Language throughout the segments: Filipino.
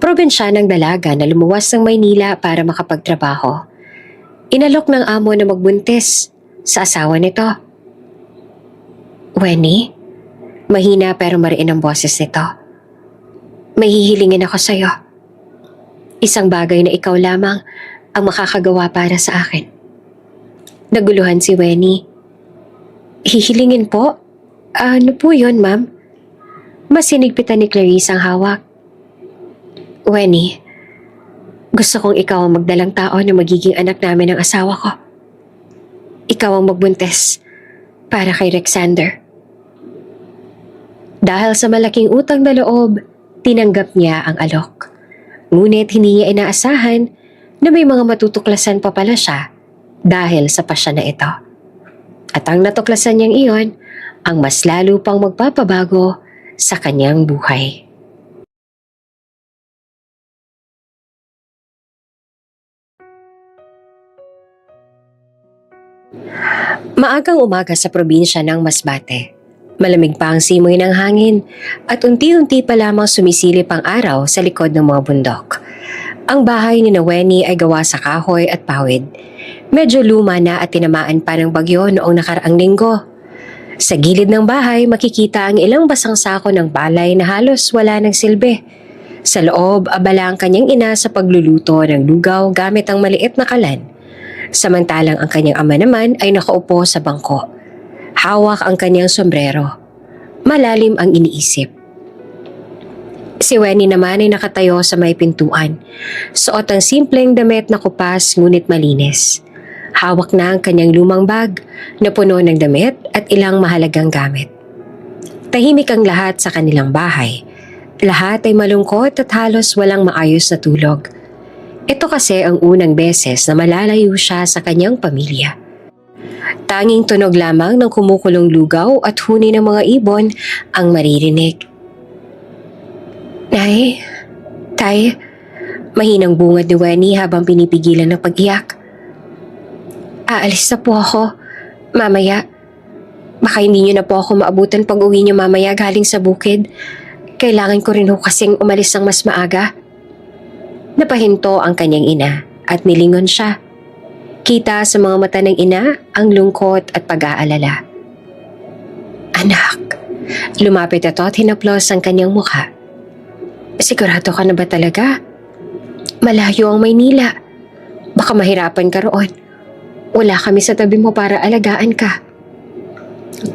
Probinsyanang dalaga na lumuwas ng Maynila para makapagtrabaho. Inalok ng amo na magbuntis sa asawa nito. Wenny, mahina pero mariin ang boses nito. May hihilingin ako sa'yo. Isang bagay na ikaw lamang ang makakagawa para sa akin. Naguluhan si Wenny. Hihilingin po? Ano po yun, ma'am? Mas sinigpitan ni Clarice ang hawak. Wenny, gusto kong ikaw ang magdalang tao na magiging anak namin ng asawa ko. Ikaw ang magbuntis para kay Rexander. Dahil sa malaking utang na loob, tinanggap niya ang alok. Ngunit hindi niya inaasahan na may mga matutuklasan pa pala siya dahil sa pasya na ito. At ang natuklasan niyang iyon ang mas lalo pang magpapabago sa kanyang buhay. Maagang umaga sa probinsya ng Masbate. Malamig pa ang simoy ng hangin at unti-unti pa lamang sumisilip ang araw sa likod ng mga bundok. Ang bahay ni Wenny ay gawa sa kahoy at pawid. Medyo luma na at tinamaan pa ng bagyo noong nakaraang linggo. Sa gilid ng bahay makikita ang ilang basang sako ng palay na halos wala ng silbi. Sa loob, abala ang kanyang ina sa pagluluto ng lugaw gamit ang maliit na kalan. Samantalang ang kanyang ama naman ay nakaupo sa bangko. Hawak ang kanyang sombrero. Malalim ang iniisip. Si Wenny naman ay nakatayo sa may pintuan. Suot ang simpleng damit na kupas ngunit malinis. Hawak na ang kanyang lumang bag na puno ng damit at ilang mahalagang gamit. Tahimik ang lahat sa kanilang bahay. Lahat ay malungkot at halos walang maayos na tulog. Ito kasi ang unang beses na malalayo siya sa kanyang pamilya. Tanging tunog lamang ng kumukulong lugaw at huni ng mga ibon ang maririnig. Nay, Tay, mahinang bungad ni Wenny habang pinipigilan ng pag-iyak. Aalis na po ako. Mamaya. Baka hindi niyo na po ako maabutan pag uwi niyo mamaya galing sa bukid. Kailangan ko rin ho kasing umalis ng mas maaga. Napahinto ang kanyang ina at nilingon siya. Kita sa mga mata ng ina ang lungkot at pag-aalala. Anak, lumapit ito at hinaplos ang kanyang mukha. Sigurado ka na ba talaga? Malayo ang Maynila. Baka mahirapan ka roon. Wala kami sa tabi mo para alagaan ka.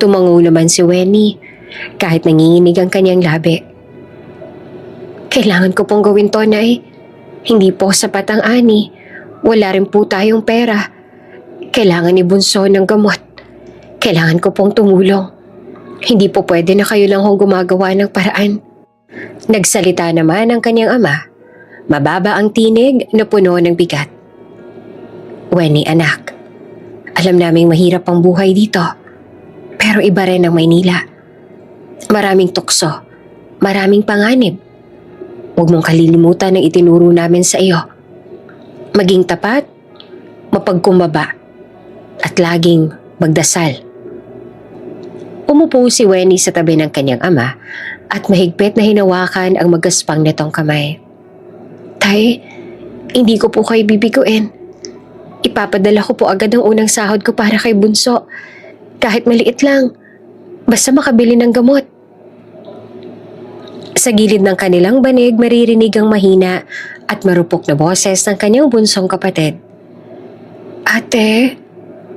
Tumango naman si Wenny kahit nanginginig ang kanyang labi. Kailangan ko pong gawin to, Nay. Hindi po sapat ang ani. Wala rin po tayong pera. Kailangan ni Bunso ng gamot. Kailangan ko pong tumulong. Hindi po pwede na kayo lang hong gumagawa ng paraan. Nagsalita naman ang kanyang ama. Mababa ang tinig na puno ng bigat. Wenny, anak. Alam naming mahirap ang buhay dito. Pero iba rin ang Maynila. Maraming tukso. Maraming panganib. Huwag mong kalilimutan ang itinuro namin sa iyo. Maging tapat, mapagkumbaba, at laging magdasal. Umupo si Wenny sa tabi ng kanyang ama at mahigpit na hinawakan ang magaspang nitong kamay. Tay, hindi ko po kayo bibiguin. Ipapadala ko po agad ang unang sahod ko para kay Bunso. Kahit maliit lang, basta makabili ng gamot. Sa gilid ng kanilang banig maririnig ang mahina at marupok na boses ng kanyang bunsong kapatid. Ate,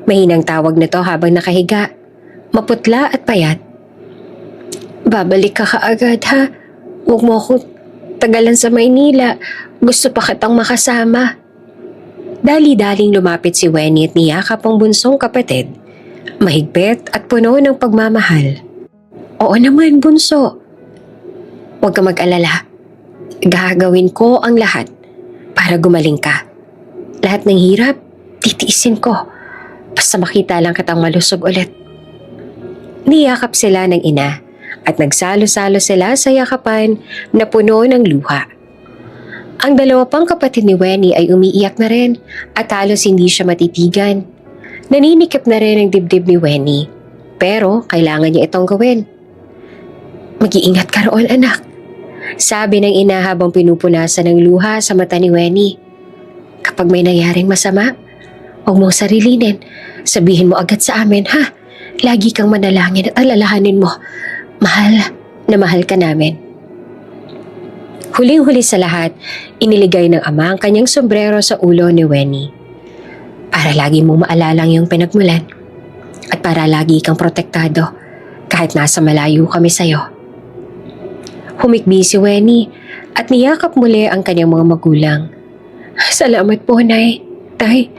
mahinang tawag nito habang nakahiga, maputla at payat. Babalik ka kaagad ha. Huwag mo akong tagalan sa Maynila. Gusto pa kitang makasama. Dali-daling lumapit si Wenny at niyakap ang bunsong kapatid. Mahigpit at puno ng pagmamahal. Oo naman, Bunso. Huwag ka mag-alala. Gagawin ko ang lahat para gumaling ka. Lahat ng hirap, titiisin ko. Basta makita lang kitang malusog ulit. Niyakap sila ng ina at nagsalo-salo sila sa yakapan na puno ng luha. Ang dalawa pang kapatid ni Wenny ay umiiyak na rin at halos hindi siya matitigan. Naninikip na rin ang dibdib ni Wenny, pero kailangan niya itong gawin. Mag-iingat ka roon, anak. Sabi ng ina habang pinupunasan ng luha sa mata ni Wenny. Kapag may nangyaring masama, huwag mong sarilinin. Sabihin mo agad sa amin, ha? Lagi kang manalangin at alalahanin mo. Mahal na mahal ka namin. Huling-huli sa lahat, iniligay ng ama ang kanyang sombrero sa ulo ni Wenny. Para lagi mong maalala ang iyong pinagmulan at para lagi kang protektado kahit nasa malayo kami sa'yo. Humikbi si Wenny at niyakap muli ang kanyang mga magulang. Salamat po, Nay. Tay,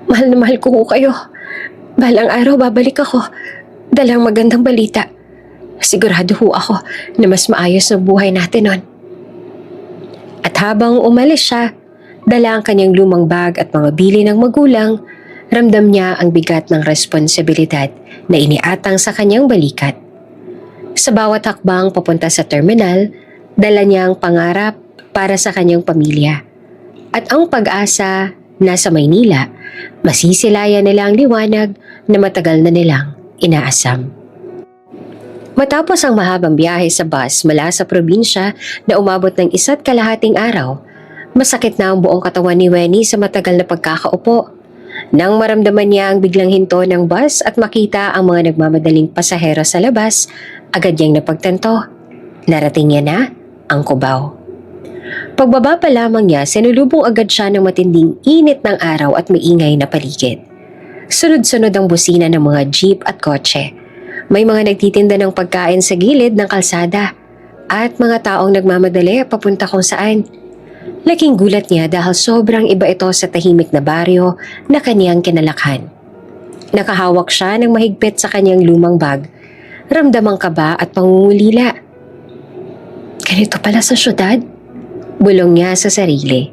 mahal na mahal ko kayo. Balang araw babalik ako. Dalang magandang balita. Sigurado ho ako na mas maayos na buhay natin nun. At habang umalis siya, dala ang kanyang lumang bag at mga bili ng magulang, ramdam niya ang bigat ng responsibilidad na iniatang sa kanyang balikat. Sa bawat hakbang papunta sa terminal, dala niya ang pangarap para sa kanyang pamilya. At ang pag-asa na sa Maynila, masisilayan nila ang liwanag na matagal na nilang inaasam. Matapos ang mahabang biyahe sa bus mula sa probinsya na umabot ng 1.5 araw, masakit na ang buong katawan ni Wenny sa matagal na pagkakaupo. Nang maramdaman niya ang biglang hinto ng bus at makita ang mga nagmamadaling pasahero sa labas, agad niyang napagtanto. Narating niya na ang Cubao. Pagbaba pa lamang niya, sinulubong agad siya ng matinding init ng araw at maingay na paligid. Sunod-sunod ang busina ng mga jeep at kotse. May mga nagtitinda ng pagkain sa gilid ng kalsada at mga taong nagmamadali papunta kung saan. Laking gulat niya dahil sobrang iba ito sa tahimik na baryo na kaniyang kinalakhan. Nakahawak siya ng mahigpit sa kanyang lumang bag. Ramdam ang kaba at pangungulila. Ganito pala sa syudad? Bulong niya sa sarili.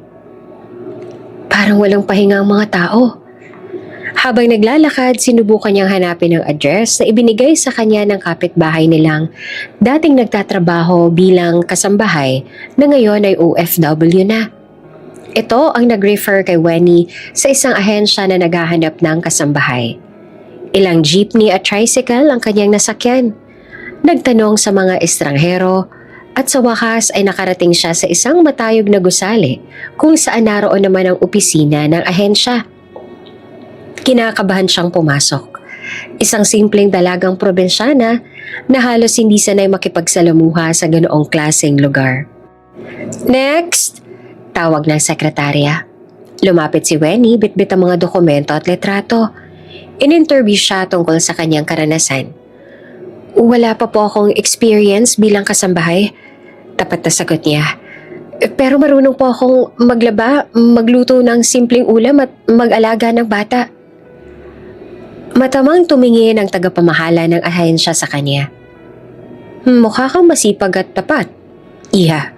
Parang walang pahinga ang mga tao. Habang naglalakad, sinubukan niyang hanapin ang address na ibinigay sa kanya ng kapitbahay nilang dating nagtatrabaho bilang kasambahay na ngayon ay OFW na. Ito ang nag-refer kay Wenny sa isang ahensya na naghahanap ng kasambahay. Ilang jeepney at tricycle ang kanyang nasakyan. Nagtanong sa mga estranghero at sa wakas ay nakarating siya sa isang matayog na gusali kung saan naroon naman ang opisina ng ahensya. Kinakabahan siyang pumasok. Isang simpleng dalagang probinsyana na halos hindi sanay makipagsalamuha sa ganoong klaseng lugar. Next! Tawag ng sekretarya. Lumapit si Wenny, bitbit ang mga dokumento at litrato. In-interview siya tungkol sa kanyang karanasan. Wala pa po akong experience bilang kasambahay. Tapat na sagot niya. Pero marunong po akong maglaba, magluto ng simpleng ulam at mag-alaga ng bata. Matamang tumingin ang tagapamahala ng ahensya sa kanya. Mukha kang masipag at tapat. Iha,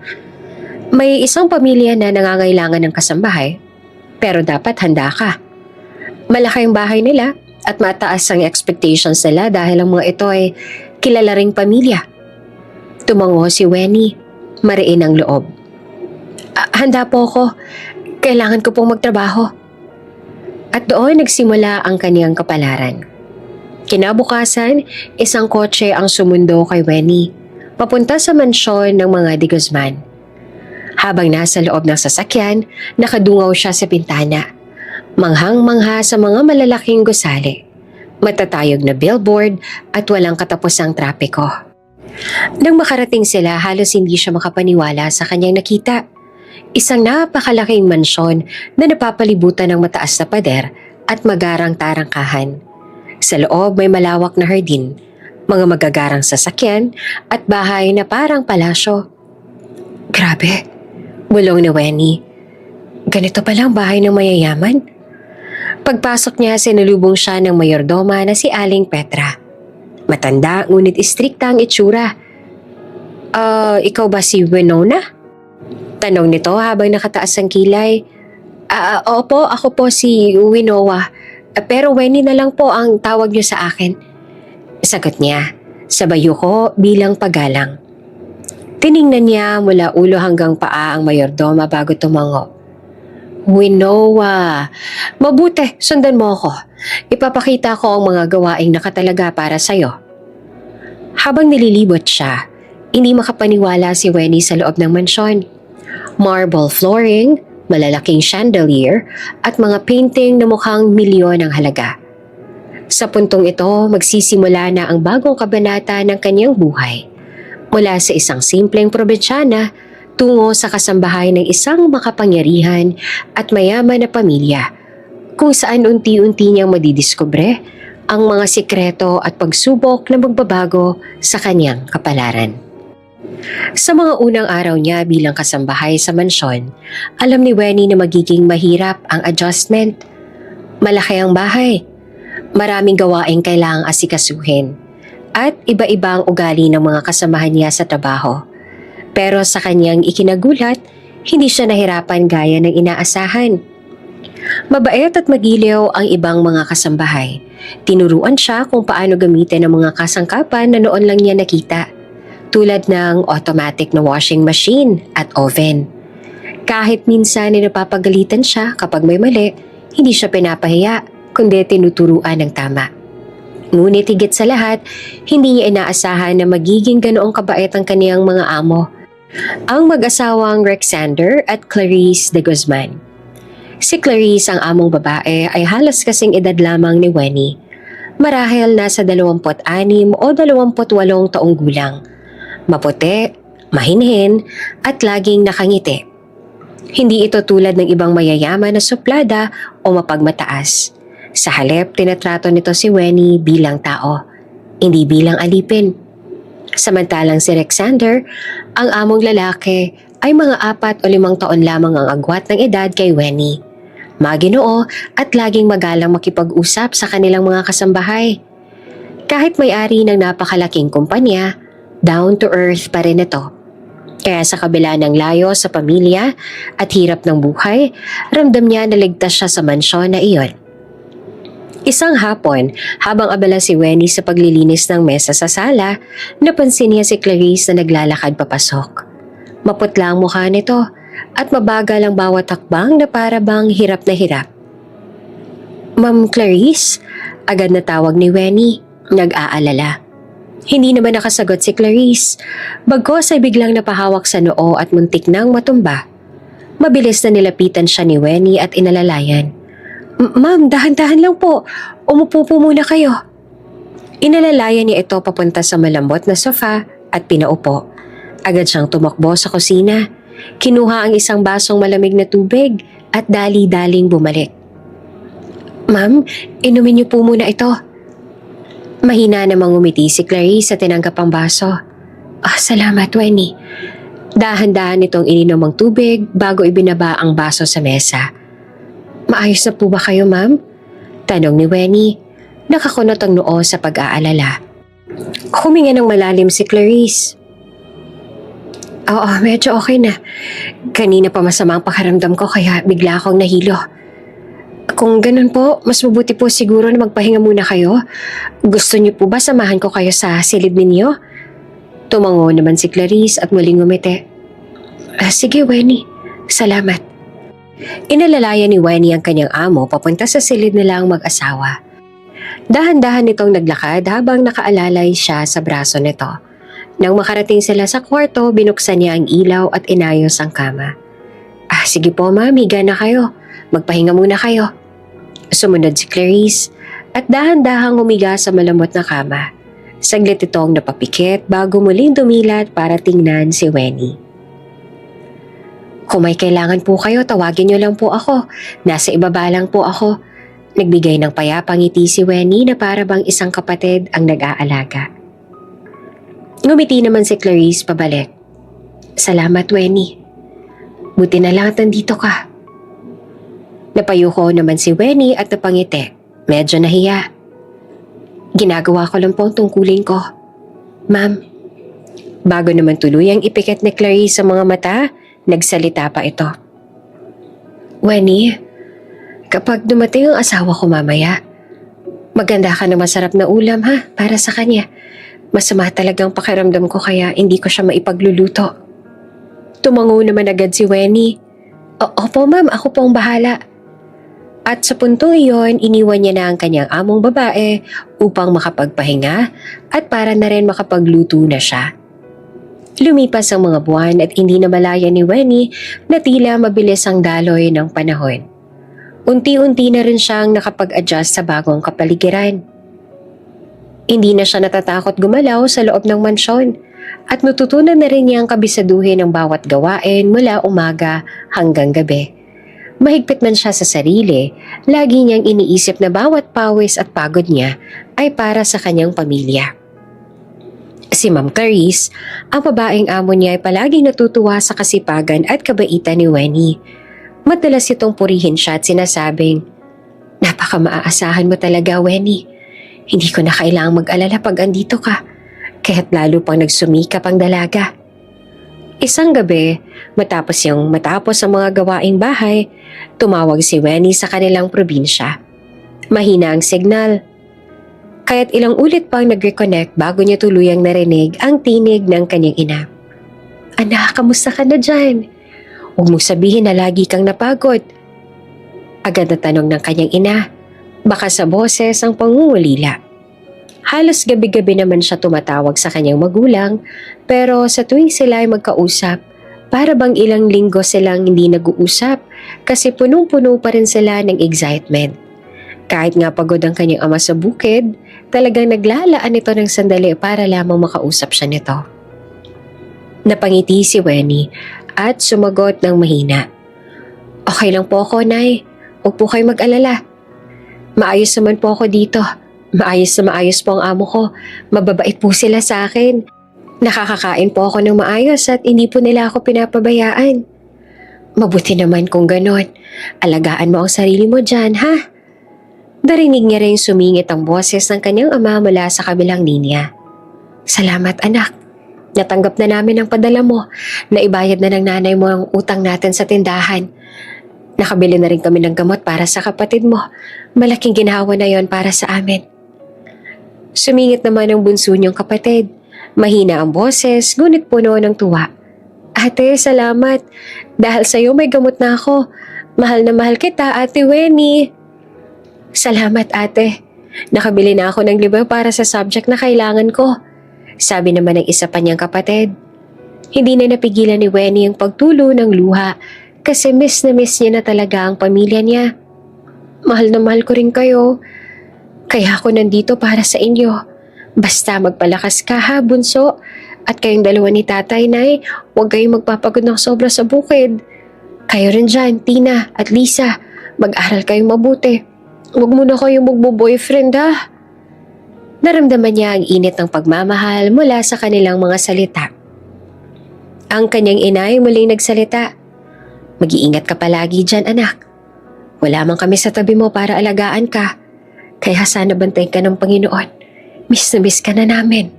may isang pamilya na nangangailangan ng kasambahay, pero dapat handa ka. Malaki ang bahay nila at mataas ang expectations nila dahil ang mga ito ay kilala ring pamilya. Tumango si Wenny, mariin ang loob. Handa po ako. Kailangan ko pong magtrabaho. At doon nagsimula ang kaniyang kapalaran. Kinabukasan, isang kotse ang sumundo kay Wenny, papunta sa mansyon ng mga de Guzman. Habang nasa loob ng sasakyan, nakadungaw siya sa bintana. Manghang-mangha sa mga malalaking gusali, matatayog na billboard at walang katapusang trapiko. Nang makarating sila, halos hindi siya makapaniwala sa kanyang nakita. Isang napakalaking mansyon na napapalibutan ng mataas na pader at magarang tarangkahan. Sa loob may malawak na hardin, mga magagarang sasakyan at bahay na parang palasyo. Grabe, bulong ni Wenny. Ganito pala ang bahay ng mayayaman? Pagpasok niya, sinulubong siya ng mayordoma na si Aling Petra. Matanda ngunit istrikta ang itsura. Ikaw ba si Winona? Tanong nito habang nakataas ang kilay. Opo, ako po si Winowa. Pero Wenny na lang po ang tawag niyo sa akin. Sagot niya, sabay ko bilang paggalang. Tiningnan niya mula ulo hanggang paa ang mayordoma bago tumango. Winowa, mabuti, sundan mo ako. Ipapakita ko ang mga gawaing nakatalaga para sa'yo. Habang nililibot siya, Hindi makapaniwala si Wenny sa loob ng mansyon. Marble flooring, malalaking chandelier, at mga painting na mukhang milyon ang halaga. Sa puntong ito, magsisimula na ang bagong kabanata ng kanyang buhay. Mula sa isang simpleng probinsyana, tungo sa kasambahay ng isang makapangyarihan at mayaman na pamilya, kung saan unti-unti niyang madidiskubre ang mga sikreto at pagsubok na magbabago sa kanyang kapalaran. Sa mga unang araw niya bilang kasambahay sa mansyon, alam ni Wenny na magiging mahirap ang adjustment. Malaki ang bahay, maraming gawaing kailangang asikasuhin, at iba-iba ang ugali ng mga kasamahan niya sa trabaho. Pero sa kanyang ikinagulat, hindi siya nahirapan gaya ng inaasahan. Mabait at magiliw ang ibang mga kasambahay. Tinuruan siya kung paano gamitin ang mga kasangkapan na noon lang niya nakita, tulad ng automatic na washing machine at oven. Kahit minsan ay napapagalitan siya kapag may mali, hindi siya pinapahiya, kundi tinuturuan ng tama. Ngunit higit sa lahat, hindi niya inaasahan na magiging ganoong kabait ang kaniyang mga amo, ang mag-asawang Rexander at Clarice de Guzman. Si Clarice, ang among babae, ay halos kasing edad lamang ni Wenny. Marahil nasa 26 o 28 taong gulang. Maputi, mahinhin, at laging nakangiti. Hindi ito tulad ng ibang mayayaman na suplada o mapagmataas. Sa halip, tinatrato nito si Wenny bilang tao, hindi bilang alipin. Samantalang si Rexander, ang among lalaki, ay mga 4 o 5 taon lamang ang agwat ng edad kay Wenny. Maginoo at laging magalang makipag-usap sa kanilang mga kasambahay. Kahit may-ari ng napakalaking kumpanya, down to earth pa rin ito. Kaya sa kabila ng layo sa pamilya at hirap ng buhay, ramdam niya na ligtas siya sa mansyon na iyon. Isang hapon, habang abala si Wenny sa paglilinis ng mesa sa sala, napansin niya si Clarice na naglalakad papasok. Maputla ang mukha nito at mabagal ang bawat hakbang na para bang hirap na hirap. "Ma'am Clarice?" agad na tawag ni Wenny, nag-aalala. Hindi naman nakasagot si Clarice, bagkos ay biglang napahawak sa noo at muntik nang matumba. Mabilis na nilapitan siya ni Wenny at inalalayan. "Ma'am, dahan-dahan lang po. Umupo po muna kayo." Inalalayan niya ito papunta sa malambot na sofa at pinaupo. Agad siyang tumakbo sa kusina. Kinuha ang isang basong malamig na tubig at dali-daling bumalik. "Ma'am, inumin niyo po muna ito." Mahina namang ngumiti si Clarice sa tinanggap ang baso. Salamat, Wenny." Dahan-dahan nitong ininom ang tubig bago ibinaba ang baso sa mesa. "Maayos na po ba kayo, ma'am?" tanong ni Wenny. Nakakunot ang noo sa pag-aalala. Huminga ng malalim si Clarice. "Oo, medyo okay na. Kanina pa masama ang pakiramdam ko kaya bigla akong nahilo. Kung ganun po, mas mabuti po siguro na magpahinga muna kayo. Gusto niyo po ba samahan ko kayo sa silid ninyo?" Tumango naman si Clarice at muling ngumiti. Sige, Wenny. Salamat." Inalalayan ni Wenny ang kanyang amo papunta sa silid nila ang mag-asawa. Dahan-dahan nitong naglakad habang nakaalalay siya sa braso nito. Nang makarating sila sa kwarto, binuksan niya ang ilaw at inayos ang kama. Sige po ma'am, higa na kayo. Magpahinga muna kayo." Sumunod si Clarice at dahan-dahang humiga sa malambot na kama. Saglit itong napapikit bago muling dumilat para tingnan si Wenny. "Kung may kailangan po kayo, tawagin niyo lang po ako. Nasa ibaba lang po ako." Nagbigay ng payapang ngiti si Wenny na para bang isang kapatid ang nag-aalaga. Ngumiti naman si Clarice pabalik. "Salamat, Wenny. Buti na lang at nandito ka." Napayuko naman si Wenny at napangiti. Medyo nahiya. "Ginagawa ko lang po ang tungkulin ko, ma'am." Bago naman tuluyang ipikit ni Clarice sa mga mata, nagsalita pa ito. "Wenny, kapag dumating ang asawa ko mamaya, maganda ka ng masarap na ulam ha, para sa kanya. Masama talagang pakiramdam ko kaya hindi ko siya maipagluluto." Tumango naman agad si Wenny. "Opo ma'am, ako po ang bahala." At sa puntong iyon, iniwan niya na ang kanyang among babae upang makapagpahinga at para na rin makapagluto na siya. Lumipas ang mga buwan at hindi na malaya ni Wenny na tila mabilis ang daloy ng panahon. Unti-unti na rin siyang nakapag-adjust sa bagong kapaligiran. Hindi na siya natatakot gumalaw sa loob ng mansyon at natutunan na rin niyang kabisaduhin ang bawat gawain mula umaga hanggang gabi. Mahigpit man siya sa sarili, lagi niyang iniisip na bawat pawis at pagod niya ay para sa kanyang pamilya. Si Ma'am Clarice, ang babaeng amo niya ay palaging natutuwa sa kasipagan at kabaitan ni Wenny. Madalas itong purihin siya at sinasabing, "Napaka maaasahan mo talaga, Wenny. Hindi ko na kailangang mag-alala pag andito ka, kaya't lalo pang nagsumikap ang dalaga." Isang gabi, matapos ang mga gawaing bahay, tumawag si Wenny sa kanilang probinsya. Mahina ang signal, kaya't ilang ulit pang nag-reconnect bago niya tuluyang narinig ang tinig ng kanyang ina. "Anak, kamusta ka na dyan? Huwag mong sabihin na lagi kang napagod." Agad na tanong ng kanyang ina, baka sa boses ang pangungulila. Halos gabi-gabi naman siya tumatawag sa kanyang magulang, pero sa tuwing sila ay magkausap, para bang ilang linggo silang hindi nag-uusap kasi punong-puno pa rin sila ng excitement. Kahit nga pagod ang kanyang ama sa bukid, talagang naglalaan ito ng sandali para lamang makausap siya nito. Napangiti si Wenny at sumagot ng mahina. "Okay lang po ako, Nay. Huwag po kayo mag-alala. Maayos naman po ako dito. Maayos na maayos po ang amo ko. Mababait po sila sa akin. Nakakakain po ako ng maayos at hindi po nila ako pinapabayaan." "Mabuti naman kung ganon. Alagaan mo ang sarili mo dyan, ha?" Narinig niya rin sumingit ang boses ng kanyang ama mula sa kabilang linya. "Salamat, anak. Natanggap na namin ang padala mo. Naibayad na ng nanay mo ang utang natin sa tindahan. Nakabili na rin kami ng gamot para sa kapatid mo. Malaking ginhawa na yon para sa amin." Sumingit naman ang bunso niyong kapatid. Mahina ang boses, ngunit puno ng tuwa. "Ate, salamat. Dahil sa'yo may gamot na ako. Mahal na mahal kita, Ate Wenny." "Salamat, ate. Nakabili na ako ng libro para sa subject na kailangan ko," sabi naman ng isa pa niyang kapatid. Hindi na napigilan ni Wenny ang pagtulo ng luha kasi miss na miss niya na talaga ang pamilya niya. "Mahal na mahal ko rin kayo. Kaya ako nandito para sa inyo. Basta magpalakas ka, ha, bunso. At kayong dalawa ni tatay, nay, huwag kayong magpapagod ng sobra sa bukid. Kayo rin dyan, Tina at Lisa. Mag-aral kayong mabuti. Huwag muna kayong magbo-boyfriend, ha." Naramdaman niya ang init ng pagmamahal mula sa kanilang mga salita. Ang kanyang ina ay muling nagsalita. "Mag-iingat ka palagi dyan, anak. Wala man kami sa tabi mo para alagaan ka. Kaya sana bantayan ka ng Panginoon. Miss na miss ka na namin."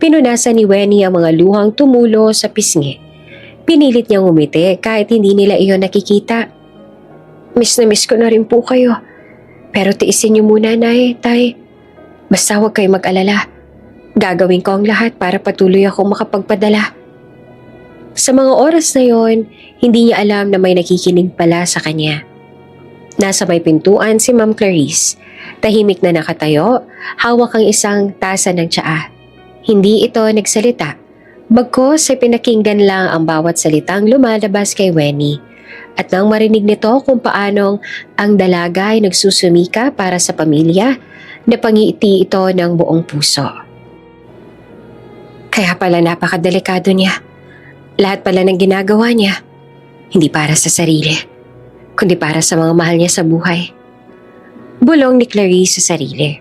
Pinunasan ni Wenny ang mga luhang tumulo sa pisngi. Pinilit niyang umiti kahit hindi nila iyon nakikita. "Miss na miss ko na rin po kayo. Pero tiisin niyo muna, Nay, Tay. Basta huwag kayo mag-alala. Gagawin ko ang lahat para patuloy akong makapagpadala." Sa mga oras na yon, hindi niya alam na may nakikinig pala sa kanya. Nasa may pintuan si Ma'am Clarice. Tahimik na nakatayo, hawak ang isang tasa ng tsaa. Hindi ito nagsalita. Bagkus ay pinakinggan lang ang bawat salitang lumalabas kay Wenny. At nang marinig nito kung paanong ang dalaga ay nagsusumika para sa pamilya, napangiti ito ng buong puso. Kaya pala napakadelikado niya. Lahat pala ng ginagawa niya, hindi para sa sarili, kundi para sa mga mahal niya sa buhay. Bulong ni Clarice sa sarili.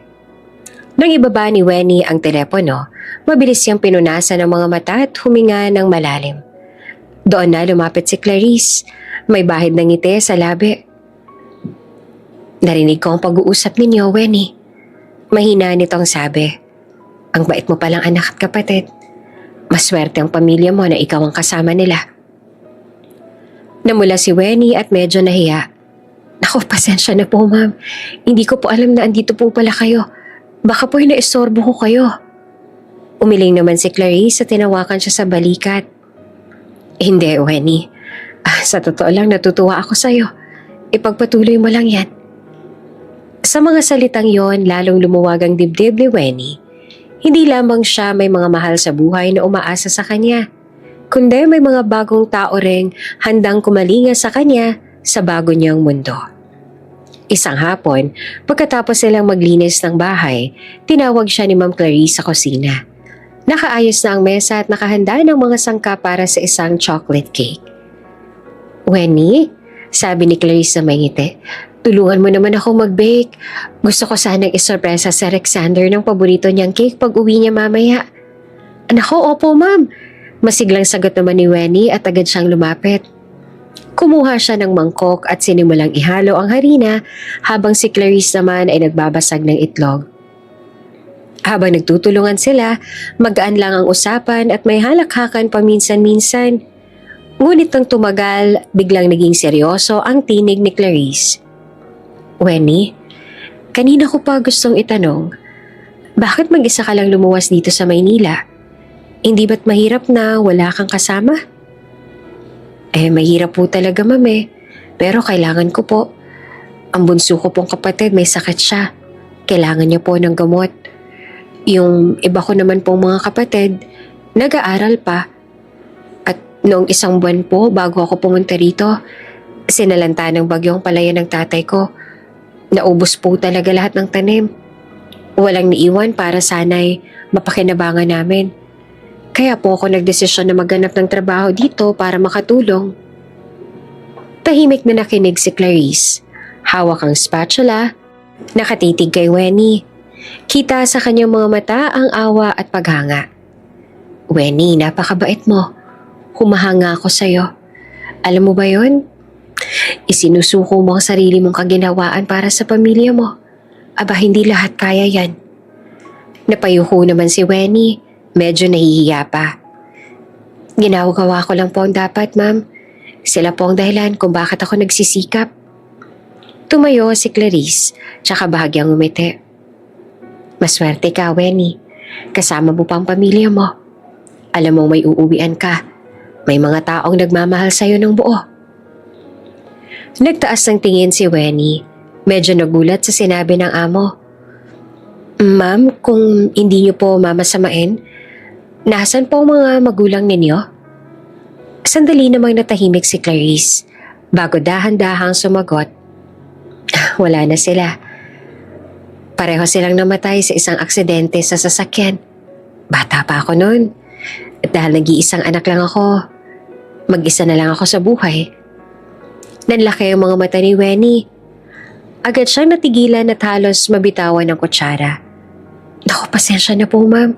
Nang ibaba ni Wenny ang telepono, mabilis siyang pinunasan ng mga mata at huminga ng malalim. Doon na lumapit si Clarice, may bahid ng ngiti sa labi. "Narinig ko ang pag-uusap ninyo, Wenny." Mahina nitong sabi. "Ang bait mo palang anak at kapatid. Maswerte ang pamilya mo na ikaw ang kasama nila." Namula si Wenny at medyo nahiya. "Naku, pasensya na po, ma'am. Hindi ko po alam na andito po pala kayo. Baka po inaistorbo ko kayo." Umiling naman si Clarice at tinawakan siya sa balikat. "Hindi, Wenny. Sa totoo lang natutuwa ako sa'yo. Ipagpatuloy mo lang yan." Sa mga salitang yon, lalong lumuwag ang dibdib ni Wenny. Hindi lamang siya may mga mahal sa buhay na umaasa sa kanya, kundi may mga bagong tao ring handang kumalinga sa kanya sa bago niyang mundo. Isang hapon, pagkatapos silang maglinis ng bahay, tinawag siya ni Ma'am Clarice sa kusina. Nakaayos na ang mesa at nakahanda ng mga sangka para sa isang chocolate cake. "Wenny," sabi ni Clarice na may ngiti, "tulungan mo naman ako mag-bake. Gusto ko sanang isorpresa si Alexander ng paborito niyang cake pag uwi niya mamaya." "Nako, opo ma'am." Masiglang sagot naman ni Wenny at agad siyang lumapit. Kumuha siya ng mangkok at sinimulang ihalo ang harina habang si Clarice naman ay nagbabasag ng itlog. Habang nagtutulungan sila, magaan lang ang usapan at may halakhakan paminsan-minsan. Ngunit nang tumagal, biglang naging seryoso ang tinig ni Clarice. "Wenny, kanina ko pa gustong itanong, bakit mag-isa ka lang lumuwas dito sa Maynila? Hindi ba't mahirap na wala kang kasama?" Mahirap po talaga ma'am pero kailangan ko po. Ang bunso ko pong kapatid may sakit siya. Kailangan niya po ng gamot. Yung iba ko naman pong mga kapatid, nag-aaral pa. At noong isang buwan po bago ako pumunta rito, sinalanta ng bagyong palayan ng tatay ko. Naubos po talaga lahat ng tanim. Walang niiwan para sana'y mapakinabangan namin. Kaya po ako nagdesisyon na maghanap ng trabaho dito para makatulong. Tahimik na nakinig si Clarice. Hawak ang spatula, nakatitig kay Wenny. Kita sa kanyang mga mata ang awa at paghanga. "Wenny, napakabait mo. Humahanga ako sa'yo. Alam mo ba yon? Isinusuko mo ang sarili mong kaginhawaan para sa pamilya mo. Aba, hindi lahat kaya yan." Napayuko naman si Wenny. Medyo nahihiya pa. "Ginagawa ko lang po ang dapat, ma'am. Sila po ang dahilan kung bakit ako nagsisikap." Tumayo si Clarice, tsaka bahagyang umiti. "Maswerte ka, Wenny. Kasama mo pa ang pamilya mo. Alam mo may uuwian ka. May mga taong nagmamahal sa'yo ng buo." Nagtaas ng tingin si Wenny. Medyo nagulat sa sinabi ng amo. "Ma'am, kung hindi niyo po mamasamain, nasan po ang mga magulang ninyo?" Sandali namang natahimik si Clarice bago dahan-dahang sumagot. "Wala na sila. Pareho silang namatay sa isang aksidente sa sasakyan. Bata pa ako noon. At dahil nag-iisang anak lang ako, mag-isa na lang ako sa buhay." Nanlaki ang mga mata ni Wenny. Agad siyang natigilan at halos mabitawan ng kutsara. "Naku, pasensya na po ma'am.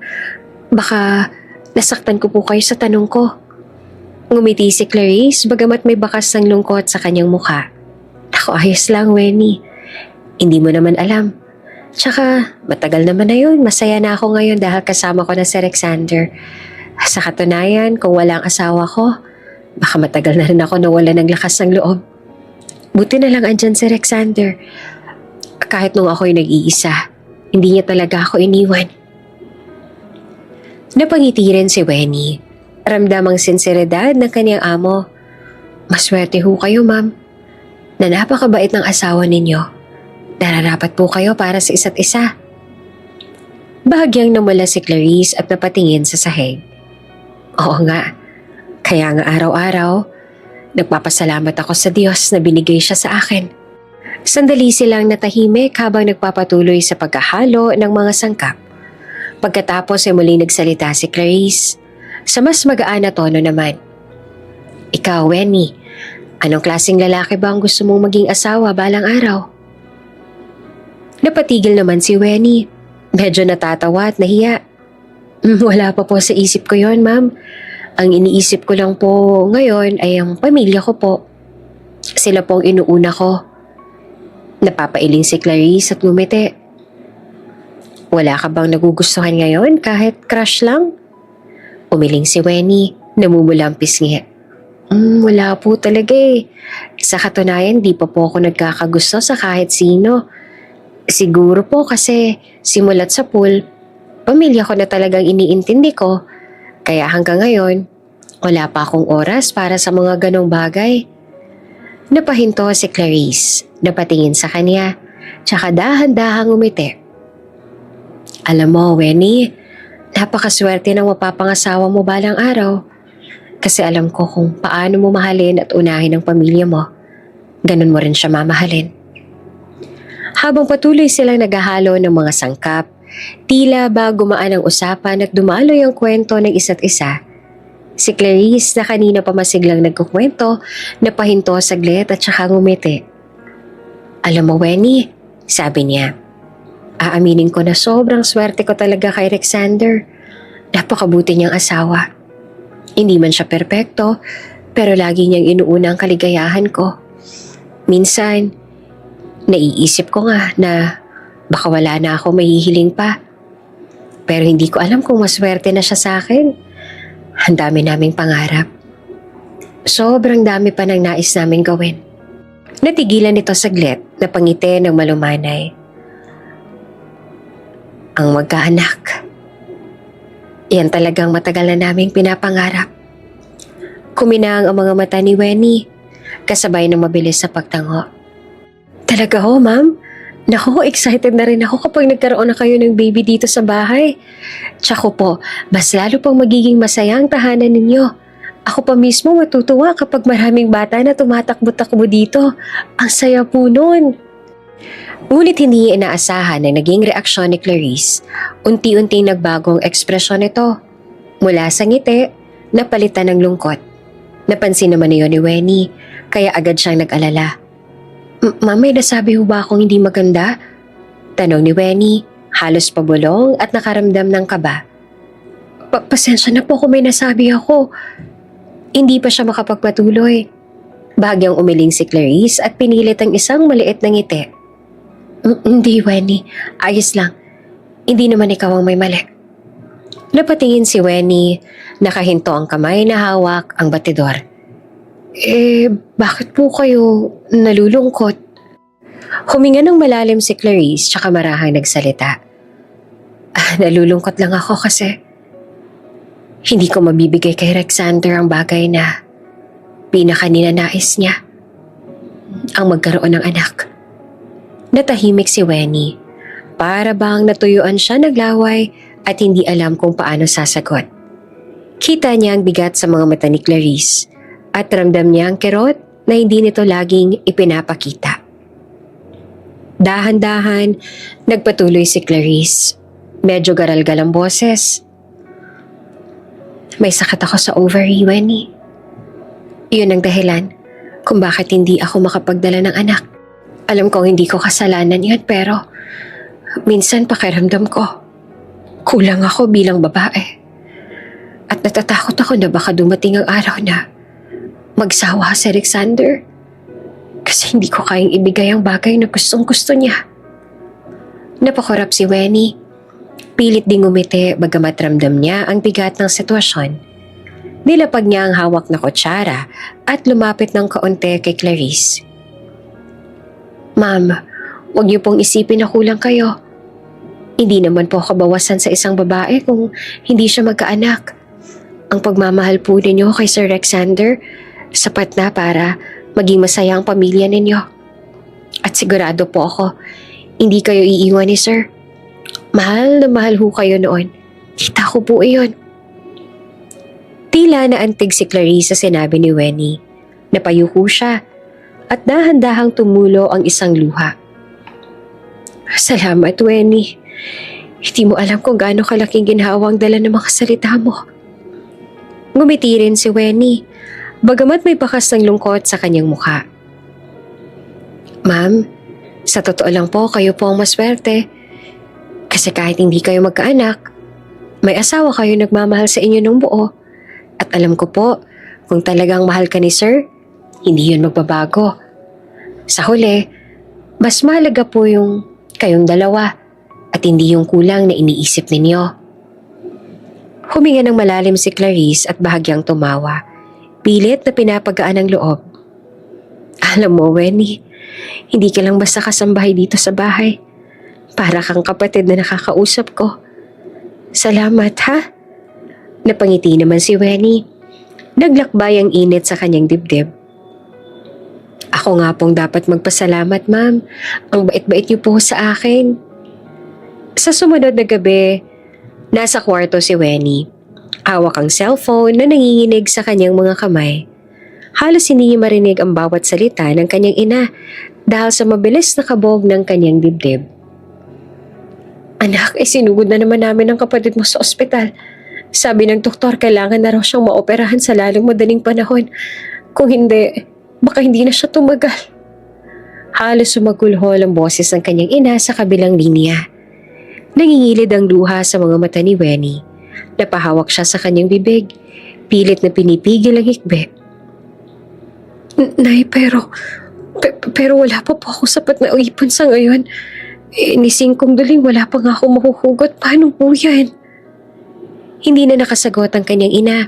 Baka nasaktan ko po kayo sa tanong ko." Ngumiti si Clarice bagamat may bakas ng lungkot sa kanyang mukha. "Naku, ayos lang, Wenny. Hindi mo naman alam. Tsaka matagal naman na yun. Masaya na ako ngayon dahil kasama ko na si Alexander. Sa katunayan, kung walang asawa ko, baka matagal na rin ako nawala ng lakas ng loob. Buti na lang andyan si Alexander. Kahit nung ako'y nag-iisa, hindi niya talaga ako iniwan." Napangiti rin si Wenny. Ramdam ang sinseridad ng kanyang amo. "Maswerte ho kayo, ma'am, na napakabait ng asawa ninyo. Nararapat po kayo para sa isa't isa." Bahagyang namula si Clarice at napatingin sa sahig. "Oo nga, kaya nga araw-araw, nagpapasalamat ako sa Diyos na binigay siya sa akin." Sandali silang natahimik habang nagpapatuloy sa pagkahalo ng mga sangkap. Pagkatapos ay muling nagsalita si Clarice. Sa mas magaan na tono naman. "Ikaw, Wenny, anong klaseng lalaki ba ang gusto mong maging asawa balang araw?" Napatigil naman si Wenny. Medyo natatawa at nahiya. Wala pa po sa isip ko yon, ma'am. Ang iniisip ko lang po ngayon ay ang pamilya ko po. Sila pong inuuna ko." Napapailing si Clarice at ngumiti. "Wala ka bang nagugustuhan ngayon kahit crush lang?" Umiling si Wenny, namumula ang pisngi. Wala po talaga Sa katunayan, di pa po ako nagkakagusto sa kahit sino. Siguro po kasi simulat sa pool, pamilya ko na talagang iniintindi ko. Kaya hanggang ngayon, wala pa akong oras para sa mga ganong bagay." Napahinto si Clarice, napatingin sa kanya, tsaka dahan-dahang umiti. "Alam mo, Wenny, Napakaswerte ng mapapangasawa mo balang araw. Kasi alam ko kung paano mo mahalin at unahin ang pamilya mo. Ganun mo rin siya mamahalin. Habang patuloy silang naghahalo ng mga sangkap, tila ba gumaan ang usapan at dumaloy ang kwento ng isa't isa. Si Clarice na kanina pa masiglang nagkukwento, napahinto saglit at saka ngumiti. Alam mo, Wenny, sabi niya, aaminin ko na sobrang swerte ko talaga kay Rexander. Napakabuti niyang asawa. Hindi man siya perpekto, pero lagi niyang inuuna ang kaligayahan ko. Minsan, naiisip ko nga na baka wala na ako mahihiling pa. Pero hindi ko alam kung maswerte na siya sa akin. Ang dami naming pangarap. Sobrang dami pa ng nais namin gawin. Natigilan ito saglit na pangiti ng malumanay. Ang magkaanak. Yan talagang matagal na naming pinapangarap. Kuminang ang mga mata ni Wenny, kasabay ng mabilis na pagtango. Talaga ho, ma'am? Naku, excited na rin ako kapag nagkaroon na kayo ng baby dito sa bahay. Tsaka po, mas lalo pang magiging masaya ang tahanan ninyo. Ako pa mismo matutuwa kapag maraming bata na tumatakbo-takbo dito. Ang saya po nun. Ngunit hindi inaasahan na naging reaksyon ni Clarice. Unti-unting nagbagong ekspresyon nito. Mula sa ngiti, napalitan ng lungkot. Napansin naman niyon ni Wenny, kaya agad siyang nag-alala. Ma'am, may nasabi ho ba akong hindi maganda? Tanong ni Wenny, halos pabulong at nakaramdam ng kaba. Pasensya na po kung may nasabi ako. Hindi pa siya makapagpatuloy. Bahagyang umiling si Clarice at pinilit ang isang maliit na ngiti. Hindi, Wenny. Ayos lang. Hindi naman ikaw ang may mali. Napatingin si Wenny, nakahinto ang kamay na hawak ang batidor. Bakit po kayo nalulungkot? Huminga ng malalim si Clarice tsaka marahang nagsalita. Nalulungkot lang ako kasi hindi ko mabibigay kay Rexander ang bagay na pinakaninanais niya. Ang magkaroon ng anak. Natahimik si Wenny. Para bang natuyuan siya naglaway at hindi alam kung paano sasagot. Kita niya ang bigat sa mga mata ni Clarice at ramdam niya ang kirot na hindi nito laging ipinapakita. Dahan-dahan, nagpatuloy si Clarice. Medyo garalgal ang boses. May sakit ako sa ovary, Wenny. Iyon ang dahilan kung bakit hindi ako makapagdala ng anak. Alam kong hindi ko kasalanan yan pero minsan pakiramdam ko kulang ako bilang babae. At natatakot ako na baka dumating ang araw na magsawa si Alexander kasi hindi ko kayang ibigay ang bagay na gustong-gusto niya. Napakurap si Wenny. Pilit ding umiti bagamat ramdam niya ang bigat ng sitwasyon. Nilapag niya ang hawak na kutsara at lumapit ng kaunti kay Clarice. Ma'am, huwag niyo pong isipin na kulang kayo. Hindi naman po kabawasan sa isang babae kung hindi siya magkaanak. Ang pagmamahal po ninyo kay Sir Alexander, sapat na para maging masaya ang pamilya ninyo. At sigurado po ako, hindi kayo iiwan ni Sir. Mahal na mahal ho kayo noon. Kita ko po iyon. Tila naantig si Clarice sa sinabi ni Wenny. Napayuko siya at dahan-dahang tumulo ang isang luha. Salamat, Wenny. Hindi mo alam kung gaano kalaking ginhawa ang dala ng mga salita mo. Ngumiti rin si Wenny, bagamat may bakas ng lungkot sa kanyang mukha. Ma'am, sa totoo lang po kayo po ang maswerte. Kasi kahit hindi kayo magkaanak, may asawa kayo nagmamahal sa inyo ng buo. At alam ko po, kung talagang mahal ka ni Sir, hindi yun magbabago. Sa huli, mas mahalaga po yung kayong dalawa at hindi yung kulang na iniisip ninyo. Huminga ng malalim si Clarice at bahagyang tumawa. Pilit na pinapagaan ang loob. Alam mo, Wenny, hindi ka lang basta kasambahay dito sa bahay. Para kang kapatid na nakakausap ko. Salamat, ha? Napangiti naman si Wenny. Naglakbay ang init sa kanyang dibdib. Ako nga pong dapat magpasalamat, ma'am. Ang bait-bait niyo po sa akin. Sa sumunod na gabi, Nasa kwarto si Wenny. Hawak ang cellphone na nanginginig sa kanyang mga kamay. Halos hindi niya marinig ang bawat salita ng kanyang ina dahil sa mabilis na kabog ng kanyang dibdib. Anak, sinugod na naman namin ang kapatid mo sa ospital. Sabi ng doktor, kailangan na raw siyang maoperahan sa lalong madaling panahon. Kung hindi, baka hindi na siya tumagal. Halos sumagulhol ang boses ng kanyang ina sa kabilang linya. Nangingilid ang luha sa mga mata ni Wenny. Napahawak siya sa kanyang bibig. Pilit na pinipigil ang hikbi. Nay, pero wala pa po ako sapat na ipon sa ngayon. Ni Singkong Duling, wala pa nga ako mahuhugot. Paano po yan? Hindi na nakasagot ang kanyang ina.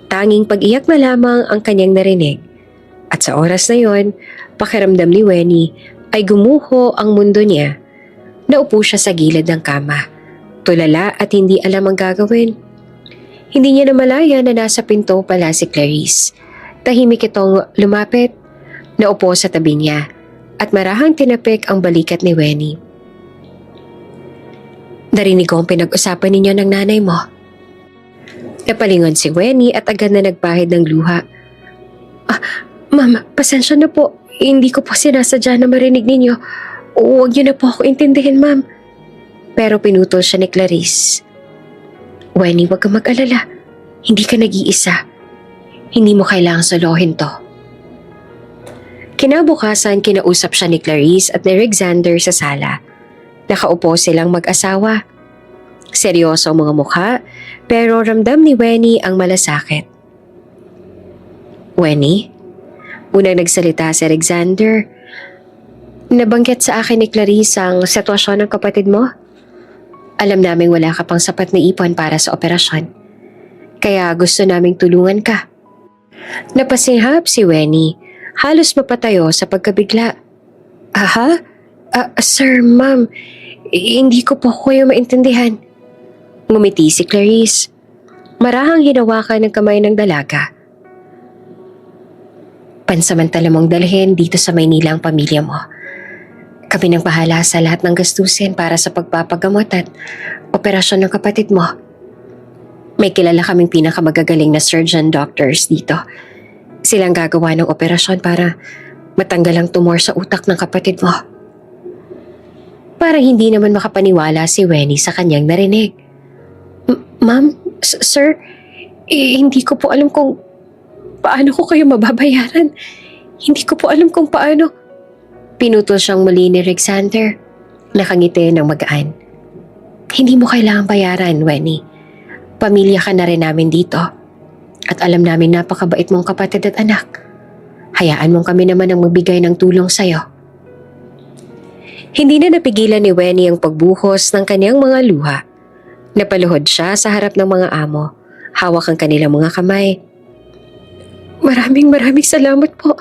Tanging pag-iyak na lamang ang kanyang narinig. At sa oras na yon, pakiramdam ni Wenny ay gumuho ang mundo niya. Naupo siya sa gilid ng kama. Tulala at hindi alam ang gagawin. Hindi niya namalaya na nasa pinto pala si Clarice. Tahimik itong lumapit, naupo sa tabi niya at marahang tinapik ang balikat ni Wenny. Narinig ko ang pinag-usapan ninyo ng nanay mo. Napalingon si Wenny at agad na nagpahid ng luha. Ma'am, pasensya na po. Hindi ko po sinasadya na marinig ninyo. Huwag niyo na po ako intindihin, ma'am. Pero pinutol siya ni Clarice. Wenny, huwag kang mag-alala. Hindi ka nag-iisa. Hindi mo kailangang solohin to. Kinabukasan, kinausap siya ni Clarice at ni Alexander sa sala. Nakaupo silang mag-asawa. Seryoso ang mga mukha, pero ramdam ni Wenny ang malasakit. Wenny? Unang nagsalita si Alexander. Nabanggit sa akin ni Clarice ang sitwasyon ng kapatid mo. Alam naming wala ka pang sapat na ipon para sa operasyon. Kaya gusto naming tulungan ka. Napasinghap si Wenny. Halos mapatayo sa pagkabigla. Sir, ma'am, hindi ko po kayo maintindihan. Ngumiti si Clarice. Marahang hinawakan ng kamay ng dalaga. Pansamantala mong dalhin dito sa Maynila ang pamilya mo. Kami nang bahala sa lahat ng gastusin para sa pagpapagamot at operasyon ng kapatid mo. May kilala kaming pinakamagagaling na surgeon doctors dito. Silang gagawa ng operasyon para matanggal ang tumor sa utak ng kapatid mo. Parang hindi naman makapaniwala si Wenny sa kanyang narinig. Ma'am, sir, hindi ko po alam kung paano ko kayo mababayaran. Hindi ko po alam kung paano. Pinutol siyang muli ni Alexander. Nakangiti ng magaan. Hindi mo kailangang bayaran, Wenny. Pamilya ka na rin namin dito. At alam namin napakabait mong kapatid at anak. Hayaan mong kami naman ang magbigay ng tulong sa'yo. Hindi na napigilan ni Wenny ang pagbuhos ng kanyang mga luha. Napaluhod siya sa harap ng mga amo. Hawak ang kanilang mga kamay. Maraming salamat po.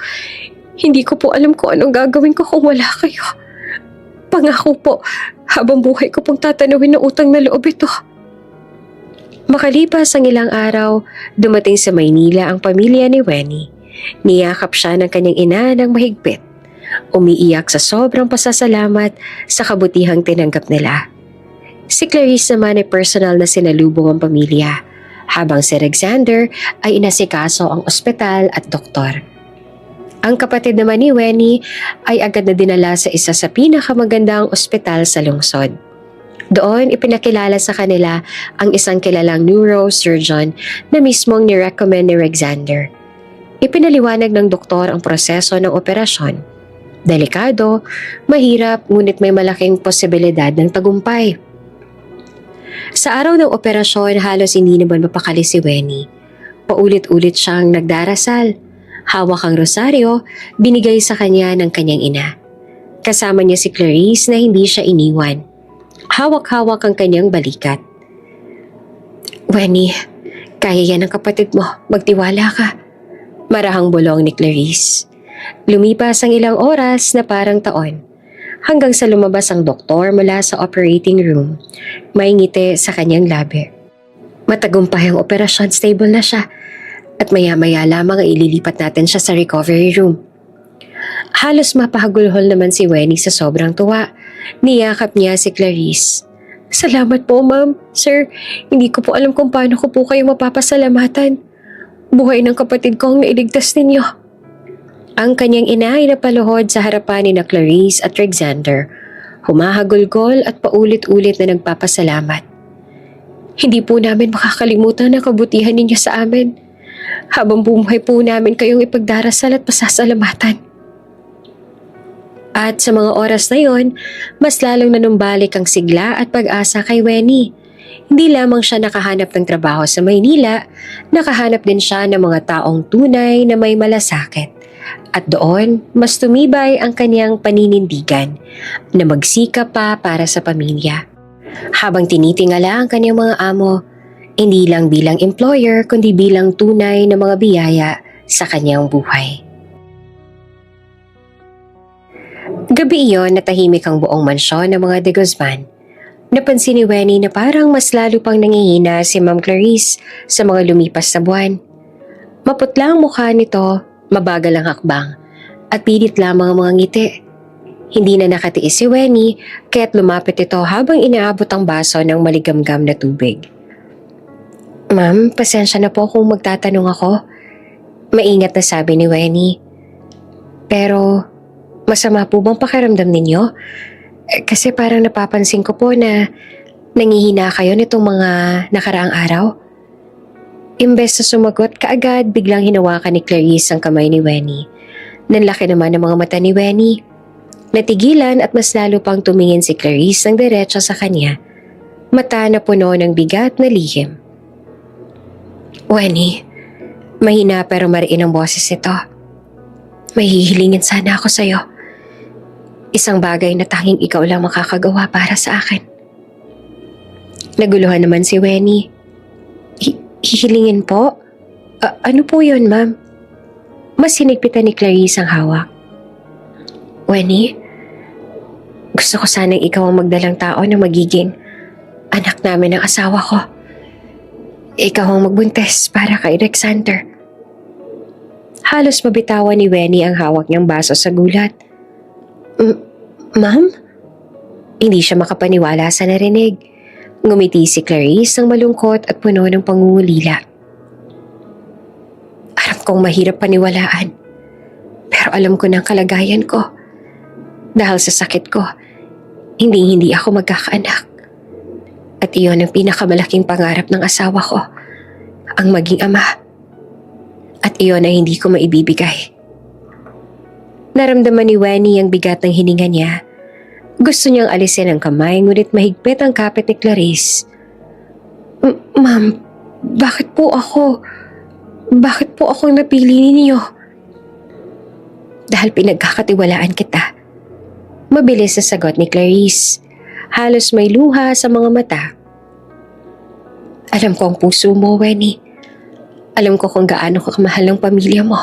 Hindi ko po alam kung anong gagawin ko kung wala kayo. Pangako po, habang buhay ko pong tatanawin ng utang na loob ito. Makalipas ang ilang araw, dumating sa Maynila ang pamilya ni Wenny. Niyakap siya ng kanyang ina ng mahigpit. Umiiyak sa sobrang pasasalamat sa kabutihang tinanggap nila. Si Clarice naman ay personal na sinalubong ang pamilya, habang si Alexander ay inasikaso ang ospital at doktor. Ang kapatid naman ni Wenny ay agad na dinala sa isa sa pinakamagandang ospital sa lungsod. Doon ipinakilala sa kanila ang isang kilalang neurosurgeon na mismong nirecommend ni Alexander. Ipinaliwanag ng doktor ang proseso ng operasyon. Delikado, mahirap, ngunit may malaking posibilidad ng tagumpay. Sa araw ng operasyon, halos hindi naman mapakali si Wenny. Paulit-ulit siyang nagdarasal. Hawak ang rosaryo, binigay sa kanya ng kanyang ina. Kasama niya si Clarice na hindi siya iniwan. Hawak-hawak ang kanyang balikat. Wenny, kaya yan ang kapatid mo. Magtiwala ka. Marahang bulong ni Clarice. Lumipas ang ilang oras na parang taon. Hanggang sa lumabas ang doktor mula sa operating room. May ngiti sa kanyang labi. Matagumpay ang operasyon, stable na siya. At maya-maya lamang ay ililipat natin siya sa recovery room. Halos mapahagulhol naman si Wenny sa sobrang tuwa. Niyakap niya si Clarice. Salamat po, ma'am. Sir, hindi ko po alam kung paano ko po kayo mapapasalamatan. Buhay ng kapatid ko ang nailigtas ninyo. Ang kanyang ina ay napaluhod sa harapan ni na Clarice at Alexander. Humahagulgol at paulit-ulit na nagpapasalamat. Hindi po namin makakalimutan ang kabutihan ninyo sa amin. Habang bumuhay po namin kayong ipagdarasal at pasasalamatan. At sa mga oras na yon, mas lalong nanumbalik ang sigla at pag-asa kay Wenny. Hindi lamang siya nakahanap ng trabaho sa Maynila, nakahanap din siya ng mga taong tunay na may malasakit. At doon, mas tumibay ang kanyang paninindigan na magsikap pa para sa pamilya. Habang tinitingala ang kanyang mga amo, hindi lang bilang employer kundi bilang tunay na mga biyaya sa kanyang buhay. Gabi iyon natahimik ang buong mansyon ng mga de Guzman. Napansin ni Wenny na parang mas lalo pang nangihina si Ma'am Clarice sa mga lumipas na buwan. Maputla ang mukha nito, mabagal ang hakbang, at pilit lamang ang mga ngiti. Hindi na nakatiis si Wenny kaya't lumapit ito habang inaabot ang baso ng maligamgam na tubig. Ma'am, pasensya na po kung magtatanong ako. Maingat na sabi ni Wenny. Pero masama po bang pakiramdam ninyo? Kasi parang napapansin ko po na nangihina kayo nitong mga nakaraang araw. Imbes na sumagot kaagad, biglang hinawakan ni Clarice ang kamay ni Wenny. Nanlaki naman ang mga mata ni Wenny. Natigilan at mas lalo pang tumingin si Clarice ng diretso sa kanya. Mata na puno ng bigat na lihim. Wenny, mahina pero mariin ang boses nito. May hihilingin sana ako sa'yo. Isang bagay na tanging ikaw lang makakagawa para sa akin. Naguluhan naman si Wenny. Hihilingin po? Ano po yun, ma'am? Mas hinigpitan ni Clarice ang hawak. Wenny, gusto ko sanang ikaw ang magdalang tao na magiging anak namin ng asawa ko. Ikaw ang magbuntis para kay Alexander. Halos mabitawan ni Wenny ang hawak niyang baso sa gulat. Ma'am? Hindi siya makapaniwala sa narinig. Ngumiti si Clarice ng malungkot at puno ng pangungulila. Alam kong mahirap paniwalaan. Pero alam ko ng kalagayan ko. Dahil sa sakit ko, hindi ako magkakaanak. At iyon ang pinakamalaking pangarap ng asawa ko. Ang maging ama. At iyon ay hindi ko maibibigay. Naramdaman ni Wenny ang bigat ng hininga niya. Gusto niyang alisin ang kamay ngunit mahigpit ang kapit ni Clarice. Ma'am, bakit po ako? Bakit po ako napili ninyo? Dahil pinagkakatiwalaan kita. Mabilis na sagot ni Clarice. Halos may luha sa mga mata. Alam ko ang puso mo, Wenny. Alam ko kung gaano ka kamahal ng pamilya mo.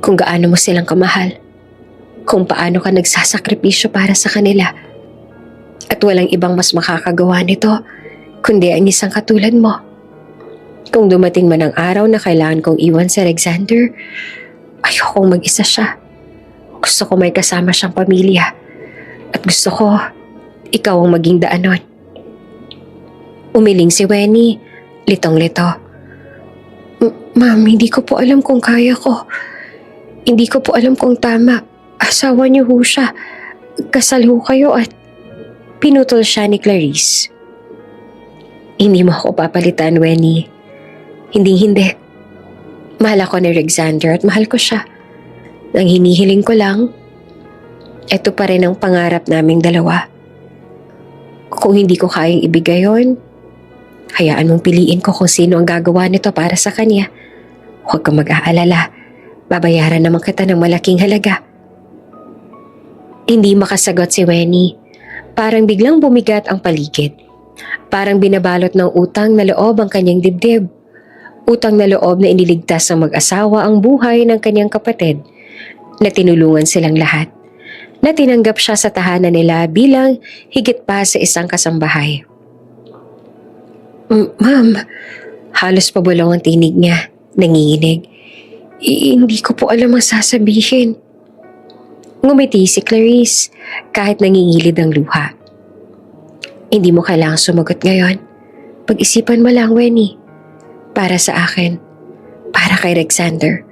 Kung gaano mo silang kamahal. Kung paano ka nagsasakripisyo para sa kanila. At walang ibang mas makakagawa nito kundi ang isang katulad mo. Kung dumating man ang araw na kailangan kong iwan si Alexander, ayokong mag-isa siya. Gusto ko may kasama siyang pamilya. At gusto ko, ikaw ang maging daanon. Umiling si Wenny, litong-lito. Ma'am, hindi ko po alam kung kaya ko. Hindi ko po alam kung tama. Asawa niyo ho siya. Kasal ho kayo at pinutol siya ni Clarice. Hindi mo ako papalitan, Wenny. Hindi. Mahal ako ni Alexander at mahal ko siya. Nang hinihiling ko lang, eto pa rin ang pangarap naming dalawa. Kung hindi ko kayang ibigay yon, hayaan mong piliin ko kung sino ang gagawa nito para sa kanya. Huwag kang mag-aalala. Babayaran naman kita ng malaking halaga. Hindi makasagot si Wenny. Parang biglang bumigat ang paligid. Parang binabalot ng utang na loob ang kanyang dibdib. Utang na loob na iniligtas ng mag-asawa ang buhay ng kanyang kapatid. Na tinulungan silang lahat. Na tinanggap siya sa tahanan nila bilang higit pa sa isang kasambahay. Ma'am, halos pabulong ang tinig niya. Nanginginig. Hindi ko po alam ang sasabihin. Ngumiti si Clarice kahit nangingilid ang luha. Hindi mo kailangang sumagot ngayon. Pag-isipan mo lang, Wenny. Para sa akin. Para kay Alexander.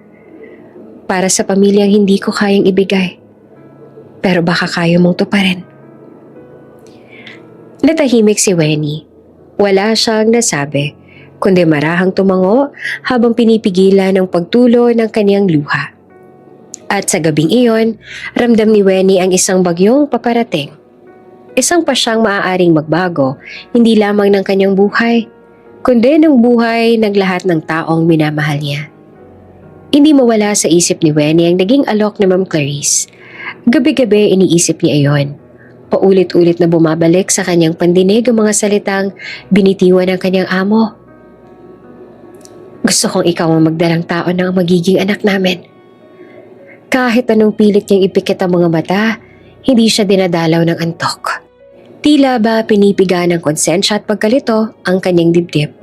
Para sa pamilyang hindi ko kayang ibigay. Pero baka kaya mong tuparin. Natahimik si Wenny. Wala siyang nasabi, kundi marahang tumango habang pinipigilan ng pagtulo ng kaniyang luha. At sa gabing iyon, ramdam ni Wenny ang isang bagyong paparating. Isang pasyang maaaring magbago, hindi lamang ng kanyang buhay, kundi ng buhay ng lahat ng taong minamahal niya. Hindi mawala sa isip ni Wenny ang naging alok ni Ma'am Clarice. Gabi-gabi iniisip niya iyon. Paulit-ulit na bumabalik sa kanyang pandinig ang mga salitang binitiwan ng kanyang amo. Gusto kong ikaw ang magdalang tao ng magiging anak namin. Kahit anong pilit niyang ipikit ang mga mata, hindi siya dinadalaw ng antok. Tila ba pinipiga ng konsensya at pagkalito ang kanyang dibdib.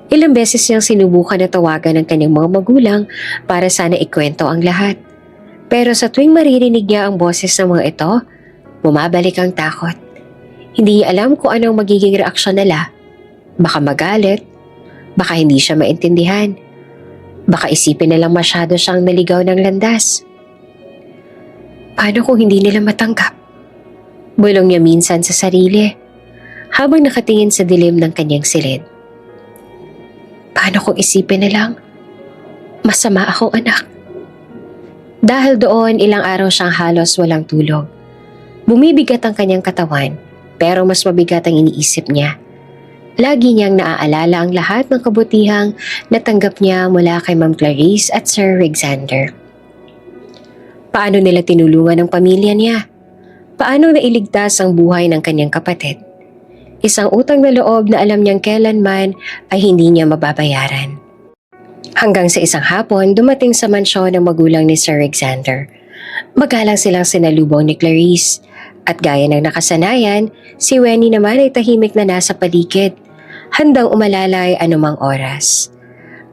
Ilang beses niyang sinubukan na tawagan ng kanyang mga magulang para sana ikwento ang lahat. Pero sa tuwing maririnig niya ang boses ng mga ito, bumabalik ang takot. Hindi niya alam kung anong magiging reaksyon nila. Baka magalit, baka hindi siya maintindihan, baka isipin nilang masyado siyang naligaw ng landas. Paano kung hindi nila matanggap? Bulong niya minsan sa sarili, habang nakatingin sa dilim ng kanyang silid. Paano kung isipin nilang masama akong anak? Dahil doon, ilang araw siyang halos walang tulog. Bumibigat ang kanyang katawan, pero mas mabigat ang iniisip niya. Lagi niyang naaalala ang lahat ng kabutihang natanggap niya mula kay Ma'am Clarice at Sir Alexander. Paano nila tinulungan ang pamilya niya? Paano nailigtas ang buhay ng kanyang kapatid? Isang utang na loob na alam niyang kailanman ay hindi niya mababayaran. Hanggang sa isang hapon, dumating sa mansyon ng magulang ni Sir Alexander. Magalang silang sinalubong ni Clarice. At gaya ng nakasanayan, si Wenny naman ay tahimik na nasa paligid, handang umalalay anumang oras.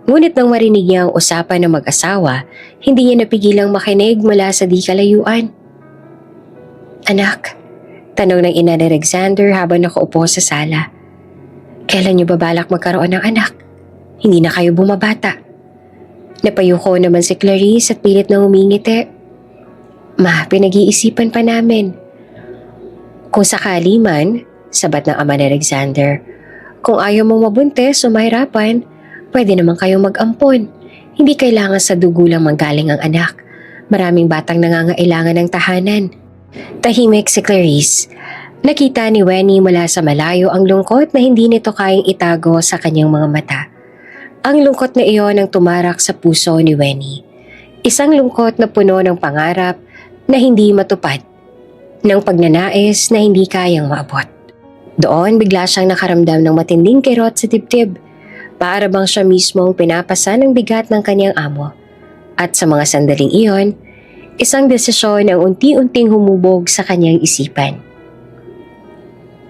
Ngunit nang marinig niya ang usapan ng mag-asawa, hindi niya napigilang makinig mula sa di kalayuan. Anak, tanong ng ina ni Alexander habang nakaupo sa sala. Kailan niyo ba balak magkaroon ng anak? Hindi na kayo bumabata. Napayuko naman si Clarice at pilit na humingiti. Ma, pinag-iisipan pa namin. Kung sakali man, sabat ng ama ni Alexander, kung ayaw mong mabuntis o mahirapan, pwede naman kayong mag-ampon. Hindi kailangan sa dugo lang manggaling ang anak. Maraming batang nangangailangan ng tahanan. Tahimik si Clarice. Nakita ni Wenny mula sa malayo ang lungkot na hindi nito kayang itago sa kanyang mga mata. Ang lungkot na iyon ang tumarak sa puso ni Wenny. Isang lungkot na puno ng pangarap na hindi matupad, ng pagnanais na hindi kayang maabot. Doon bigla siyang nakaramdam ng matinding kirot sa dibdib. Para bang siya mismo ang pinapasa ng bigat ng kanyang amo. At sa mga sandaling iyon, isang desisyon ang unti-unting humubog sa kanyang isipan.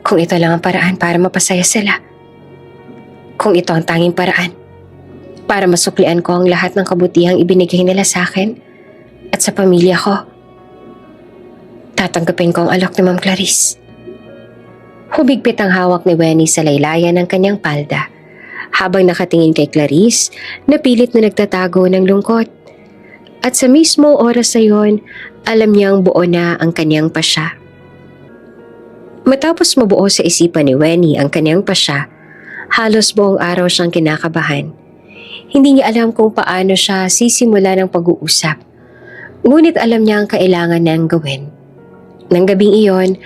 Kung ito lang ang paraan para mapasaya sila. Kung ito ang tanging paraan para masuklian ko ang lahat ng kabutihang ibinigay nila sa akin at sa pamilya ko, tatanggapin ko ang alok ni Ma'am Clarice. Humigpit ang hawak ni Wenny sa laylayan ng kanyang palda. Habang nakatingin kay Clarice, napilit na nagtatago ng lungkot. At sa mismong oras na yon, alam niyang buo na ang kanyang pasya. Matapos mabuo sa isipan ni Wenny ang kanyang pasya, halos buong araw siyang kinakabahan. Hindi niya alam kung paano siya sisimula ng pag-uusap. Ngunit alam niya ang kailangan niyang gawin. Nang gabing iyon,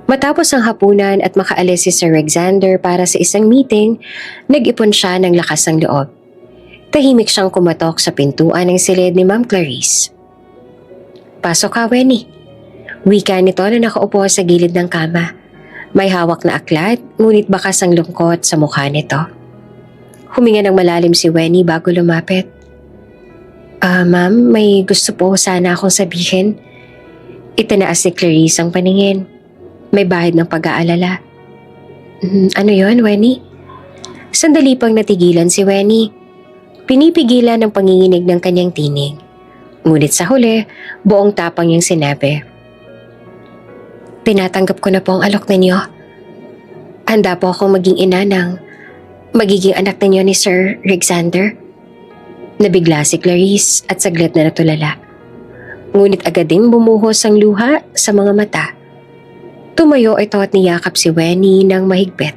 matapos ang hapunan at makaalis si Sir Alexander para sa isang meeting, nag-ipon siya ng lakas ng loob. Tahimik siyang kumatok sa pintuan ng silid ni Ma'am Clarice. Pasok ka, Wenny. Wika nito na nakaupo sa gilid ng kama. May hawak na aklat, ngunit bakas ang lungkot sa mukha nito. Huminga ng malalim si Wenny bago lumapit. Ma'am, may gusto po sana akong sabihin. Itinaas ni Clarice ang paningin. May bahid ng pag-aalala. Ano yon, Wenny? Sandali pang natigilan si Wenny. Pinipigilan ang panginginig ng kanyang tinig. Ngunit sa huli, buong tapang niyang sinabi. Tinatanggap ko na po ang alok ninyo. Handa po akong maging ina ng magiging anak ninyo ni Sir Alexander. Nabigla si Clarice at saglit na natulala. Ngunit agad din bumuhos ang luha sa mga mata. Tumayo ito at niyakap si Wenny ng mahigpit.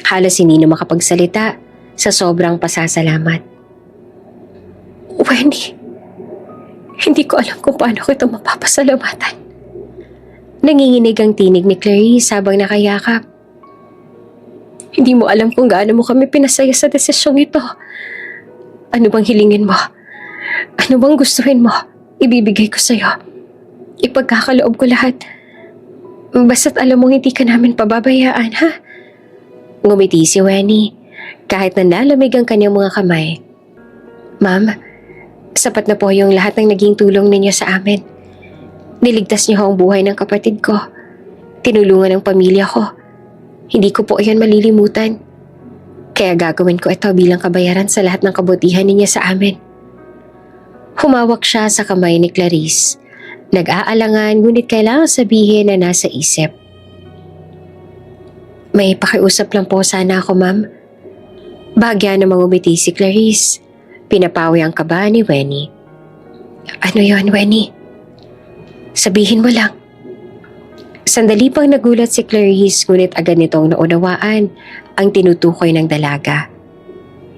Halos hindi na makapagsalita sa sobrang pasasalamat. Wenny, hindi ko alam kung paano ko ito mapapasalamatan. Nanginginig ang tinig ni Clarice habang nakayakap. Hindi mo alam kung gaano mo kami pinasaya sa desisyong ito. Ano bang hilingin mo? Ano bang gustuhin mo? Ibibigay ko sa'yo. Ipagkakaloob ko lahat. Basta't alam mong hindi ka namin pababayaan, ha? Ngumiti si Wenny kahit nanlalamig ang kanyang mga kamay. Ma'am, sapat na po yung lahat ng naging tulong ninyo sa amin. Niligtas niyo ang buhay ng kapatid ko. Tinulungan ang pamilya ko. Hindi ko po iyon malilimutan. Kaya gagawin ko ito bilang kabayaran sa lahat ng kabutihan ninyo sa amin. Humawak siya sa kamay ni Clarice. Nag-aalangan ngunit kailangan sabihin na nasa isip. May pakiusap lang po sana ako, ma'am. Bahagya namang umiti si Clarice. Pinapawi ang kaba ni Wenny. Ano yon, Wenny? Sabihin mo lang. Sandali pang nagulat si Clarice ngunit agad nitong naunawaan ang tinutukoy ng dalaga.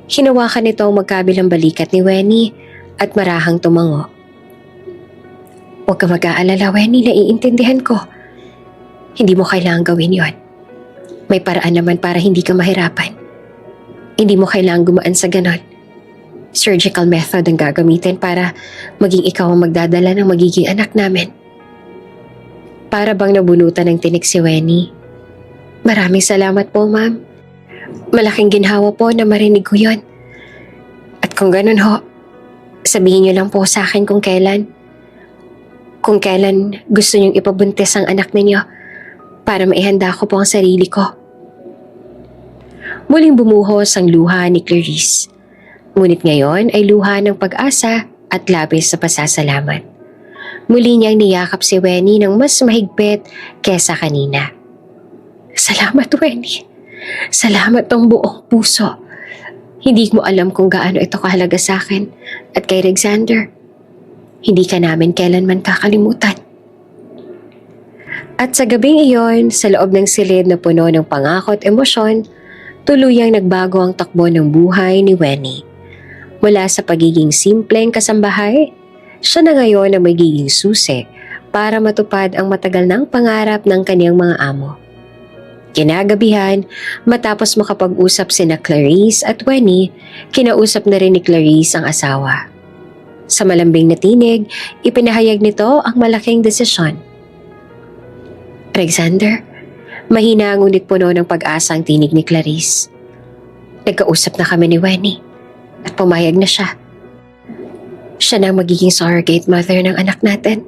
Hinawakan nito ang magkabilang balikat ni Wenny at marahang tumango. Huwag ka mag-aalala, Wenny, naiintindihan ko. Hindi mo kailangang gawin yon. May paraan naman para hindi ka mahirapan. Hindi mo kailangang gumaan sa ganon. Surgical method ang gagamitin para maging ikaw ang magdadala ng magiging anak namin. Para bang nabunutan ng tinik si Wenny. Maraming salamat po, ma'am. Malaking ginhawa po na marinig ko yon. At kung ganun ho, sabihin niyo lang po sa akin kung kailan. Kung kailan gusto niyong ipabuntis ang anak ninyo para maihanda ko po ang sarili ko. Muling bumuhos ang luha ni Clarice. Ngunit ngayon ay luha ng pag-asa at labis sa pasasalamat. Muli niyang niyakap si Wenny ng mas mahigpit kesa kanina. Salamat, Wenny. Salamat ng buong puso. Hindi mo alam kung gaano ito kahalaga sa akin at kay Alexander. Hindi ka namin kailanman kakalimutan. At sa gabing iyon, sa loob ng silid na puno ng pangako at emosyon, tuluyang nagbago ang takbo ng buhay ni Wenny. Mula sa pagiging simpleng kasambahay, siya na ngayon ang magiging susi para matupad ang matagal ng pangarap ng kaniyang mga amo. Kinagabihan, matapos makapag-usap sina Clarice at Wenny, kinausap na rin ni Clarice ang asawa. Sa malambing na tinig, ipinahayag nito ang malaking desisyon. Alexander, mahina ngunit puno ng pag-asa ang tinig ni Clarice. Nagkausap na kami ni Wenny at pumayag na siya. Siya na ang magiging surrogate mother ng anak natin.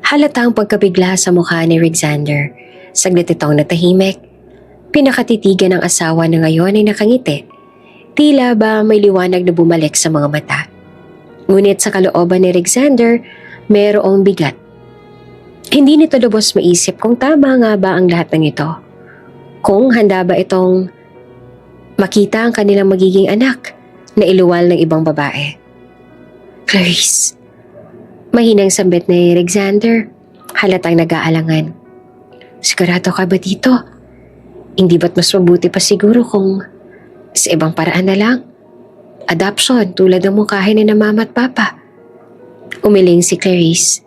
Halata ang pagkabigla sa mukha ni Alexander. Saglit itong natahimik. Pinakatitigan ng asawa na ngayon ay nakangiti. Tila ba may liwanag na bumalik sa mga mata. Ngunit sa kalooban ni Alexander, mayroong bigat. Hindi nito lubos maisip kung tama nga ba ang lahat ng ito. Kung handa ba itong makita ang kanilang magiging anak na iluwal ng ibang babae. Clarice, mahinang sambit ni Alexander, halatang nag-aalangan. Sigurado ka ba dito? Hindi ba't mas mabuti pa siguro kung sa ibang paraan na lang? Adoption tulad ng mungkahin ni na mama at papa. Umiling si Clarice,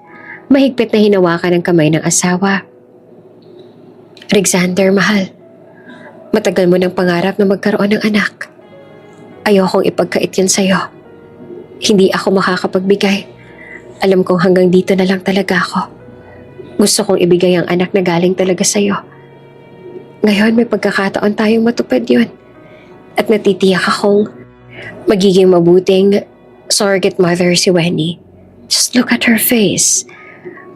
mahigpit na hinawakan ang kamay ng asawa. Alexander, mahal. Matagal mo ng pangarap na magkaroon ng anak. Ayokong ipagkait yun sa'yo. Hindi ako makakapagbigay. Alam kong hanggang dito na lang talaga ako. Gusto kong ibigay ang anak na galing talaga sa'yo. Ngayon may pagkakataon tayong matupad yun. At natitiyak akong magiging mabuting surrogate mother si Wenny. Just look at her face.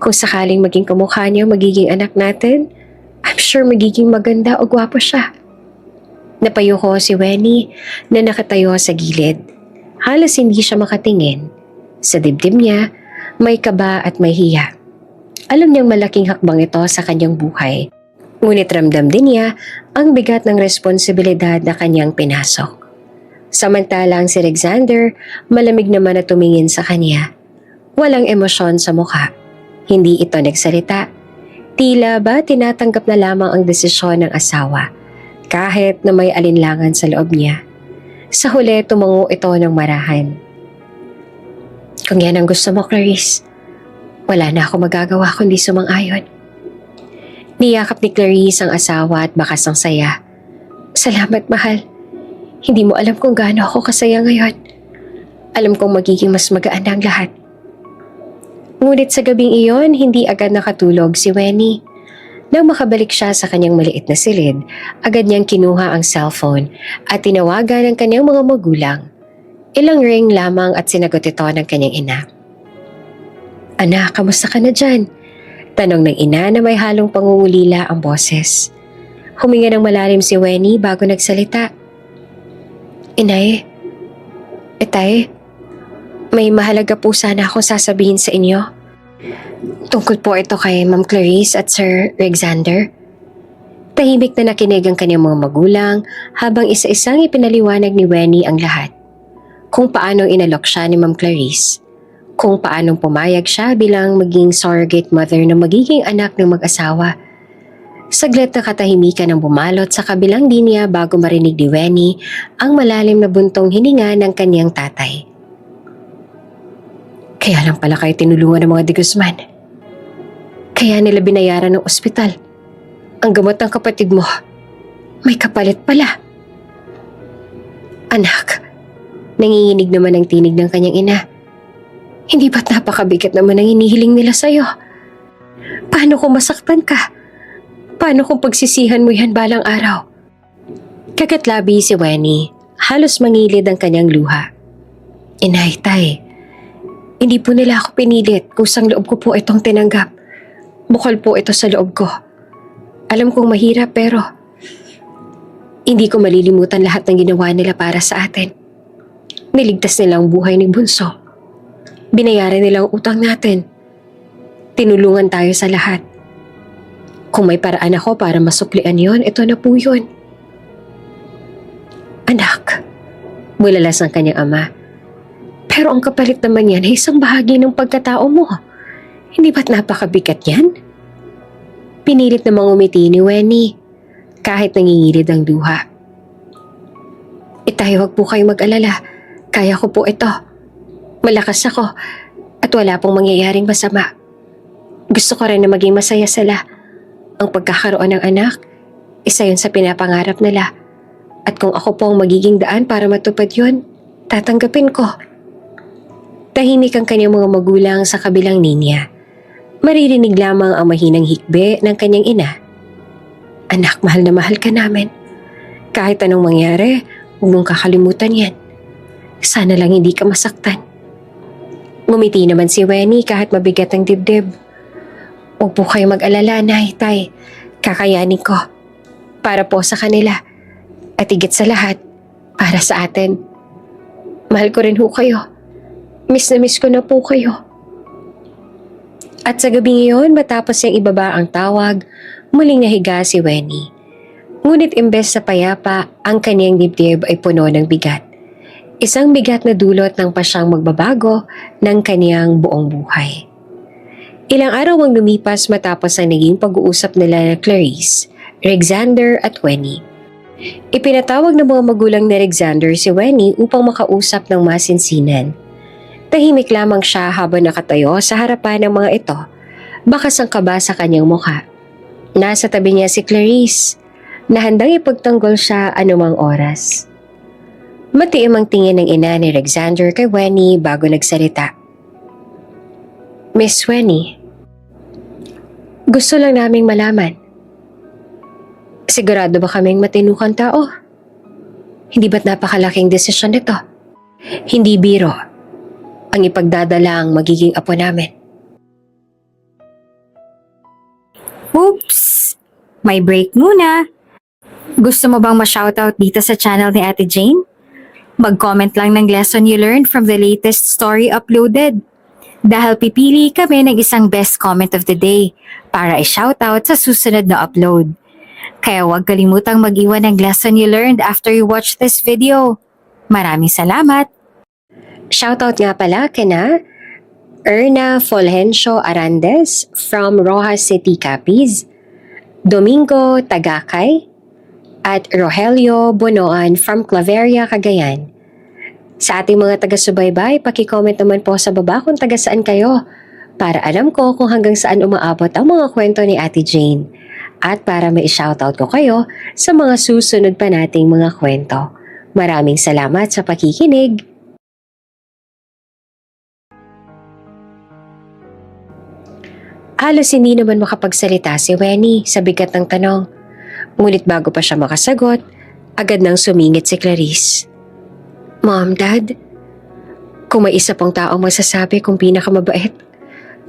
Kung sakaling maging kamukha niya magiging anak natin, I'm sure magiging maganda o gwapo siya. Napayuko si Wenny na nakatayo sa gilid. Halos hindi siya makatingin. Sa dibdib niya, may kaba at may hiya. Alam niyang malaking hakbang ito sa kanyang buhay. Ngunit ramdam din niya ang bigat ng responsibilidad na kanyang pinasok. Samantalang si Alexander, malamig naman na tumingin sa kanya. Walang emosyon sa mukha. Hindi ito nagsalita. Tila ba tinatanggap na lamang ang desisyon ng asawa, kahit na may alinlangan sa loob niya. Sa huli, tumango ito ng marahan. Kung yan ang gusto mo, Clarice, wala na ako magagawa kundi sumang-ayon. Niyakap ni Clarice ang asawa at bakas ng saya. Salamat, mahal. Hindi mo alam kung gaano ako kasaya ngayon. Alam kong magiging mas magaan ang lahat. Ngunit sa gabing iyon, hindi agad nakatulog si Wenny. Nang makabalik siya sa kanyang maliit na silid, agad niyang kinuha ang cellphone at tinawagan ang kanyang mga magulang. Ilang ring lamang at sinagot ito ng kanyang ina. Anak, kamusta ka na dyan? Tanong ng ina na may halong pangungulila ang boses. Huminga ng malalim si Wenny bago nagsalita. Inay, Itay, may mahalaga po sana akong sasabihin sa inyo. Tungkol po ito kay Ma'am Clarice at Sir Alexander. Tahimik na nakinig ang kanyang mga magulang habang isa-isang ipinaliwanag ni Wenny ang lahat. Kung paanong inalok siya ni Ma'am Clarice. Kung paanong pumayag siya bilang maging surrogate mother na magiging anak ng mag-asawa. Saglit na katahimikan ang bumalot sa kabilang linya bago marinig ni Wenny ang malalim na buntong hininga ng kanyang tatay. Kaya lang pala kayo tinulungan ng mga de Guzman. Kaya nila binayaran ng ospital. Ang gamot ng kapatid mo, may kapalit pala. Anak, nanginginig naman ang tinig ng kanyang ina. Hindi ba't napakabigat naman ang hinihiling nila sa'yo? Paano kung masaktan ka? Paano kung pagsisihan mo yan balang araw? Kagatlabi si Wenny, halos mangilid ang kanyang luha. Inay, tay, hindi po nila ako pinilit, kusang loob ko po itong tinanggap. Bukal po ito sa loob ko. Alam kong mahirap pero hindi ko malilimutan lahat ng ginawa nila para sa atin. Niligtas nila ang buhay ni Bunso. Binayaran nila ang utang natin. Tinulungan tayo sa lahat. Kung may paraan ako para masuklian yon, ito na po yun. Anak, bulalas ang kanyang ama. Pero ang kapalit naman yan ay isang bahagi ng pagkatao mo. Hindi ba't napakabigat yan? Pinilit namang umiti ni Wenny, kahit nangingilid ang luha. Itay, huwag po kayong mag-alala. Kaya ko po ito. Malakas ako at wala pong mangyayaring masama. Gusto ko rin na maging masaya sila. Ang pagkakaroon ng anak, isa yun sa pinapangarap nila. At kung ako po ang magiging daan para matupad yun, tatanggapin ko. Tahimik ang kanyang mga magulang sa kabilang linya. Maririnig lamang ang mahinang hikbe ng kanyang ina. Anak, mahal na mahal ka namin. Kahit anong mangyari, huwag mong kakalimutan yan. Sana lang hindi ka masaktan. Ngumiti naman si Wenny kahit mabigat ang dibdib. Huwag po kayo mag-alala, Nay, Tay. Kakayanin ko. Para po sa kanila. At higit sa lahat, para sa atin. Mahal ko rin ho kayo. Miss na miss ko na po kayo. At sa gabi ngayon, matapos niyang ibaba ang tawag, muling nahiga si Wenny. Ngunit imbes sa payapa, ang kanyang dibdib ay puno ng bigat. Isang bigat na dulot ng pasyang magbabago ng kanyang buong buhay. Ilang araw ang lumipas matapos ang naging pag-uusap nila na Clarice, Alexander at Wenny. Ipinatawag ng mga magulang ni Alexander si Wenny upang makausap ng masinsinan. Tahimik lamang siya habang nakatayo sa harapan ng mga ito. Bakas ang kaba sa kanyang mukha. Nasa tabi niya si Clarice, na handang ipagtanggol siya anumang oras. Matiim ang tingin ng ina ni Alexander kay Wenny bago nagsalita. Miss Wenny, gusto lang naming malaman. Sigurado ba kaming matinukang tao? Hindi ba't napakalaking desisyon nito? Hindi biro ang ipagdadala ang magiging apo namin. Oops! May break muna. Gusto mo bang ma-shoutout dito sa channel ni Ate Jane? Mag-comment lang ng lesson you learned from the latest story uploaded. Dahil pipili kami ng isang best comment of the day para i-shoutout sa susunod na upload. Kaya huwag kalimutang mag-iwan ng lesson you learned after you watch this video. Maraming salamat! Shoutout nga pala kina Erna Fulgencio Arandes from Rojas City, Capiz, Domingo Tagakay, at Rogelio Bonoan from Claveria, Cagayan. Sa ating mga taga-subaybay, paki-comment naman po sa baba kung taga saan kayo para alam ko kung hanggang saan umaabot ang mga kwento ni Ate Jane at para mai-shoutout ko kayo sa mga susunod pa nating mga kwento. Maraming salamat sa pakikinig! Halos hindi naman makapagsalita si Wenny sa bigat ng tanong. Ngunit bago pa siya makasagot, agad nang sumingit si Clarice. Mom, Dad, kung may isa pong taong masasabi kung pinakamabait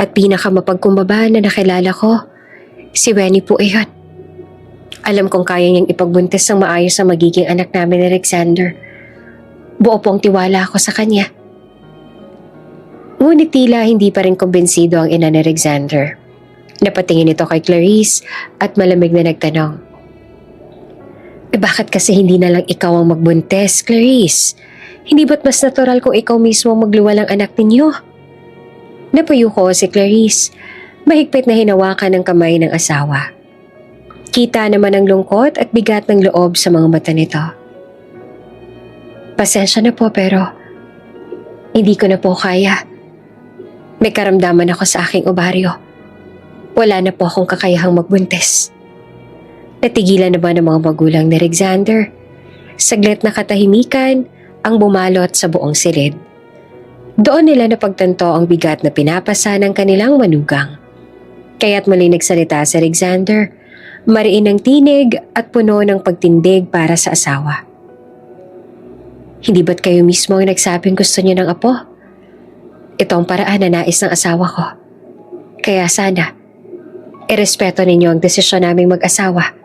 at pinakamapagkumbaba na nakilala ko, si Wenny po iyon. Alam kong kaya niyang ipagbuntis ng maayos ang magiging anak namin ni Alexander. Buo pong tiwala ako sa kanya. Ngunit tila hindi pa rin kumbensido ang ina ni Alexander. Napatingin ito kay Clarice at malamig na nagtanong. Bakit kasi hindi na lang ikaw ang magbuntis, Clarice? Hindi ba't mas natural kung ikaw mismo ang magluwalang anak ninyo? Napuyo ko si Clarice, mahigpit na hinawakan ng kamay ng asawa. Kita naman ang lungkot at bigat ng loob sa mga mata nito. Pasensya na po pero hindi ko na po kaya. May karamdaman ako sa aking ovaryo. Wala na po akong kakayahang magbuntis. Natigilan naman ang mga magulang ni Alexander. Saglit na katahimikan ang bumalot sa buong silid. Doon nila napagtanto ang bigat na pinapasa ng kanilang manugang. Kaya't muli nagsalita si Alexander, mariin ng tinig at puno ng pagtindig para sa asawa. Hindi ba't kayo mismo ang nagsabing gusto niyo ng apo? Ito ang paraan na nais ng asawa ko. Kaya sana, irespeto ninyo ang desisyon naming mag-asawa.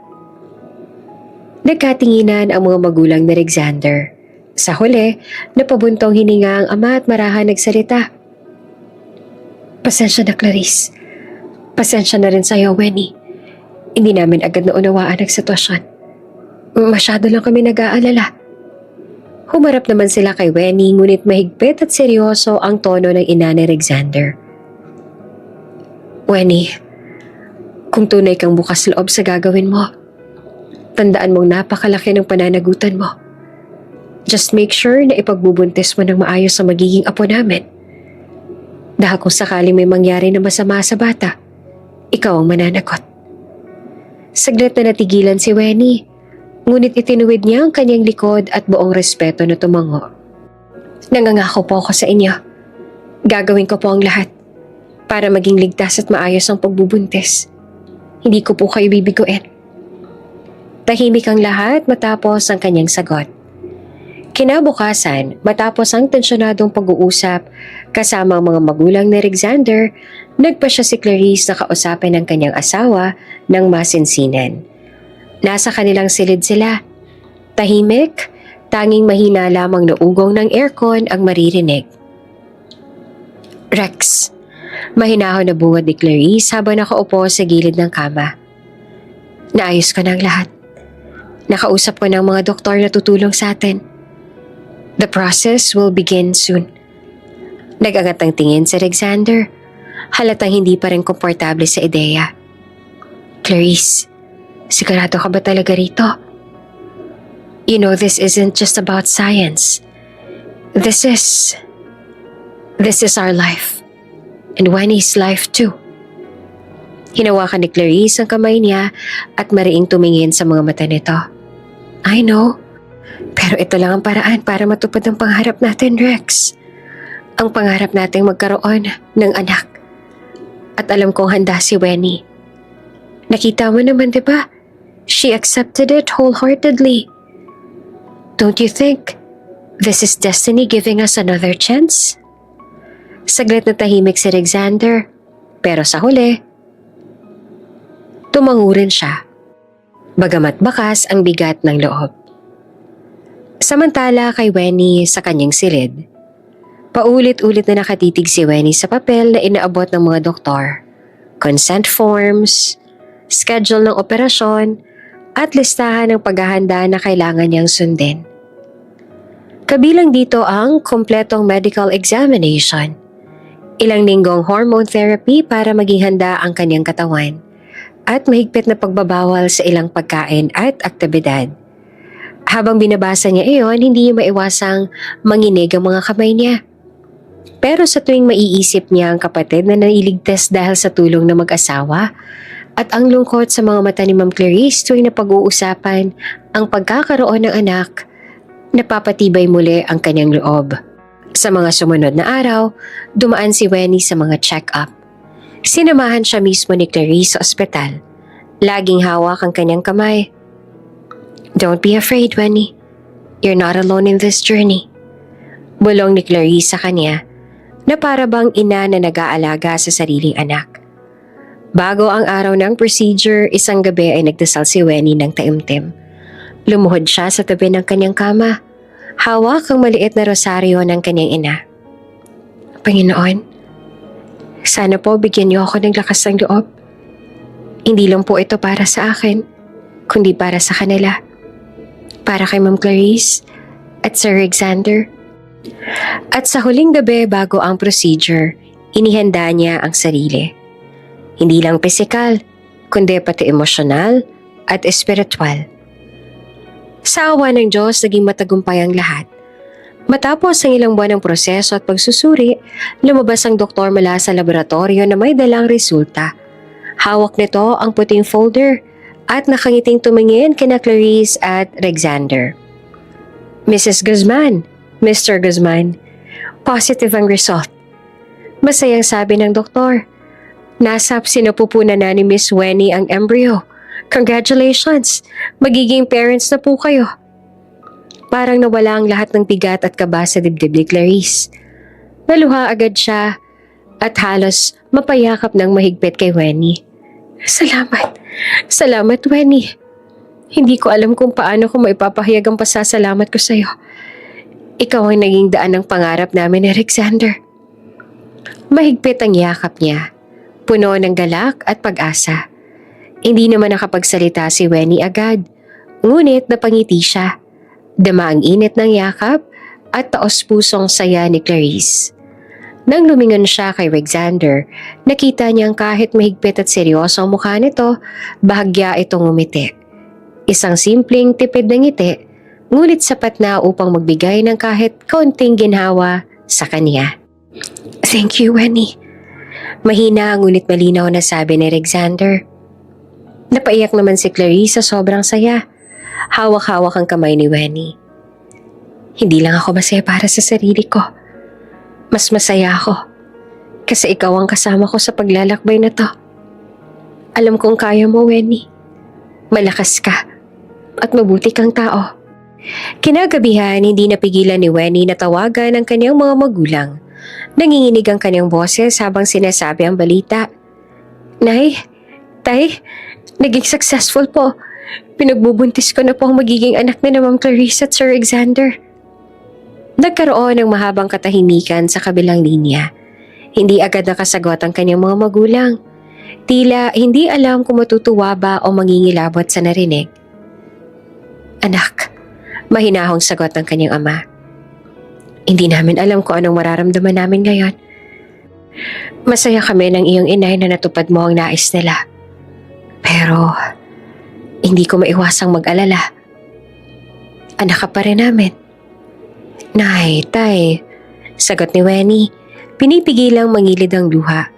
Nagkatinginan ang mga magulang ni Alexander. Sa huli, napabuntong hininga ang ama at marahan nagsalita. Pasensya na, Clarice. Pasensya na rin sa'yo, Wenny. Hindi namin agad naunawaan ang sitwasyon. Masyado lang kami nag-aalala. Humarap naman sila kay Wenny ngunit mahigpit at seryoso ang tono ng ina ni Alexander. Wenny, kung tunay kang bukas loob sa gagawin mo, tandaan mong napakalaki ng pananagutan mo. Just make sure na ipagbubuntis mo ng maayos sa magiging apo namin. Dahil kung sakaling may mangyari na masama sa bata, ikaw ang mananagot. Saglit na natigilan si Wenny, ngunit itinuwid niya ang kanyang likod at buong respeto na tumango. Nangangako po ako sa inyo. Gagawin ko po ang lahat para maging ligtas at maayos ang pagbubuntis. Hindi ko po kayo bibiguin. Tahimik ang lahat matapos ang kanyang sagot. Kinabukasan, matapos ang tensyonadong pag-uusap kasama ang mga magulang ni Alexander, nagpa siya si Clarice na kausapin ng kanyang asawa ng masinsinan. Nasa kanilang silid sila. Tahimik, tanging mahina lamang na ugong ng aircon ang maririnig. Rex, mahinahon na bungad ni Clarice habang nakaupo sa gilid ng kama. Naayos ko na ang lahat. Nakausap ko ng mga doktor na tutulong sa atin. The process will begin soon. Nag-angat ang tingin si Alexander. Halatang hindi pa rin komportable sa ideya. Clarice, sigurado ka ba talaga rito? You know this isn't just about science. This is our life. And Wenny's life too. Hinawakan ni Clarice ang kamay niya at mariing tumingin sa mga mata nito. I know, pero ito lang ang paraan para matupad ang pangarap natin, Rex. Ang pangarap nating magkaroon ng anak. At alam kong handa si Wenny. Nakita mo naman, di ba? She accepted it wholeheartedly. Don't you think this is destiny giving us another chance? Saglit na tahimik si Alexander, pero sa huli, tumango rin siya. Bagamat bakas ang bigat ng loob. Samantala kay Wenny sa kanyang silid, paulit-ulit na nakatitig si Wenny sa papel na inaabot ng mga doktor, consent forms, schedule ng operasyon, at listahan ng paghahanda na kailangan niyang sundin. Kabilang dito ang kompletong medical examination, ilang linggong hormone therapy para maging handa ang kanyang katawan, at mahigpit na pagbabawal sa ilang pagkain at aktibidad. Habang binabasa niya iyon, hindi niya maiwasang manginig ang mga kamay niya. Pero sa tuwing maiisip niya ang kapatid na nailigtas dahil sa tulong ng mag-asawa at ang lungkot sa mga mata ni Ma'am Clarice tuwing napag-uusapan ang pagkakaroon ng anak, napapatibay muli ang kanyang loob. Sa mga sumunod na araw, dumaan si Wenny sa mga check-up. Sinamahan siya mismo ni Clarice sa ospital. Laging hawak ang kanyang kamay. "Don't be afraid, Wenny. You're not alone in this journey." Bulong ni Clarice sa kanya na para bang ina na nag-aalaga sa sariling anak. Bago ang araw ng procedure, isang gabi ay nagdasal si Wenny ng taimtim. Lumuhod siya sa tabi ng kanyang kama. Hawak ang maliit na rosaryo ng kanyang ina. "Panginoon, sana po bigyan niyo ako ng lakas ng loob. Hindi lang po ito para sa akin, kundi para sa kanila. Para kay Ma'am Clarice at Sir Alexander." At sa huling gabi bago ang procedure, inihanda niya ang sarili. Hindi lang pisikal, kundi pati emosyonal at espiritual. Sa awa ng Diyos, naging matagumpay ang lahat. Matapos ang ilang buwan ng proseso at pagsusuri, lumabas ang doktor mula sa laboratorio na may dalang resulta. Hawak nito ang puting folder at nakangiting tumingin kina Clarice at Alexander. "Mrs. Guzman, Mr. Guzman, positive ang result." Masayang sabi ng doktor. "Nasa sinupupunan na ni Miss Wenny ang embryo. Congratulations! Magiging parents na po kayo." Parang nawala ang lahat ng bigat at kaba sa dibdib ni Clarice. Naluha agad siya at halos mapayakap ng mahigpit kay Wenny. "Salamat! Salamat, Wenny! Hindi ko alam kung paano ko maipapahayag ang pasasalamat ko sa'yo. Ikaw ang naging daan ng pangarap namin ni Alexander." Mahigpit ang yakap niya, puno ng galak at pag-asa. Hindi naman nakapagsalita si Wenny agad, ngunit napangiti siya. Dama ang init ng yakap at taos-pusong saya ni Clarice. Nang lumingon siya kay Alexander, nakita niyang kahit mahigpit at seryoso ang mukha nito, bahagya itong umiti. Isang simpleng tipid na ngiti, ngunit sapat na upang magbigay ng kahit kaunting ginhawa sa kanya. "Thank you, Wenny." Mahina ngunit malinaw na sabi ni Alexander. Napaiyak naman si Clarice sa sobrang saya. Hawak-hawak ang kamay ni Wenny. "Hindi lang ako masaya para sa sarili ko. Mas masaya ako kasi ikaw ang kasama ko sa paglalakbay na to. Alam kong kaya mo, Wenny. Malakas ka at mabuti kang tao." Kinagabihan, hindi napigilan ni Wenny na tawagan ang kanyang mga magulang. Nanginginig ang kanyang boses habang sinasabi ang balita. "Nay, Tay, naging successful po. Pinagbubuntis ko na po ang magiging anak ni Ma'am Clarice at Sir Alexander." Nagkaroon ng mahabang katahimikan sa kabilang linya. Hindi agad nakasagot ang kanyang mga magulang. Tila hindi alam kung matutuwa ba o mangingilabot sa narinig. "Anak," mahinahong sagot ng kanyang ama. "Hindi namin alam kung anong mararamdaman namin ngayon. Masaya kami ng iyong inay na natupad mo ang nais nila. Pero hindi ko maiwasang mag-alala. Anak ka pa rin namin." "Nay, Tay," sagot ni Wenny, pinipigilang mangilid ang luha.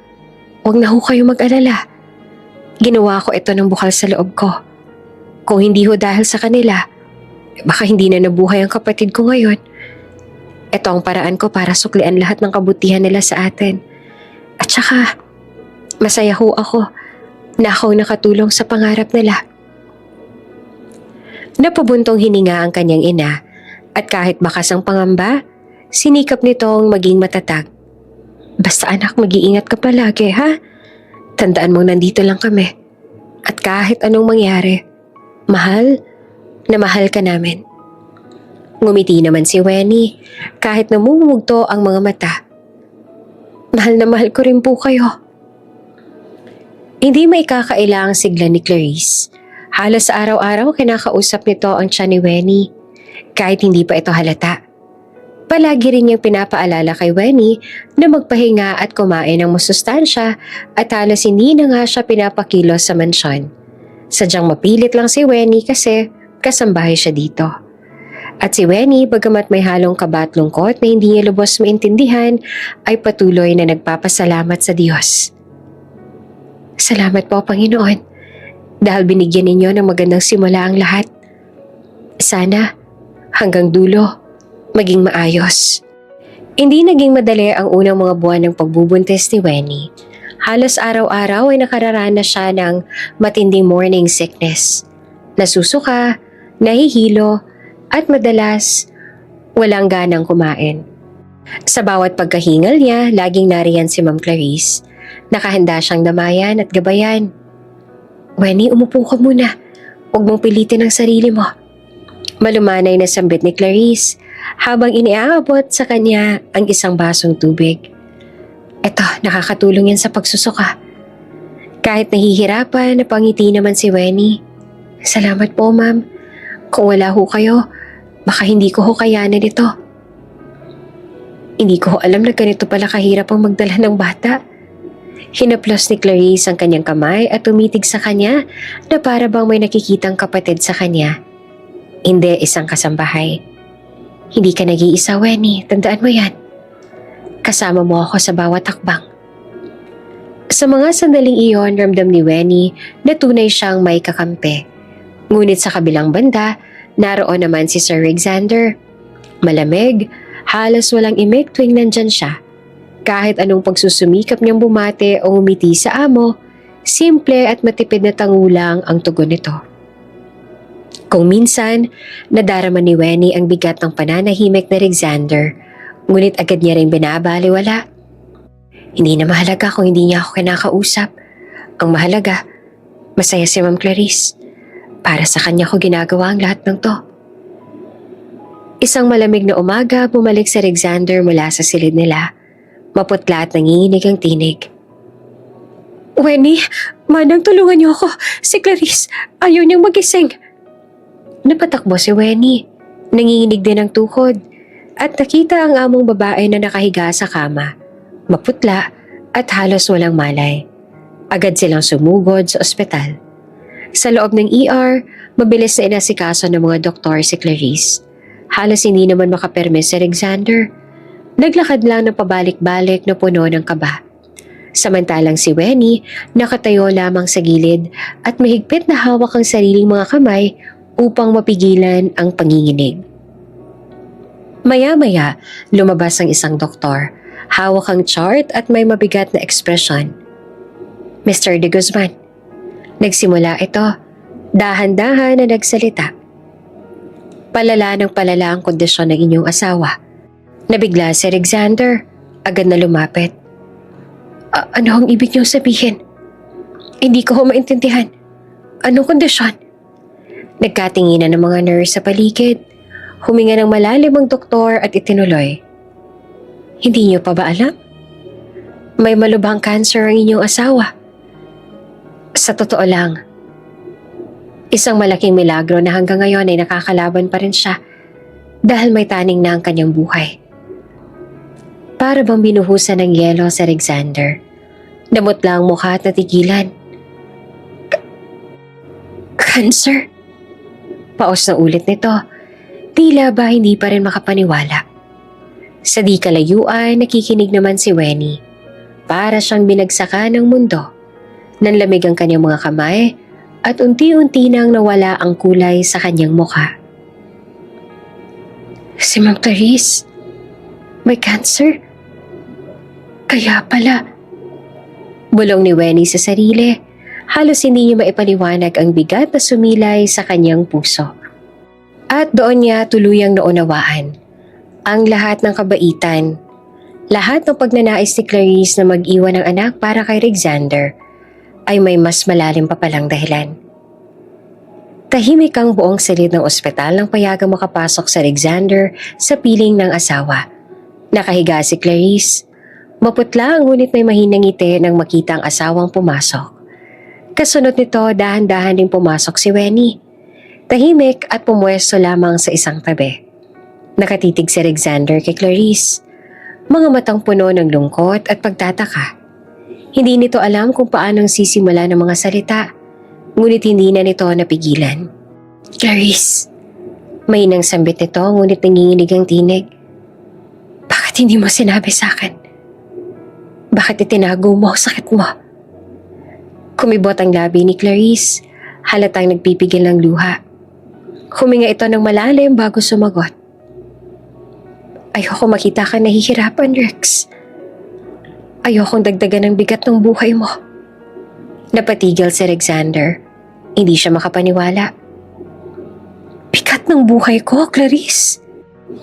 "Huwag na ho kayo mag-alala. Ginawa ko ito ng bukal sa loob ko. Kung hindi ho dahil sa kanila, baka hindi na nabuhay ang kapatid ko ngayon. Ito ang paraan ko para suklian lahat ng kabutihan nila sa atin. At saka, masaya ho ako na ako nakatulong sa pangarap nila." Napabuntong hininga ang kanyang ina at kahit bakas ang pangamba, sinikap nitong maging matatag. "Basta anak, mag-iingat ka palagi, ha? Tandaan mong nandito lang kami. At kahit anong mangyari, mahal na mahal ka namin." Ngumiti naman si Wenny kahit namumugto ang mga mata. "Mahal na mahal ko rin po kayo." Hindi maikakaila ang sigla ni Clarice. Halos araw-araw kinakausap nito ang tiyan ni Wenny, kahit hindi pa ito halata. Palagi rin niyang pinapaalala kay Wenny na magpahinga at kumain ng masustansya at halos hindi na nga siya pinapakilos sa mansyon. Sadyang mapilit lang si Wenny kasi kasambahay siya dito. At si Wenny, bagamat may halong kaba at lungkot na hindi niya lubos maintindihan, ay patuloy na nagpapasalamat sa Diyos. Salamat po, Panginoon, dahil binigyan ninyo ng magandang simula ang lahat. Sana hanggang dulo maging maayos. Hindi naging madali ang unang mga buwan ng pagbubuntis ni Wenny. Halos araw-araw ay nakararanas siya ng matinding morning sickness. Nasusuka, nahihilo, at madalas walang ganang kumain. Sa bawat pagkahingal niya, laging nariyan si Ma'am Clarice. Nakahanda siyang damayan at gabayan. Wenny, umupo ka muna. Huwag mong pilitin ang sarili mo. Malumanay na sambit ni Clarice habang iniaabot sa kanya ang isang basong tubig. Eto, nakakatulong yan sa pagsusuka. Kahit nahihirapan, napangiti naman si Wenny. Salamat po, ma'am. Kung wala ho kayo, baka hindi ko ho kayanan ito. Hindi ko ho alam na ganito pala kahirap ang magdala ng bata. Hinaplos ni Clarice ang kanyang kamay at tumitig sa kanya na para bang may nakikitang kapatid sa kanya. Hindi isang kasambahay. Hindi ka nag-iisa, Wenny. Tandaan mo yan. Kasama mo ako sa bawat hakbang. Sa mga sandaling iyon, ramdam ni Wenny na tunay siyang may kakampi. Ngunit sa kabilang banda, naroon naman si Sir Alexander. Malamig, halos walang imik tuwing nandyan siya. Kahit anong pagsusumikap niyang bumate o umiti sa amo, simple at matipid na tangulang ang tugon nito. Kung minsan, nadarama ni Wenny ang bigat ng pananahimik na Alexander, ngunit agad niya rin binabaliwala. Hindi na mahalaga kung hindi niya ako kinakausap. Ang mahalaga, masaya si Ma'am Clarice. Para sa kanya ko ginagawa ang lahat ng to. Isang malamig na umaga, bumalik si Alexander mula sa silid nila. Maputla at nanginginig ang tinig. Wenny, manang tulungan niyo ako. Si Clarice, ayaw niyang magising. Napatakbo si Wenny. Nanginginig din ang tuhod. At nakita ang among babae na nakahiga sa kama. Maputla at halos walang malay. Agad silang sumugod sa ospital. Sa loob ng ER, mabilis na inasikaso ng mga doktor si Clarice. Halos hindi naman makaperme si Alexander. Naglakad lang ng pabalik-balik na puno ng kaba. Samantalang si Wenny nakatayo lamang sa gilid at mahigpit na hawak ang sariling mga kamay upang mapigilan ang panginginig. Maya-maya, lumabas ang isang doktor. Hawak ang chart at may mabigat na ekspresyon. Mr. De Guzman. Nagsimula ito. Dahan-dahan na nagsalita. Palala ng palala ang kondisyon ng inyong asawa. Nabigla si Alexander. Agad na lumapit. Ano ang ibig niyong sabihin? Hindi ko maintindihan. Anong kondisyon? Nagkatinginan ng mga nurse sa paligid. Huminga ng malalim ang doktor at itinuloy. Hindi niyo pa ba alam? May malubhang cancer ang inyong asawa. Sa totoo lang, isang malaking milagro na hanggang ngayon ay nakakalaban pa rin siya dahil may taning na ang kanyang buhay. Para bang binuhusan ng yelo si Alexander. Namutla ang mukha at natigilan. Cancer? Paos na ulit nito. Tila ba hindi pa rin makapaniwala. Sa di kalayuan, nakikinig naman si Wenny. Para siyang binagsakan ng mundo. Nanlamig ang kanyang mga kamay at unti-unti nang nawala ang kulay sa kanyang mukha. Si Ma'am Clarice, may cancer? Kaya pala. Bulong ni Wenny sa sarili. Halos hindi niya maipaliwanag ang bigat na sumilay sa kanyang puso. At doon niya tuluyang naunawaan ang lahat ng kabaitan, lahat ng pagnanais ni Clarice na mag-iwan ng anak para kay Alexander ay may mas malalim pa palang dahilan. Tahimik ang buong silid ng ospital nang payagang makapasok si Alexander sa piling ng asawa. Nakahiga si Clarice. Maputla ang ngunit may mahinang ngiti nang makita ang asawang pumasok. Kasunod nito, dahan-dahan din pumasok si Wenny. Tahimik at pumuwesto lamang sa isang tabi. Nakatitig si Alexander kay Clarice. Mga matang puno ng lungkot at pagtataka. Hindi nito alam kung paanong sisimula ng mga salita, ngunit hindi na nito napigilan. Clarice, may nang sambit nito ngunit nanginginig ang tinig. Bakit hindi mo sinabi sa akin? Bakit itinago mo ang sakit mo? Kumibot ang labi ni Clarice, halatang nagpipigil ng luha. Huminga ito ng malalim bago sumagot. Ayoko makita ka nahihirapan, Rex. Ayokong dagdagan ng bigat ng buhay mo. Napatigil si Alexander. Hindi siya makapaniwala. Bigat ng buhay ko, Clarice.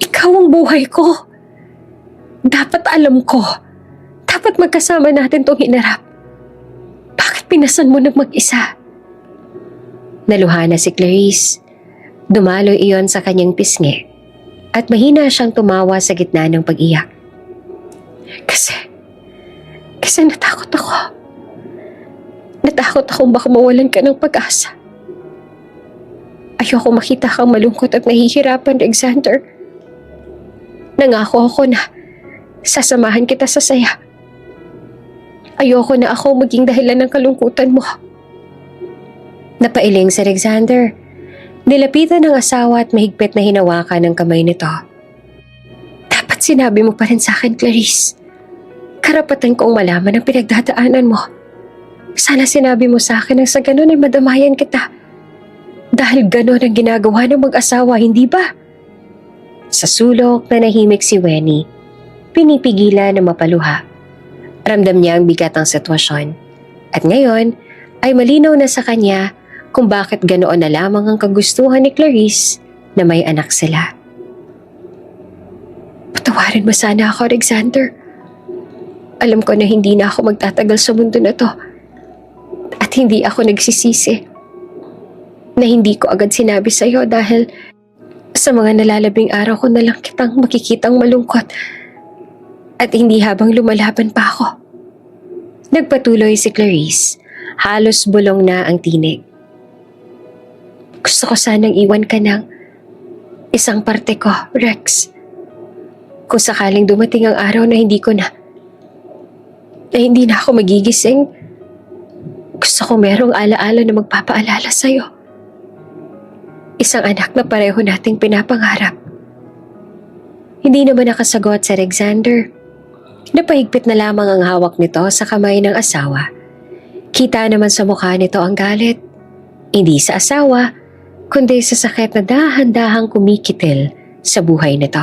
Ikaw ang buhay ko. Dapat alam ko. Dapat magkasama natin tong hinarap. Bakit pinasan mo ng mag-isa? Naluha na si Clarice. Dumaloy iyon sa kanyang pisngi at mahina siyang tumawa sa gitna ng pag-iyak. Kasi natakot ako. Natakot akong baka mawalan ka ng pag-asa. Ayoko makita kang malungkot at nahihirapan, Alexander. Nangako ako na sasamahan kita sa saya. Ayoko na ako maging dahilan ng kalungkutan mo. Napailing si Alexander. Nilapitan ng asawa at mahigpit na hinawakan ng kamay nito. Dapat sinabi mo pa rin sa akin, Clarice. Karapatan kong malaman ang pinagdadaanan mo. Sana sinabi mo sa akin nang sa ganun ay madamayan kita. Dahil ganun ang ginagawa ng mag-asawa, hindi ba? Sa sulok na nahimik si Wenny, pinipigilan na mapaluha. Ramdam niya ang bigat ng sitwasyon. At ngayon ay malinaw na sa kanya kung bakit ganoon na lamang ang kagustuhan ni Clarice na may anak sila. Patawarin mo sana ako, Alexander. Alam ko na hindi na ako magtatagal sa mundo na to. At hindi ako nagsisisi na hindi ko agad sinabi sa iyo dahil sa mga nalalabing araw ko na lang kitang makikitang malungkot at hindi habang lumalaban pa ako. Nagpatuloy si Clarice. Halos bulong na ang tinig. Gusto ko sanang iwan ka ng isang parte ko, Rex. Kung sakaling dumating ang araw na hindi na ako magigising, gusto ko merong alaala na magpapaalala sa'yo. Isang anak na pareho nating pinapangarap. Hindi naman nakasagot si Alexander. Napahigpit na lamang ang hawak nito sa kamay ng asawa. Kita naman sa mukha nito ang galit. Hindi sa asawa, kundi sa sakit na dahan-dahang kumikitil sa buhay nito.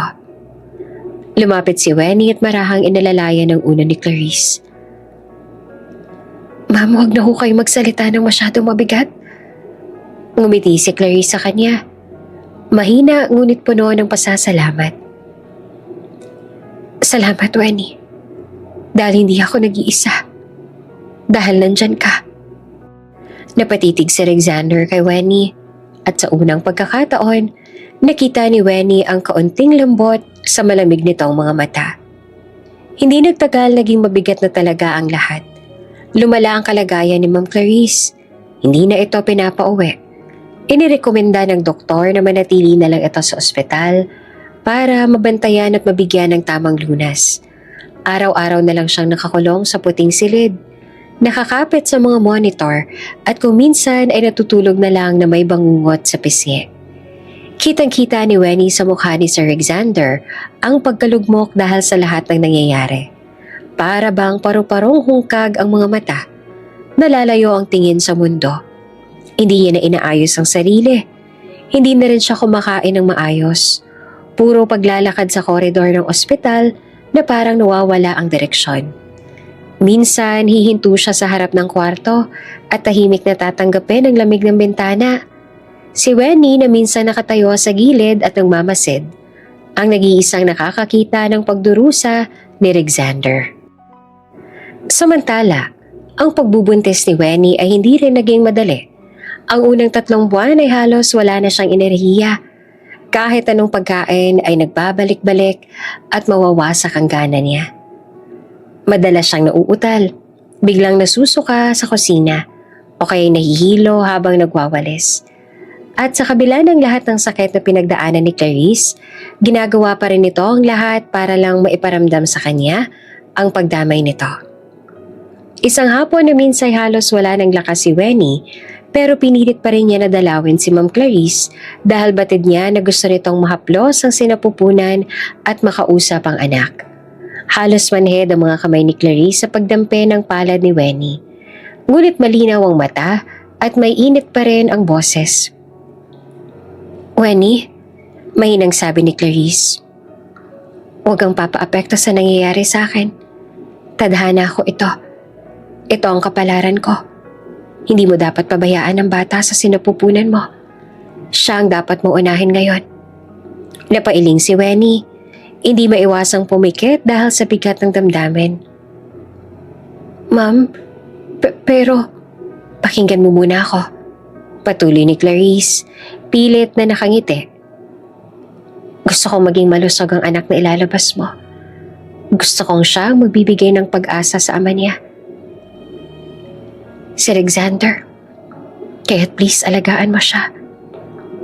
Lumapit si Wenny at marahang inalalayan ng ulo ni Clarice. Ma'am, huwag na ho kayo magsalita ng masyadong mabigat. Ngumiti si Clarice sa kanya. Mahina ngunit puno ng pasasalamat. Salamat, Wenny. Dahil hindi ako nag-iisa. Dahil nandyan ka. Napatitig si Alexander kay Wenny at sa unang pagkakataon, nakita ni Wenny ang kaunting lambot sa malamig nitong mga mata. Hindi nagtagal naging mabigat na talaga ang lahat. Lumala ang kalagayan ni Ma'am Clarice. Hindi na ito pinapauwi. Inirekomenda ng doktor na manatili na lang ito sa ospital para mabantayan at mabigyan ng tamang lunas. Araw-araw na lang siyang nakakulong sa puting silid, nakakapit sa mga monitor at kung minsan ay natutulog na lang na may bangungot sa pisngi. Kitang-kita ni Wenny sa mukha ni Sir Alexander ang pagkalugmok dahil sa lahat ng nangyayari. Para bang paru-parong hungkag ang mga mata, nalalayo ang tingin sa mundo. Hindi niya na inaayos ang sarili. Hindi na rin siya kumakain ng maayos. Puro paglalakad sa koridor ng ospital na parang nawawala ang direksyon. Minsan, hihinto siya sa harap ng kwarto at tahimik na tatanggapin ang lamig ng bintana. Si Wenny na minsan nakatayo sa gilid at nagmamasid, ang nag-iisang nakakakita ng pagdurusa ni Alexander. Samantala, ang pagbubuntis ni Wenny ay hindi rin naging madali. Ang unang 3 buwan ay halos wala na siyang enerhiya. Kahit anong pagkain ay nagbabalik-balik at mawawasak ang gana niya. Madalas siyang nauutal, biglang nasusuka sa kusina o kaya nahihilo habang nagwawalis. At sa kabila ng lahat ng sakit na pinagdaanan ni Clarice, ginagawa pa rin nito ang lahat para lang maiparamdam sa kanya ang pagdamay nito. Isang hapon na minsay halos wala ng lakas si Wenny, pero pinilit pa rin niya na dalawin si Ma'am Clarice dahil batid niya na gusto nitong mahaplos ang sinapupunan at makausap ang anak. Halos manhid ang mga kamay ni Clarice sa pagdampi ng palad ni Wenny. Ngunit malinaw ang mata at may init pa rin ang boses. Wenny, mahinang sabi ni Clarice. Huwag kang papaapekto sa nangyayari sa akin. Tadhana ko ito. Ito ang kapalaran ko. Hindi mo dapat pabayaan ang bata sa sinapupunan mo. Siya ang dapat mo unahin ngayon. Napailing si Wenny. Hindi maiwasang pumikit dahil sa bigat ng damdamin. Ma'am, pero pakinggan mo muna ako. Patuloy ni Clarice, pilit na nakangiti. Gusto kong maging malusog ang anak na ilalabas mo. Gusto kong siya ang magbibigay ng pag-asa sa ama niya. Sir Alexander, kaya't please alagaan mo siya.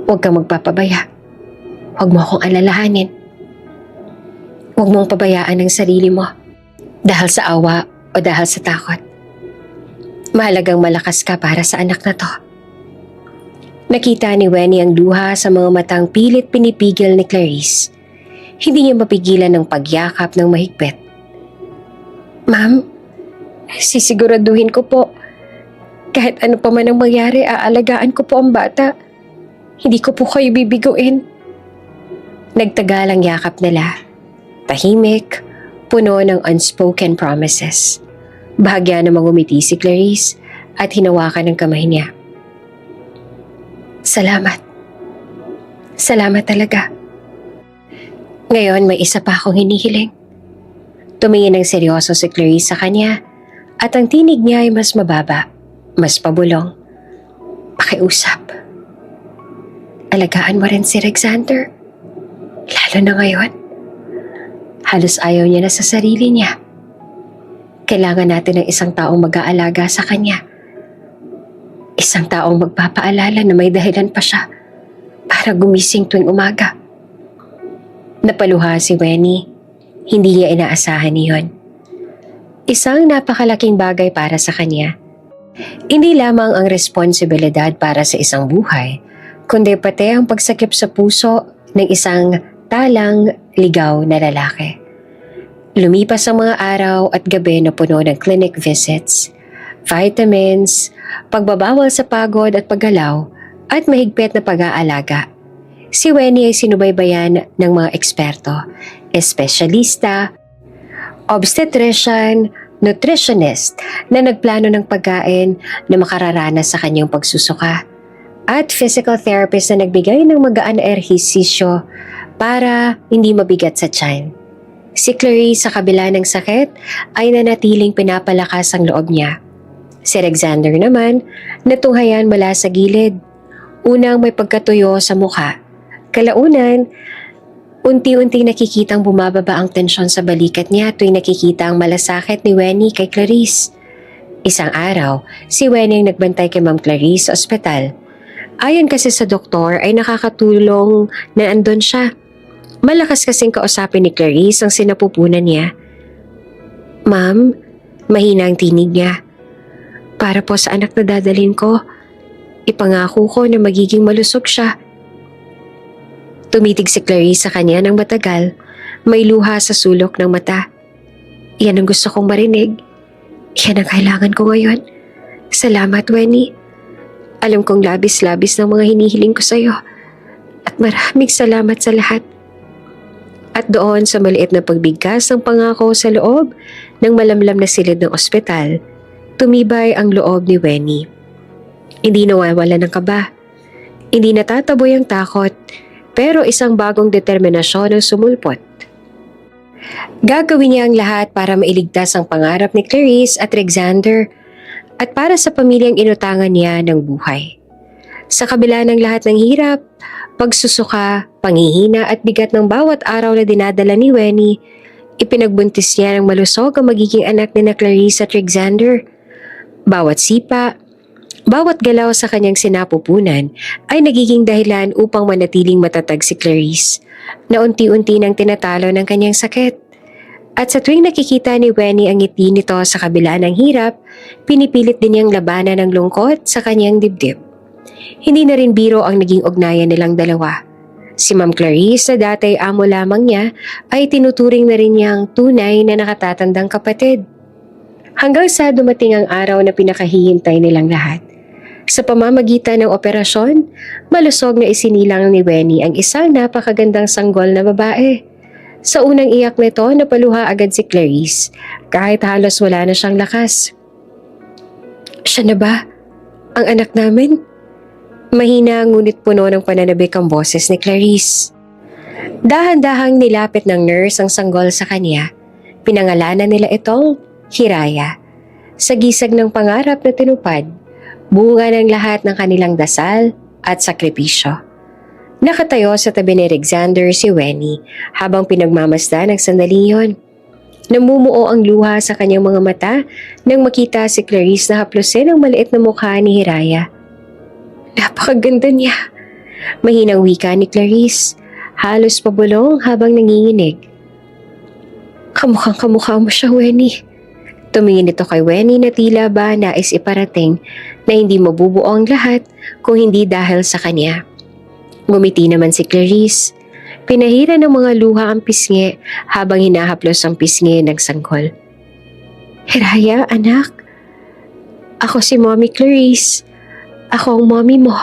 Huwag kang magpapabaya. Huwag mo akong alalahanin. Huwag mong pabayaan ang sarili mo dahil sa awa o dahil sa takot. Mahalagang malakas ka para sa anak na to. Nakita ni Wenny ang luha sa mga matang pilit pinipigil ni Clarice. Hindi niya mapigilan ng pagyakap ng mahigpit. Ma'am, sisiguraduhin ko po. Kahit ano pa man ang mangyari, aalagaan ko po ang bata. Hindi ko po kayo bibiguin. Nagtagal ang yakap nila. Tahimik, puno ng unspoken promises. Bahagya namang umiti si Clarice at hinawakan ang kamay niya. Salamat. Salamat talaga. Ngayon may isa pa akong hinihiling. Tumingin ng seryoso si Clarice sa kanya at ang tinig niya ay mas mababa, mas pabulong. Pakiusap. Alagaan mo rin si Alexander. Lalo na ngayon. Halos ayaw niya na sa sarili niya. Kailangan natin ng isang taong mag-aalaga sa kanya. Isang taong magpapaalala na may dahilan pa siya para gumising tuwing umaga. Napaluha si Wenny. Hindi niya inaasahan niyon. Isang napakalaking bagay para sa kanya. Hindi lamang ang responsibilidad para sa isang buhay, kundi pati ang pagsakip sa puso ng isang talang ligaw na lalaki. Lumipas ang mga araw at gabi na puno ng clinic visits, vitamins, pagbabawal sa pagod at paggalaw, at mahigpit na pag-aalaga. Si Wenny ay sinubaybayan ng mga eksperto, espesyalista, obstetrician, nutritionist na nagplano ng pagkain na makararanas sa kanyang pagsusuka, at physical therapist na nagbigay ng magaan na ehersisyo para hindi mabigat sa tiyan. Si Clarice sa kabila ng sakit ay nanatiling pinapalakas ang loob niya. Si Alexander naman, natunghayan mula sa gilid. Unang may pagkatuyo sa mukha. Kalaunan, unti-unti nakikitang bumababa ang tensyon sa balikat niya tuwing nakikita ang malasakit ni Wenny kay Clarice. Isang araw, si Wenny ang nagbantay kay Ma'am Clarice sa ospital. Ayon kasi sa doktor ay nakakatulong na andon siya. Malakas kasing kausapin ni Clarice ang sinapupunan niya. Ma'am, mahina ang tinig niya. Para po sa anak na dadalhin ko, ipangako ko na magiging malusog siya. Tumitig si Clarice sa kanya ng matagal, may luha sa sulok ng mata. Yan ang gusto kong marinig. Yan ang kailangan ko ngayon. Salamat, Wenny. Alam kong labis-labis ng mga hinihiling ko sa'yo. At maraming salamat sa lahat. At doon sa maliit na pagbigkas ng pangako sa loob ng malamlam na silid ng ospital, tumibay ang loob ni Wenny. Hindi nawawala ng kaba. Hindi natataboy ang takot, pero isang bagong determinasyon ang sumulpot. Gagawin niya ang lahat para mailigtas ang pangarap ni Clarice at Alexander at para sa pamilyang inutangan niya ng buhay. Sa kabila ng lahat ng hirap, pagsusuka, panghihina at bigat ng bawat araw na dinadala ni Wenny, ipinagbuntis niya ng malusog ang magiging anak ni na Clarice at Alexander. Bawat sipa, Bawat galaw sa kanyang sinapupunan ay nagiging dahilan upang manatiling matatag si Clarice na unti-unti nang tinatalo ng kanyang sakit. At sa tuwing nakikita ni Wenny ang ngiti nito sa kabila ng hirap, pinipilit din niyang labanan ang lungkot sa kanyang dibdib. Hindi na rin biro ang naging ugnayan nilang dalawa. Si Ma'am Clarice na dati amo lamang niya ay tinuturing na rin niyang tunay na nakatatandang kapatid. Hanggang sa dumating ang araw na pinakahihintay nilang lahat. Sa pamamagitan ng operasyon, malusog na isinilang ni Wenny ang isang napakagandang sanggol na babae. Sa unang iyak nito, napaluha agad si Clarice kahit halos wala na siyang lakas. Siya na ba? Ang anak namin? Mahina ngunit puno ng pananabik ang boses ni Clarice. Dahan-dahang nilapit ng nurse ang sanggol sa kanya. Pinangalanan nila itong Hiraya. Sa gisag ng pangarap na tinupad, bunga ng lahat ng kanilang dasal at sakripisyo. Nakatayo sa tabi ni Alexander si Wenny habang pinagmamasdan ang sandaling yon. Namumuo ang luha sa kanyang mga mata nang makita si Clarice na haplusin ang maliit na mukha ni Hiraya. Napakaganda niya. Mahinang wika ni Clarice, halos pabulong habang nanginginig. Kamukhang kamukha mo siya, Wenny. Tumingin ito kay Wenny na tila ba nais iparating na hindi mabubuo ang lahat kung hindi dahil sa kanya. Ngumiti naman si Clarice. Pinahira ng mga luha ang pisngi habang hinahaplos ang pisngi ng sanggol. Hiraya, anak. Ako si Mommy Clarice. Ako ang mommy mo.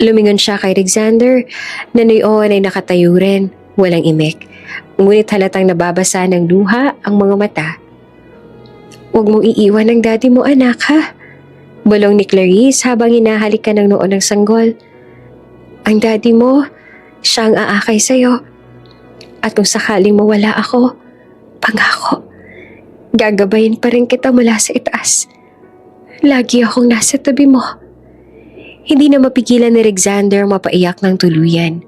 Lumingon siya kay Alexander na noon ay nakatayo rin, walang imik. Ngunit halatang nababasa ng luha ang mga mata. Huwag mong iiwan ang daddy mo, anak, ha? Bulong ni Clarice habang hinahalikan ng noo ng sanggol. Ang daddy mo, siya ang aakay sa'yo. At kung sakaling mawala ako, pangako, gagabayin pa rin kita mula sa itaas. Lagi akong nasa tabi mo. Hindi na mapigilan ni Alexander mapaiyak ng tuluyan.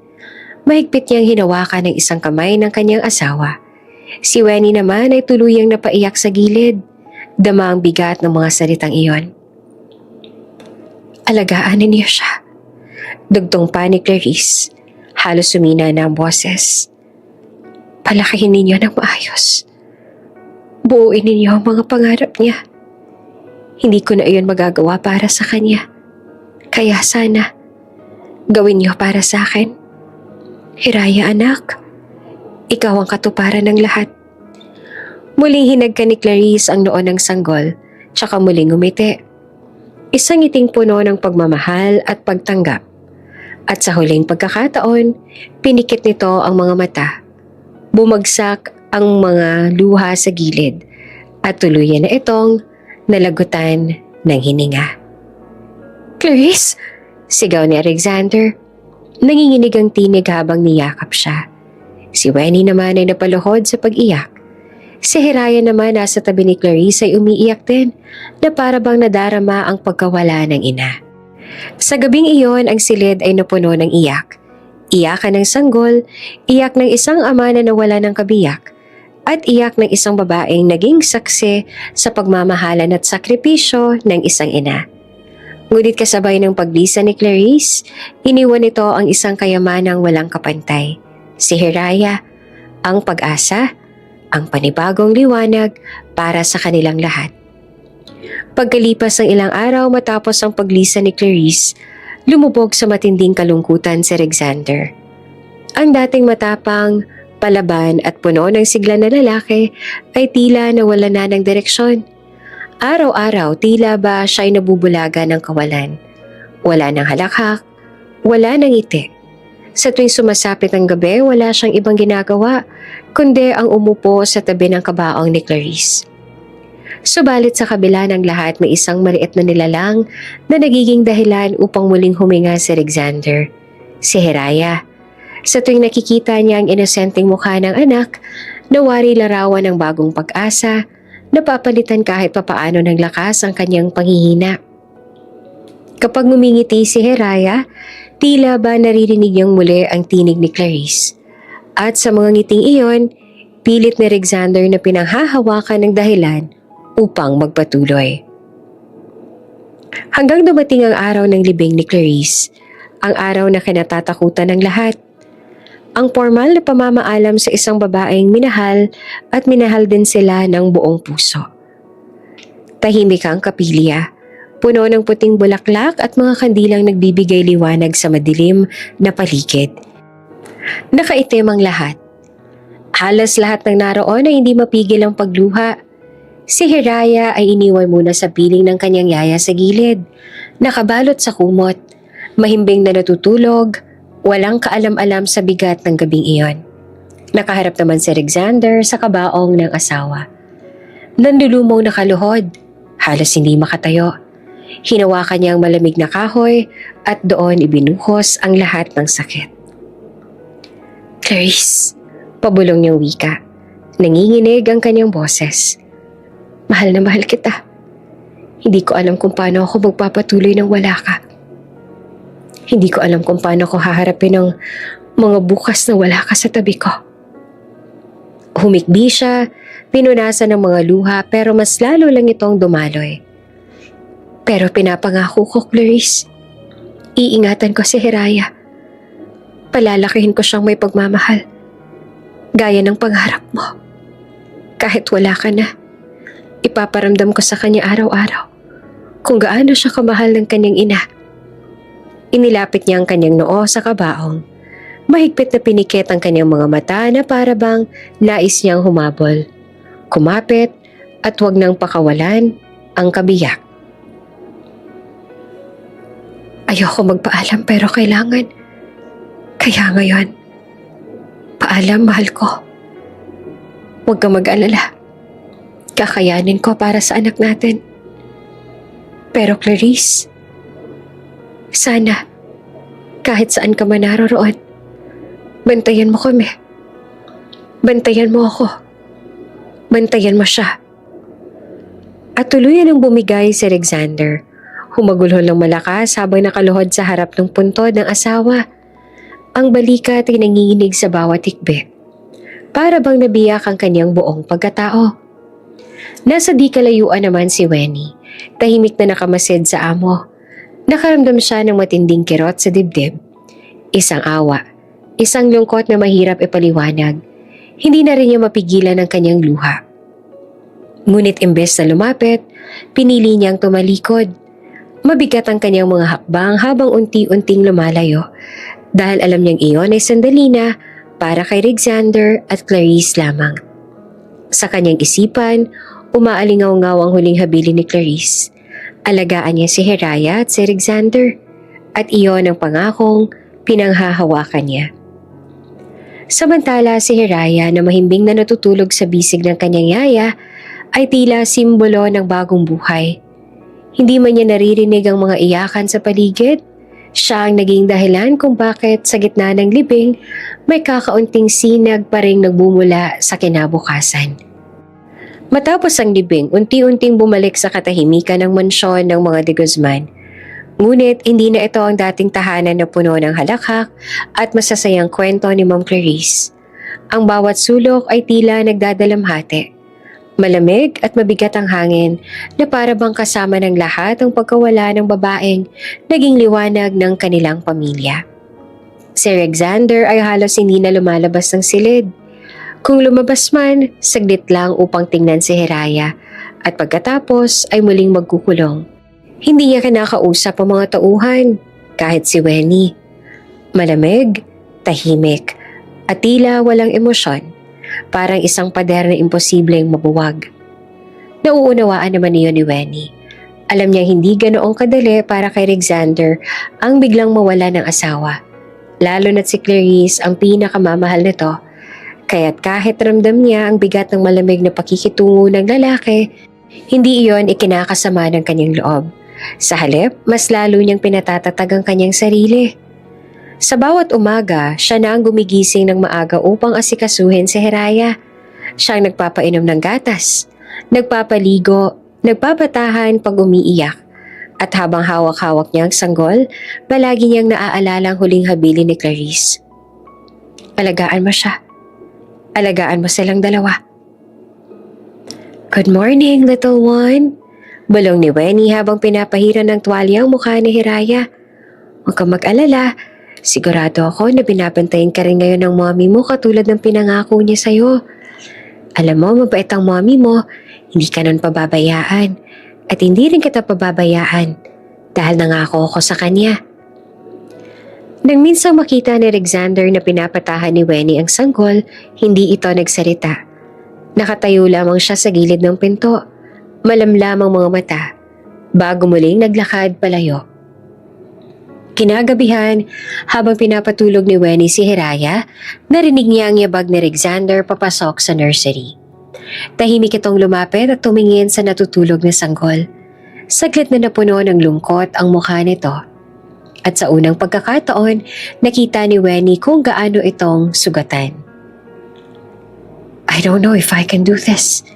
Mahigpit niyang hinawakan ng isang kamay ng kanyang asawa. Si Wenny naman ay tuluyang napaiyak sa gilid. Dama ang bigat ng mga salitang iyon. Alagaanin niyo siya. Dugtong pa ni Clarice. Halos sumina na ang boses. Palakihin ninyo ng maayos. Buuin ninyo ang mga pangarap niya. Hindi ko na iyon magagawa para sa kanya. Kaya sana, gawin niyo para sa akin. Hiraya, anak. Ikaw ang katuparan ng lahat. Muling hinagka ni Clarice ang noo ng sanggol, tsaka muling umiti. Isang ngiting puno ng pagmamahal at pagtanggap. At sa huling pagkakataon, pinikit nito ang mga mata. Bumagsak ang mga luha sa gilid at tuluyan na itong nalagutan ng hininga. Clarice! Sigaw ni Alexander. Nanginginig ang tinig habang niyakap siya. Si Wenny naman ay napaluhod sa pag-iyak. Si Hiraya naman nasa tabi ni Clarice ay umiiyak din na para bang nadarama ang pagkawala ng ina. Sa gabing iyon ang silid ay napuno ng iyak. Iyakan ng sanggol, iyak ng isang ama na nawala ng kabiyak, at iyak ng isang babaeng naging saksi sa pagmamahalan at sakripisyo ng isang ina. Ngunit kasabay ng paglisa ni Clarice, iniwan nito ang isang kayamanang walang kapantay. Si Hiraya, ang pag-asa, ang panibagong liwanag para sa kanilang lahat. Pagkalipas ng ilang araw matapos ang paglisa ni Clarice, lumubog sa matinding kalungkutan si Alexander. Ang dating matapang, palaban at puno ng sigla na lalaki ay tila nawala na ng direksyon. Araw-araw tila ba siya ay nabubulaga ng kawalan. Wala ng halakhak, wala ng ngiti. Sa tuwing sumasapit ang gabi, wala siyang ibang ginagawa, kundi ang umupo sa tabi ng kabaong ni Clarice. Subalit sa kabila ng lahat may isang maliit na nilalang na nagiging dahilan upang muling huminga si Alexander, si Hiraya. Sa tuwing nakikita niya ang inosenteng mukha ng anak, nawari larawan ng bagong pag-asa, napapalitan kahit papaano ng lakas ang kanyang panghihina. Kapag ngumingiti si Hiraya, tila ba naririnig niyang muli ang tinig ni Clarice. At sa mga ngiting iyon, pilit ni Alexander na pinanghahawakan ng dahilan upang magpatuloy. Hanggang dumating ang araw ng libing ni Clarice, ang araw na kinatatakutan ng lahat. Ang formal na pamamaalam sa isang babaeng minahal at minahal din sila ng buong puso. Tahimik ang kapilya, puno ng puting bulaklak at mga kandilang nagbibigay liwanag sa madilim na paligid. Nakaitim ang lahat. Halos lahat ng naroon ay hindi mapigil ang pagluha. Si Hiraya ay iniwan muna sa piling ng kanyang yaya sa gilid, nakabalot sa kumot, mahimbing na natutulog, walang kaalam-alam sa bigat ng gabing iyon. Nakaharap naman si Alexander sa kabaong ng asawa. Nandulumong nakaluhod, halos hindi makatayo. Hinawakan niya ang malamig na kahoy at doon ibinuhos ang lahat ng sakit. Clarice, pabulong niyang wika. Nanginginig ang kanyang boses. Mahal na mahal kita. Hindi ko alam kung paano ako magpapatuloy nang wala ka. Hindi ko alam kung paano ko haharapin ang mga bukas na wala ka sa tabi ko. Humikbi siya, pinunasan ng mga luha pero mas lalo lang itong dumaloy. Pero pinapangako ko, Clarice, iingatan ko si Hiraya. Palalakihin ko siyang may pagmamahal. Gaya ng pangarap mo. Kahit wala ka na, ipaparamdam ko sa kanya araw-araw kung gaano siya kamahal ng kanyang ina. Inilapit niya ang kanyang noo sa kabaong. Mahigpit na pinikit ang kanyang mga mata na para bang nais niyang humabol. Kumapit at huwag nang pakawalan ang kabiyak. Ayoko magpaalam pero kailangan. Kaya ngayon, paalam, mahal ko. Huwag kang mag-alala. Kakayanin ko para sa anak natin. Pero Clarice, sana, kahit saan ka man naroroon, bantayan mo kami. Bantayan mo ako. Bantayan mo siya. At tuluyan ang bumigay si Alexander. Humagulhol ng malakas habang nakaluhod sa harap ng puntod ng asawa. Ang balikat ay nanginginig sa bawat hikbi. Para bang nabiyak ang kanyang buong pagkatao. Nasa di kalayuan naman si Wenny. Tahimik na nakamasid sa amo. Nakaramdam siya ng matinding kirot sa dibdib. Isang awa, isang lungkot na mahirap ipaliwanag. Hindi na rin niya mapigilan ang kanyang luha. Ngunit imbes na lumapit, pinili niyang tumalikod. Mabigat ang kanyang mga hakbang habang unti-unting lumalayo dahil alam niyang iyon ay sandali na para kay Alexander at Clarice lamang. Sa kanyang isipan, umaalingaw-ngaw ang huling habilin ni Clarice. Alagaan niya si Hiraya at si Alexander at iyon ang pangakong pinanghahawakan niya. Samantala si Hiraya na mahimbing na natutulog sa bisig ng kanyang yaya ay tila simbolo ng bagong buhay. Hindi man niya naririnig ang mga iyakan sa paligid, siya ang naging dahilan kung bakit sa gitna ng libing may kakaunting sinag pa ring nagbumula sa kinabukasan. Matapos ang libing, unti-unting bumalik sa katahimikan ng mansyon ng mga de Guzman. Ngunit hindi na ito ang dating tahanan na puno ng halakhak at masasayang kwento ni Ma'am Clarice. Ang bawat sulok ay tila nagdadalamhati. Malamig at mabigat ang hangin na para bang kasama ng lahat ang pagkawala ng babaeng naging liwanag ng kanilang pamilya. Si Alexander ay halos hindi na lumalabas ng silid. Kung lumabas man, saglit lang upang tingnan si Hiraya at pagkatapos ay muling magkukulong. Hindi niya kinakausap ang mga tauhan, kahit si Wenny. Malamig, tahimik, at tila walang emosyon. Parang isang pader na imposibleng mabuwag. Nauunawaan naman niyo ni Wenny. Alam niya hindi ganoong kadali para kay Alexander ang biglang mawala ng asawa. Lalo na't si Clarice ang pinakamamahal nito. Kaya't kahit ramdam niya ang bigat ng malamig na pakikitungo ng lalaki, hindi iyon ikinakasama ng kanyang loob. Sa halip, mas lalo niyang pinatatatag ang kanyang sarili. Sa bawat umaga, siya na ang gumigising ng maaga upang asikasuhin si Hiraya. Siya ang nagpapainom ng gatas, nagpapaligo, nagpapatahan pag umiiyak. At habang hawak-hawak niya ang sanggol, palagi niyang naaalala ang huling habilin ni Clarice. Alagaan mo siya. Alagaan mo silang dalawa. Good morning, little one. Bulong ni Wenny habang pinapahiran ng tuwalya ang mukha ni Hiraya. Huwag kang mag-alala. Sigurado ako na binabantayan ka rin ngayon ng mommy mo katulad ng pinangako niya sa'yo. Alam mo, mabait ang mommy mo. Hindi ka nun pababayaan. At hindi rin kita pababayaan dahil nangako ako sa kanya. Nang minsang makita ni Alexander na pinapatahan ni Wenny ang sanggol, hindi ito nagsalita. Nakatayo lamang siya sa gilid ng pinto. Malamlam ang mga mata bago muling naglakad palayo. Kinagabihan, habang pinapatulog ni Wenny si Hiraya, narinig niya ang yabag ni Alexander papasok sa nursery. Tahimik itong lumapit at tumingin sa natutulog na sanggol. Saglit na napuno ng lungkot ang mukha nito. At sa unang pagkakataon, nakita ni Wenny kung gaano itong sugatan. I don't know if I can do this.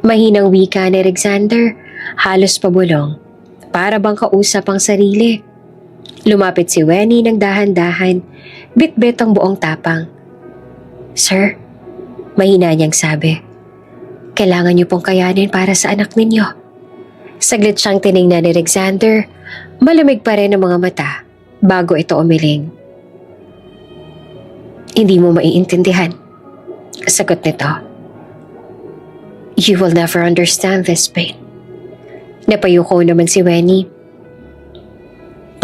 Mahinang wika ni Alexander, halos pabulong. Para bang kausap ang sarili. Lumapit si Wenny ng dahan-dahan, bit-bit ang buong tapang. Sir, mahina niyang sabi, kailangan niyo pong kayanin para sa anak ninyo. Saglit siyang tiningnan ni Alexander, malamig pa rin ang mga mata bago ito umiling. Hindi mo maiintindihan, sagot nito. You will never understand this pain. Napayuko naman si Wenny.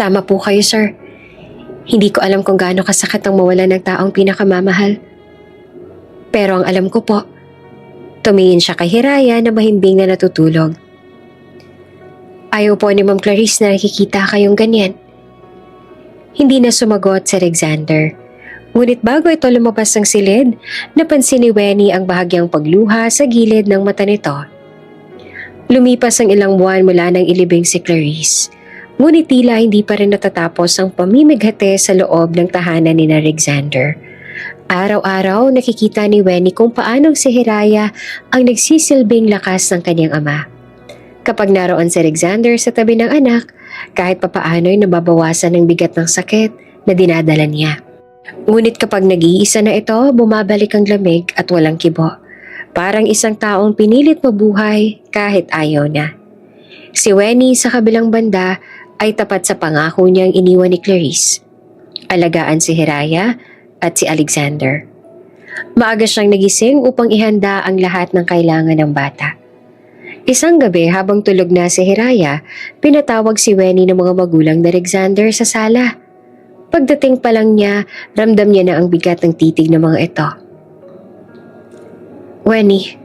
Tama po kayo, sir. Hindi ko alam kung gaano kasakit ang mawala ng taong pinakamamahal. Pero ang alam ko po, tumingin siya kay Hiraya na mahimbing na natutulog. Ayaw po ni Ma'am Clarice na nakikita kayong ganyan. Hindi na sumagot si Alexander. Ngunit bago ito lumabas ng silid, napansin ni Wenny ang bahagyang pagluha sa gilid ng mata nito. Lumipas ang ilang buwan mula nang ilibing si Clarice. Ngunit tila hindi pa rin natatapos ang pamimighati sa loob ng tahanan ni Alexander. Araw-araw nakikita ni Wenny kung paanong si Hiraya ang nagsisilbing lakas ng kanyang ama. Kapag naroon si Alexander sa tabi ng anak, kahit papaano'y nababawasan ng bigat ng sakit na dinadala niya. Ngunit kapag nag-iisa na ito, bumabalik ang lamig at walang kibo. Parang isang taong pinilit mabuhay kahit ayaw na. Si Wenny sa kabilang banda ay tapat sa pangako niyang iniwan ni Clarice. Alagaan si Hiraya at si Alexander. Maaga siyang nagising upang ihanda ang lahat ng kailangan ng bata. Isang gabi habang tulog na si Hiraya, pinatawag si Wenny ng mga magulang ni Alexander sa sala. Pagdating pa lang niya, ramdam niya na ang bigat ng titig ng mga ito. Wenny,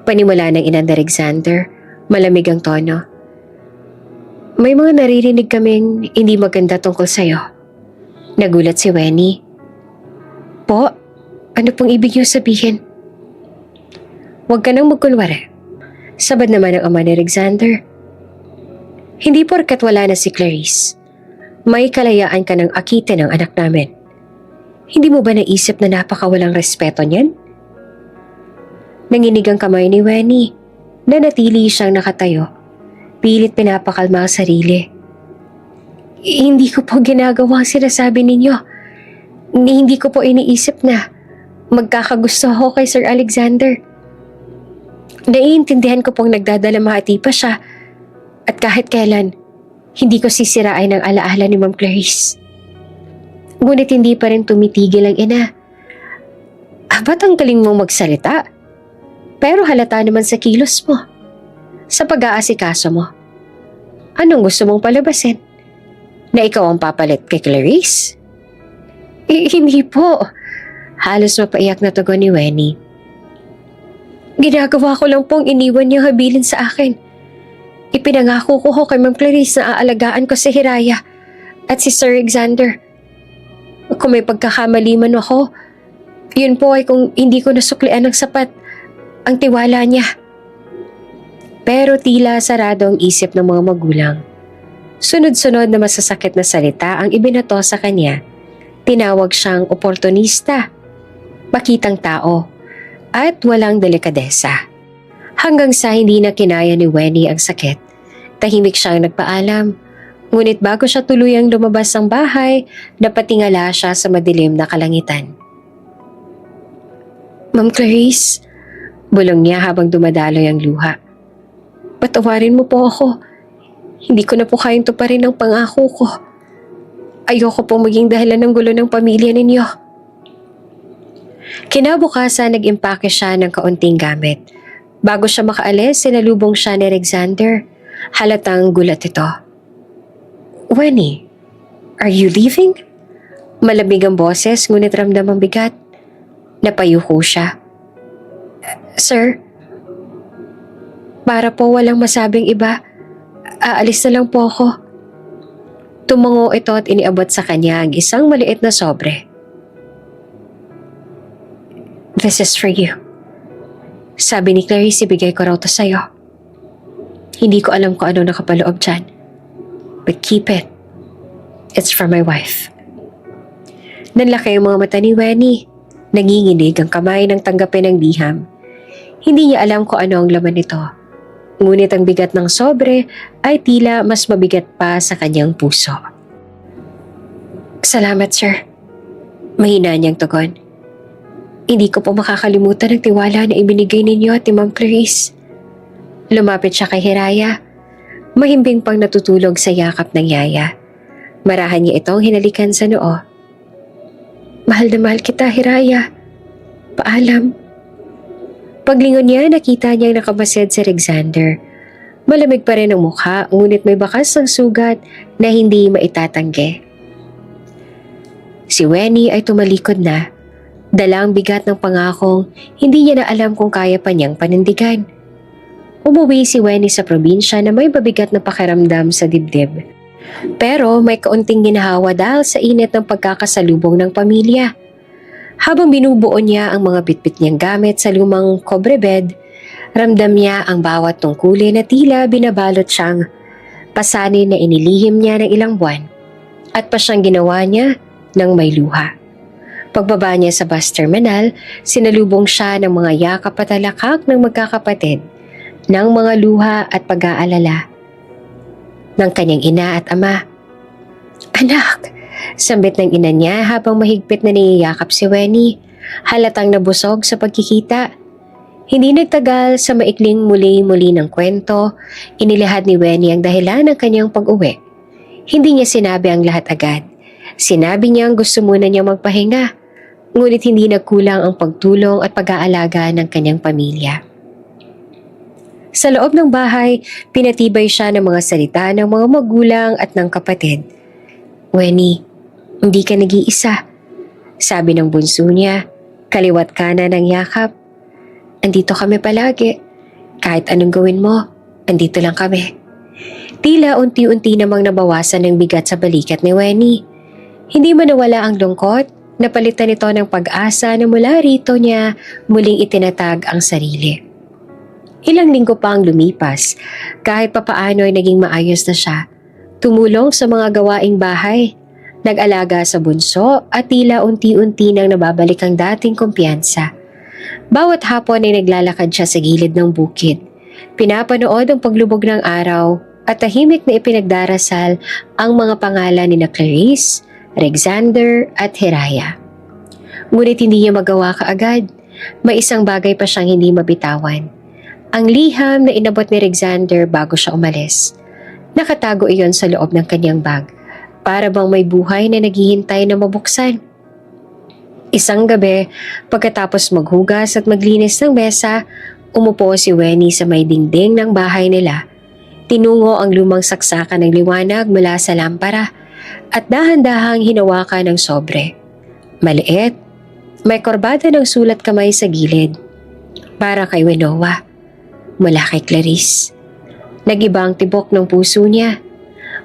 panimula ng ina ni Alexander, malamig ang tono. May mga naririnig kaming hindi maganda tungkol sa'yo. Nagulat si Wenny. Po, ano pong ibig niyo sabihin? Huwag ka nang magkulwari. Sabad naman ang ama ni Alexander. Hindi porket wala na si Clarice, may kalayaan ka ng akitin ng anak namin. Hindi mo ba naisip na napakawalang respeto niyan? Nanginig ang kamay ni Wenny, na natili siyang nakatayo. Pilit pinapakalma ang sarili. Hindi ko po ginagawa ang sinasabi ninyo. Hindi ko po iniisip na magkakagusto ako kay Sir Alexander. Naiintindihan ko pong nagdadalamhati pa siya at kahit kailan, hindi ko sisirain ang alaala ni Ma'am Clarice. Ngunit hindi pa rin tumitigil ang ina. Ba't ang galing mong magsalita? Pero halata naman sa kilos mo. Sa pag-aasikaso mo. Anong gusto mong palabasin? Na ikaw ang papalit kay Clarice? Hindi po. Halos mapaiyak na tugon ni Wenny. Ginagawa ko lang pong iniwan niyang habilin sa akin. Ipinangako ko kay Ma'am Clarice na aalagaan ko si Hiraya at si Sir Alexander. Kung may pagkakamali man ako, yun po ay kung hindi ko nasuklian ng sapat ang tiwala niya. Pero tila sarado ang isip ng mga magulang. Sunod-sunod na masasakit na salita ang ibinato sa kanya. Tinawag siyang oportunista, makitang tao, at walang delikadesa. Hanggang sa hindi na kinaya ni Wenny ang sakit, tahimik siyang nagpaalam. Ngunit bago siya tuluyang lumabas ng bahay, napatingala siya sa madilim na kalangitan. Ma'am Clarice, bulong niya habang dumadaloy ang luha. Patawarin mo po ako. Hindi ko na po kayang tuparin ang pangako ko. Ayoko po maging dahilan ng gulo ng pamilya ninyo. Kinabukasan, nag-impake siya ng kaunting gamit. Bago siya makaalis, sinalubong siya ni Alexander. Halatang gulat ito. Wenny, are you leaving? Malamig ang boses, ngunit ramdam ang bigat. Napayuko siya. Sir, para po walang masabing iba, aalis na lang po ako. Tumango ito at iniabot sa kanya ang isang maliit na sobre. This is for you. Sabi ni Clarice, ibigay ko raw to sa'yo. Hindi ko alam kung ano nakapaloob dyan. But keep it. It's for my wife. Nanlaki ang mga mata ni Wenny. Nanginginig ang kamay nang tanggapin ang liham. Hindi niya alam kung ano ang laman nito. Ngunit ang bigat ng sobre ay tila mas mabigat pa sa kanyang puso. Salamat, sir. Mahina niyang tugon. Hindi ko po makakalimutan ang tiwala na ibinigay ninyo at ni Ma'am Clarice. Lumapit siya kay Hiraya. Mahimbing pang natutulog sa yakap ng yaya. Marahan niya itong hinalikan sa noo. Mahal na mahal kita, Hiraya. Paalam. Paglingon niya, nakita niyang nakabasid si Alexander. Malamig pa rin ang mukha, ngunit may bakas ng sugat na hindi maitatanggi. Si Wenny ay tumalikod na. Dala ang bigat ng pangakong hindi niya na alam kung kaya pa niyang panindigan. Umuwi si Wenny sa probinsya na may mabigat na pakiramdam sa dibdib. Pero may kaunting ginhawa dahil sa init ng pagkakasalubong ng pamilya. Habang binubuo niya ang mga bitbit niyang gamit sa lumang cobre bed, ramdam niya ang bawat tungkulin na tila binabalot siyang pasanin na inilihim niya ng ilang buwan at pa siyang ginawa niya ng may luha. Pagbaba niya sa bus terminal, sinalubong siya ng mga yakap at talakak ng magkakapatid, ng mga luha at pag-aalala ng kanyang ina at ama. Anak! Sambit ng ina niya habang mahigpit na niyayakap si Wenny. Halatang nabusog sa pagkikita. Hindi nagtagal sa maikling muli-muli ng kwento, inilahad ni Wenny ang dahilan ng kanyang pag-uwi. Hindi niya sinabi ang lahat agad. Sinabi niyang gusto muna niyang magpahinga, ngunit hindi nagkulang ang pagtulong at pag-aalaga ng kanyang pamilya. Sa loob ng bahay, pinatibay siya ng mga salita ng mga magulang at ng kapatid. Wenny, hindi ka nag-iisa. Sabi ng bunso niya, kaliwat kanan ng yakap. Andito kami palagi. Kahit anong gawin mo, andito lang kami. Tila unti-unti namang nabawasan ng bigat sa balikat ni Wenny. Hindi man nawala ang lungkot, napalitan ito ng pag-asa na mula rito niya muling itinatag ang sarili. Ilang linggo pa ang lumipas, kahit papaano ay naging maayos na siya. Tumulong sa mga gawaing bahay, nag-alaga sa bunso at tila unti-unti nang nababalik ang dating kumpiyansa. Bawat hapon ay naglalakad siya sa gilid ng bukid. Pinapanood ang paglubog ng araw at tahimik na ipinagdarasal ang mga pangalan ni Clarice, Alexander at Hiraya. Ngunit hindi niya magawa kaagad. May isang bagay pa siyang hindi mabitawan. Ang liham na inabot ni Alexander bago siya umalis. Nakatago iyon sa loob ng kanyang bag. Para bang may buhay na naghihintay na mabuksan. Isang gabi, pagkatapos maghugas at maglinis ng mesa, umupo si Wenny sa may dingding ng bahay nila. Tinungo ang lumang saksakan ng liwanag mula sa lampara at dahan-dahang hinawakan ng sobre. Maliit, may korbada ng sulat kamay sa gilid. Para kay Winowa, mula kay Clarice. Nag-iba ang tibok ng puso niya.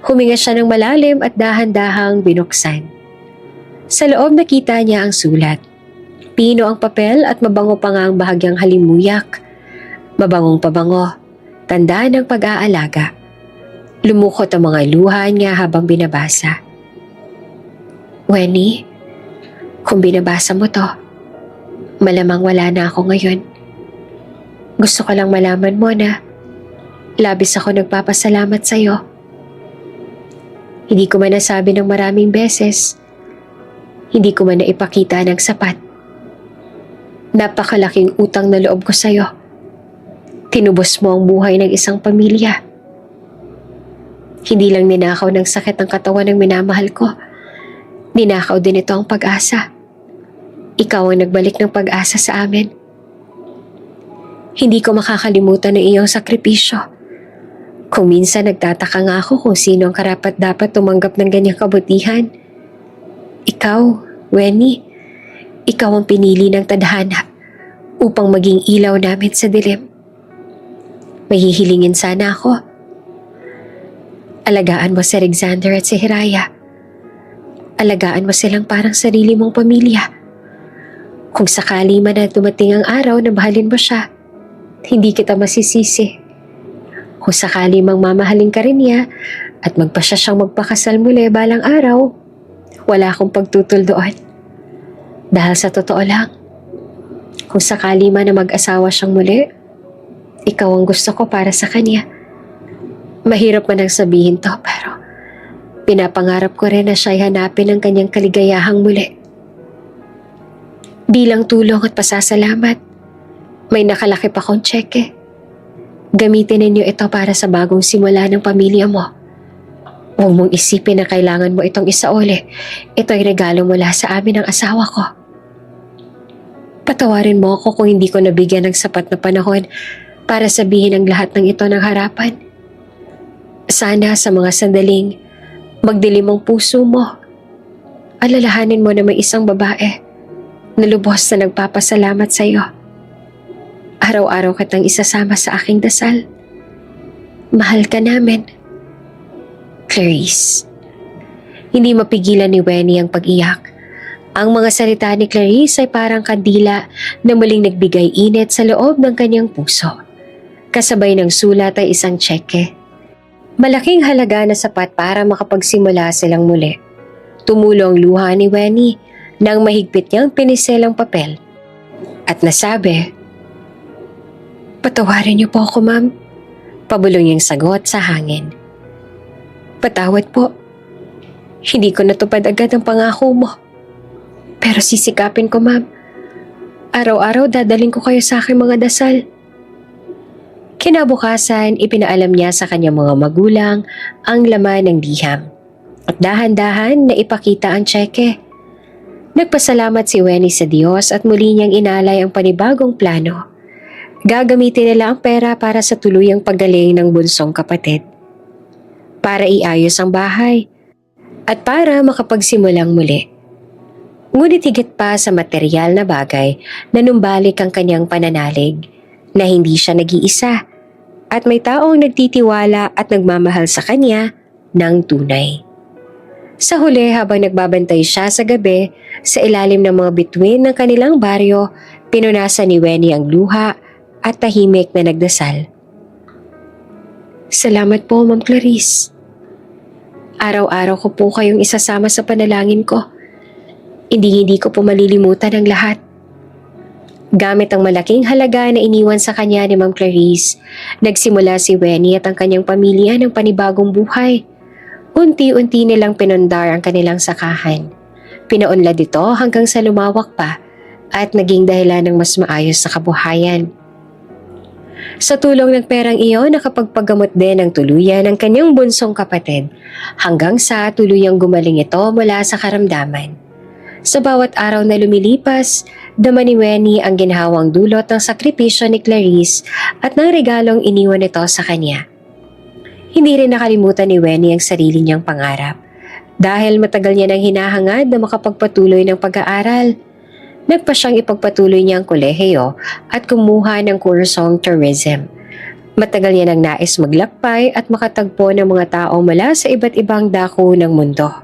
Huminga siya ng malalim at dahan-dahang binuksan. Sa loob nakita niya ang sulat. Pino ang papel at mabango pa nga ang bahagyang halimuyak. Mabangong pabango, tanda ng pag-aalaga. Lumukot ang mga luha niya habang binabasa. Wenny, kung binabasa mo to, malamang wala na ako ngayon. Gusto ko lang malaman mo na labis ako nagpapasalamat sa'yo. Hindi ko man nasabi ng maraming beses. Hindi ko man naipakita ng sapat. Napakalaking utang na loob ko sa'yo. Tinubos mo ang buhay ng isang pamilya. Hindi lang ninakaw ng sakit ang katawan ng minamahal ko. Ninakaw din ito ang pag-asa. Ikaw ang nagbalik ng pag-asa sa amin. Hindi ko makakalimutan ang iyong sakripisyo. Kung minsan nagtataka nga ako kung sino ang karapat-dapat tumanggap ng ganyang kabutihan. Ikaw, Wenny, ikaw ang pinili ng tadhana upang maging ilaw namin sa dilim. May hihilingin sana ako. Alagaan mo si Alexander at si Hiraya. Alagaan mo silang parang sarili mong pamilya. Kung sakali man na dumating ang araw na mahalin mo siya, hindi kita masisisi. Kung sakali mang mamahalin ka rin niya at magpasya siyang magpakasal muli balang araw, wala akong pagtutol doon. Dahil sa totoo lang, kung sakali man na mag-asawa siyang muli, ikaw ang gusto ko para sa kanya. Mahirap man ang sabihin to, pero pinapangarap ko rin na siya'y hanapin ang kanyang kaligayahang muli. Bilang tulong at pasasalamat, may nakalakip akong tseke. Gamitin ninyo ito para sa bagong simula ng pamilya mo. Huwag mong isipin na kailangan mo itong isauli. Ito'y regalo mula sa amin ng asawa ko. Patawarin mo ako kung hindi ko nabigyan ng sapat na panahon para sabihin ang lahat ng ito ng harapan. Sana sa mga sandaling magdilim ang puso mo. Alalahanin mo na may isang babae na lubos na nagpapasalamat sa iyo. Araw-araw kitang isasama sa aking dasal. Mahal ka namin. Clarice. Hindi mapigilan ni Wenny ang pag-iyak. Ang mga salita ni Clarice ay parang kandila na muling nagbigay init sa loob ng kanyang puso. Kasabay ng sulat ay isang tseke. Malaking halaga na sapat para makapagsimula silang muli. Tumulo ang luha ni Wenny nang mahigpit niyang pinisel ang papel. At nasabi, "Patawarin niyo po ako, ma'am." Pabulong niyang sagot sa hangin. "Patawad po. Hindi ko natupad agad ang pangako mo. Pero sisikapin ko, ma'am. Araw-araw dadaling ko kayo sa aking mga dasal." Kinabukasan, ipinaalam niya sa kanyang mga magulang ang laman ng liham. At dahan-dahan na ipakita ang tseke. Nagpasalamat si Wenny sa Diyos at muli niyang inalay ang panibagong plano. Gagamitin nila ang pera para sa tuluyang paggaling ng bunsong kapatid. Para iayos ang bahay. At para makapagsimulang muli. Ngunit higit pa sa material na bagay, nanumbalik ang kanyang pananalig na hindi siya nag-iisa at may taong nagtitiwala at nagmamahal sa kanya ng tunay. Sa huli, habang nagbabantay siya sa gabi sa ilalim ng mga bituin ng kanilang baryo, pinunasan ni Wenny ang luha at tahimik na nagdasal. "Salamat po, Ma'am Clarice. Araw-araw ko po kayong isasama sa panalangin ko. Hindi ko po malilimutan ang lahat." Gamit ang malaking halaga na iniwan sa kanya ni Ma'am Clarice, nagsimula si Wenny at ang kanyang pamilya ng panibagong buhay. Unti-unti nilang pinundar ang kanilang sakahan. Pinaunlad ito hanggang sa lumawak pa at naging dahilan ng mas maayos na kabuhayan. Sa tulong ng perang iyon, nakapagpagamot din ng tuluyan ng kanyang bunsong kapatid hanggang sa tuluyang gumaling ito mula sa karamdaman. Sa bawat araw na lumilipas, dama ni Wenny ang ginhawang dulot ng sakripisyo ni Clarice at ng regalong iniwan ito sa kanya. Hindi rin nakalimutan ni Wenny ang sarili niyang pangarap. Dahil matagal niya nang hinahangad na makapagpatuloy ng pag-aaral, nagpa siyang ipagpatuloy niya ang kolehiyo at kumuha ng kursong tourism. Matagal niya nang nais maglakbay at makatagpo ng mga tao mula sa iba't ibang dako ng mundo.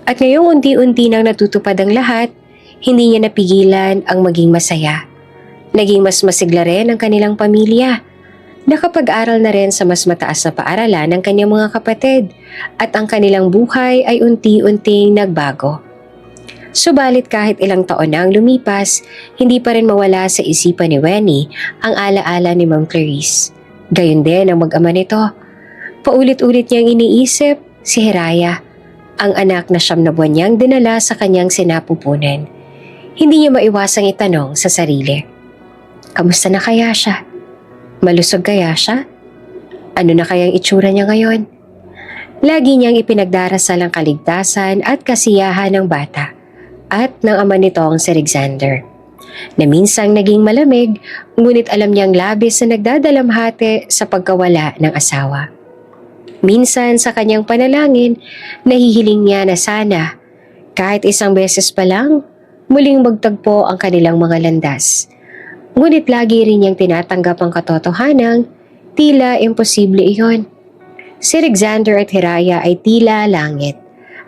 At ngayong unti-unti nang natutupad ang lahat, hindi niya napigilan ang maging masaya. Naging mas masigla rin ang kanilang pamilya. Nakapag-aral na rin sa mas mataas na paaralan ng kanyang mga kapatid at ang kanilang buhay ay unti-unting nagbago. Subalit kahit ilang taon na ang lumipas, hindi pa rin mawala sa isipan ni Wenny ang alaala ni Ma'am Clarice. Gayon din ang mag-ama nito. Paulit-ulit niyang iniisip si Hiraya, ang anak na 9 na buwan niyang dinala sa kanyang sinapupunan. Hindi niya maiwasang itanong sa sarili, kamusta na kaya siya? Malusog kaya siya? Ano na kayang itsura niya ngayon? Lagi niyang ipinagdarasal ang kaligtasan at kasiyahan ng bata at ng ama nitong si Alexander, na minsang naging malamig, ngunit alam niyang labis na nagdadalamhati sa pagkawala ng asawa. Minsan sa kanyang panalangin, nahihiling niya na sana, kahit isang beses pa lang, muling magtagpo ang kanilang mga landas. Ngunit lagi rin niyang tinatanggap ang katotohanang tila imposible iyon. Si Alexander at Hiraya ay tila langit,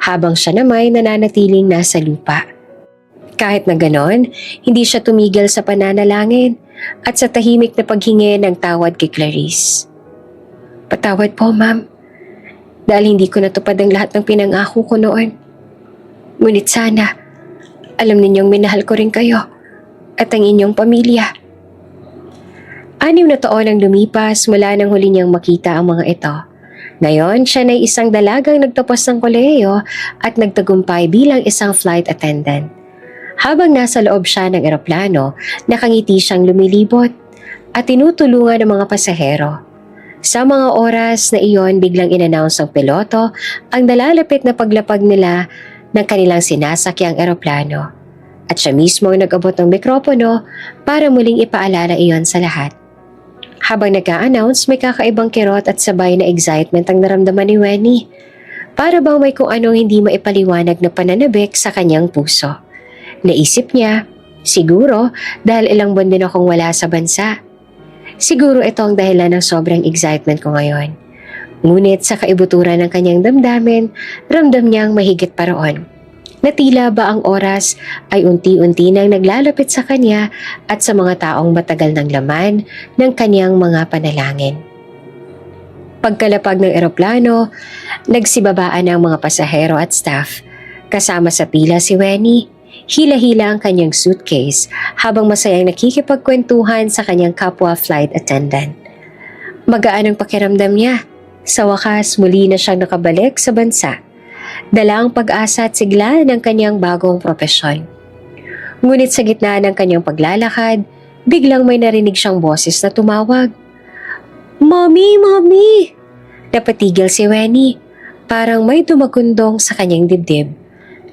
habang siya naman nananatiling nasa lupa. Kahit na ganon, hindi siya tumigil sa pananalangin at sa tahimik na paghingi ng tawad kay Clarice. Patawad po, ma'am, dahil hindi ko natupad ang lahat ng pinangako ko noon. Ngunit sana, alam ninyong minahal ko rin kayo at ang inyong pamilya. 6 na taon ang lumipas mula nang huli niyang makita ang mga ito. Ngayon, siya na isang dalagang nagtapos ng kolehiyo at nagtagumpay bilang isang flight attendant. Habang nasa loob siya ng eroplano, nakangiti siyang lumilibot at tinutulungan ng mga pasahero. Sa mga oras na iyon, biglang in-announce ng piloto ang nalalapit na paglapag nila ng kanilang sinasakyang eroplano. At siya mismo ang nag-abot ng mikropono para muling ipaalala iyon sa lahat. Habang nag-a-announce, may kakaibang kirot at sabay na excitement ang naramdaman ni Wenny. Para bang may kung anong hindi maipaliwanag na pananabik sa kanyang puso. Naisip niya, siguro dahil ilang buwan din akong wala sa bansa. Siguro ito ang dahilan ng sobrang excitement ko ngayon. Ngunit sa kaibuturan ng kanyang damdamin, ramdam niyang mahigit pa roon. Na tila ba ang oras ay unti-unti nang naglalapit sa kanya at sa mga taong matagal ng laman ng kanyang mga panalangin. Pagkalapag ng eroplano, nagsibabaan ang mga pasahero at staff. Kasama sa pila si Wenny, hila-hila ang kanyang suitcase habang masayang nakikipagkwentuhan sa kanyang kapwa flight attendant. Magaan ang pakiramdam niya. Sa wakas, muli na siyang nakabalik sa bansa. Dala ang pag-asa at sigla ng kanyang bagong propesyon. Ngunit sa gitna ng kanyang paglalakad, biglang may narinig siyang boses na tumawag. "Mommy! Mommy!" Napatigil si Wenny. Parang may dumagundong sa kanyang dibdib.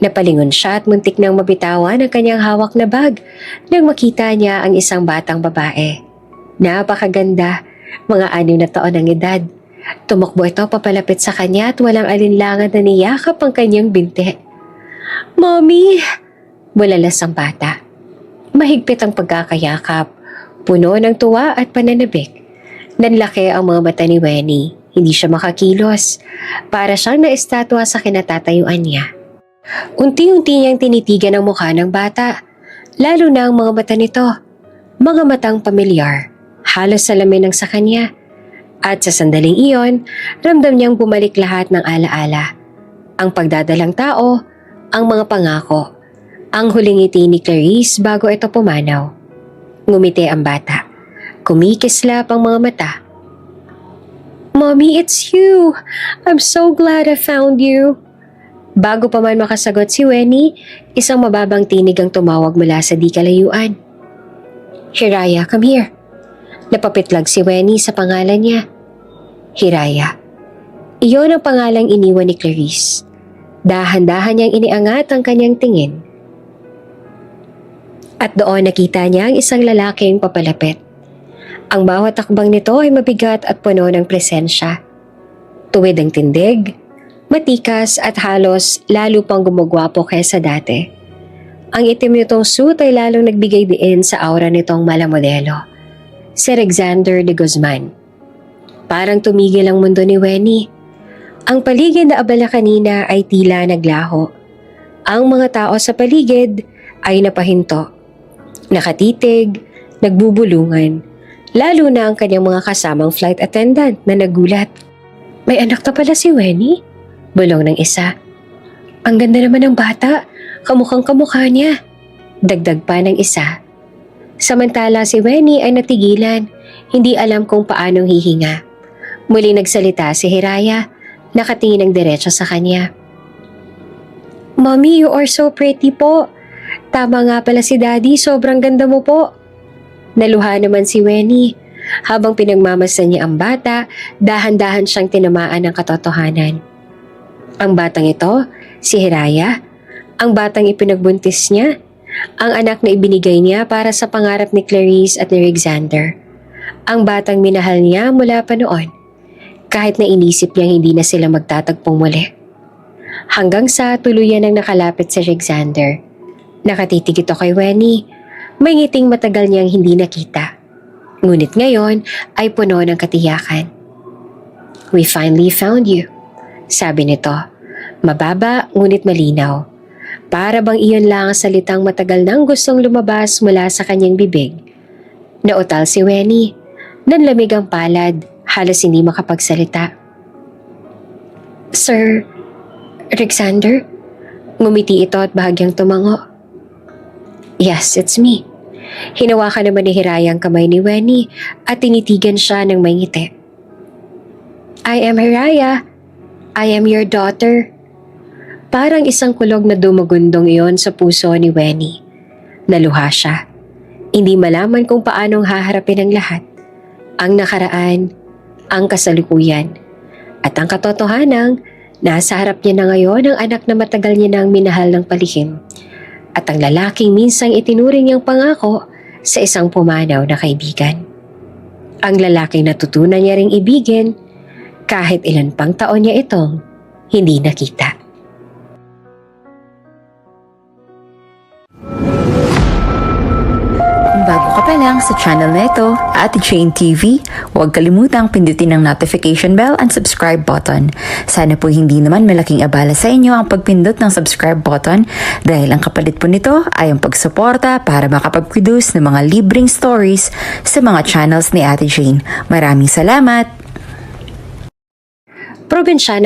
Napalingon siya at muntik nang mabitawan ang kanyang hawak na bag nang makita niya ang isang batang babae. Napakaganda, mga 6 na taon ang edad. Tumakbo ito papalapit sa kanya at walang alinlangan na niyakap ang kanyang binti. "Mommy!" Bulalas ang bata. Mahigpit ang pagkakayakap, puno ng tuwa at pananabik. Nanlaki ang mga mata ni Wenny, hindi siya makakilos. Para siyang naistatwa sa kinatatayuan niya. Unti-unti niyang tinitigan ang mukha ng bata, lalo na ang mga mata nito. Mga matang pamilyar, halos salamin ang sa kanya. At sa sandaling iyon, ramdam niyang bumalik lahat ng alaala. Ang pagdadalang tao, ang mga pangako, ang huling ngiti ni Clarice bago ito pumanaw. Ngumiti ang bata. Kumikislap ang mga mata. "Mommy, it's you! I'm so glad I found you!" Bago pa man makasagot si Wenny, isang mababang tinig ang tumawag mula sa di kalayuan. "Hiraya, come here." Napapitlag si Wenny sa pangalan niya. Hiraya. Iyon ang pangalang iniwan ni Clarice. Dahan-dahan niyang iniangat ang kanyang tingin. At doon nakita niya ang isang lalaking papalapit. Ang bawat takbang nito ay mabigat at puno ng presensya. Tuwid ang tindig, matikas at halos lalo pang gumugwapo kaysa dati. Ang itim nitong suit ay lalong nagbigay diin sa aura nitong malamodelo. Si Alexander de Guzman. Parang tumigil ang mundo ni Wenny. Ang paligid na abala kanina ay tila naglaho. Ang mga tao sa paligid ay napahinto. Nakatitig, nagbubulungan. Lalo na ang kanyang mga kasamang flight attendant na nagulat. "May anak na pala si Wenny?" Bulong ng isa. "Ang ganda naman ng bata, kamukhang kamukha niya." Dagdag pa ng isa. Samantala si Wenny ay natigilan, hindi alam kung paanong hihinga. Muli nagsalita si Hiraya, nakatingin ng diretso sa kanya. "Mommy, you are so pretty po. Tama nga pala si Daddy, sobrang ganda mo po." Naluha naman si Wenny. Habang pinagmamasdan niya ang bata, dahan-dahan siyang tinamaan ng katotohanan. Ang batang ito, si Hiraya, ang batang ipinagbuntis niya, ang anak na ibinigay niya para sa pangarap ni Clarice at ni Alexander. Ang batang minahal niya mula pa noon, kahit na inisip niyang hindi na sila magtatagpong muli. Hanggang sa tuluyan ang nakalapit si Alexander. Nakatitig ito kay Wenny, may ngiting matagal niyang hindi nakita. Ngunit ngayon ay puno ng katiyakan. "We finally found you," sabi nito. Mababa ngunit malinaw. Para bang iyon lang ang salitang matagal nang gustong lumabas mula sa kanyang bibig. Nautal si Wenny. Nanlamig ang palad, halos hindi makapagsalita. "Sir Alexander?" Ngumiti ito at bahagyang tumango. "Yes, it's me." Hinawakan naman ni Hiraya ang kamay ni Wenny at tinitigan siya ng may ngiti. "I am Hiraya. I am your daughter." Parang isang kulog na dumugundong iyon sa puso ni Wenny. Naluha siya. Hindi malaman kung paanong haharapin ang lahat. Ang nakaraan, ang kasalukuyan, at ang katotohanang nasa harap niya na ngayon ang anak na matagal niya nang minahal ng palihim. At ang lalaking minsang itinuring niyang pangako sa isang pumanaw na kaibigan. Ang lalaking natutunan niya ring ibigin kahit ilan pang taon niya itong hindi nakita. Kung bago ka pa lang sa channel na ito, Ate Jane TV, huwag kalimutang pindutin ang notification bell and subscribe button. Sana po hindi naman malaking abala sa inyo ang pagpindot ng subscribe button dahil ang kapalit po nito ay ang pagsuporta para makapag-produce ng mga libreng stories sa mga channels ni Ate Jane. Maraming salamat! Probinsyana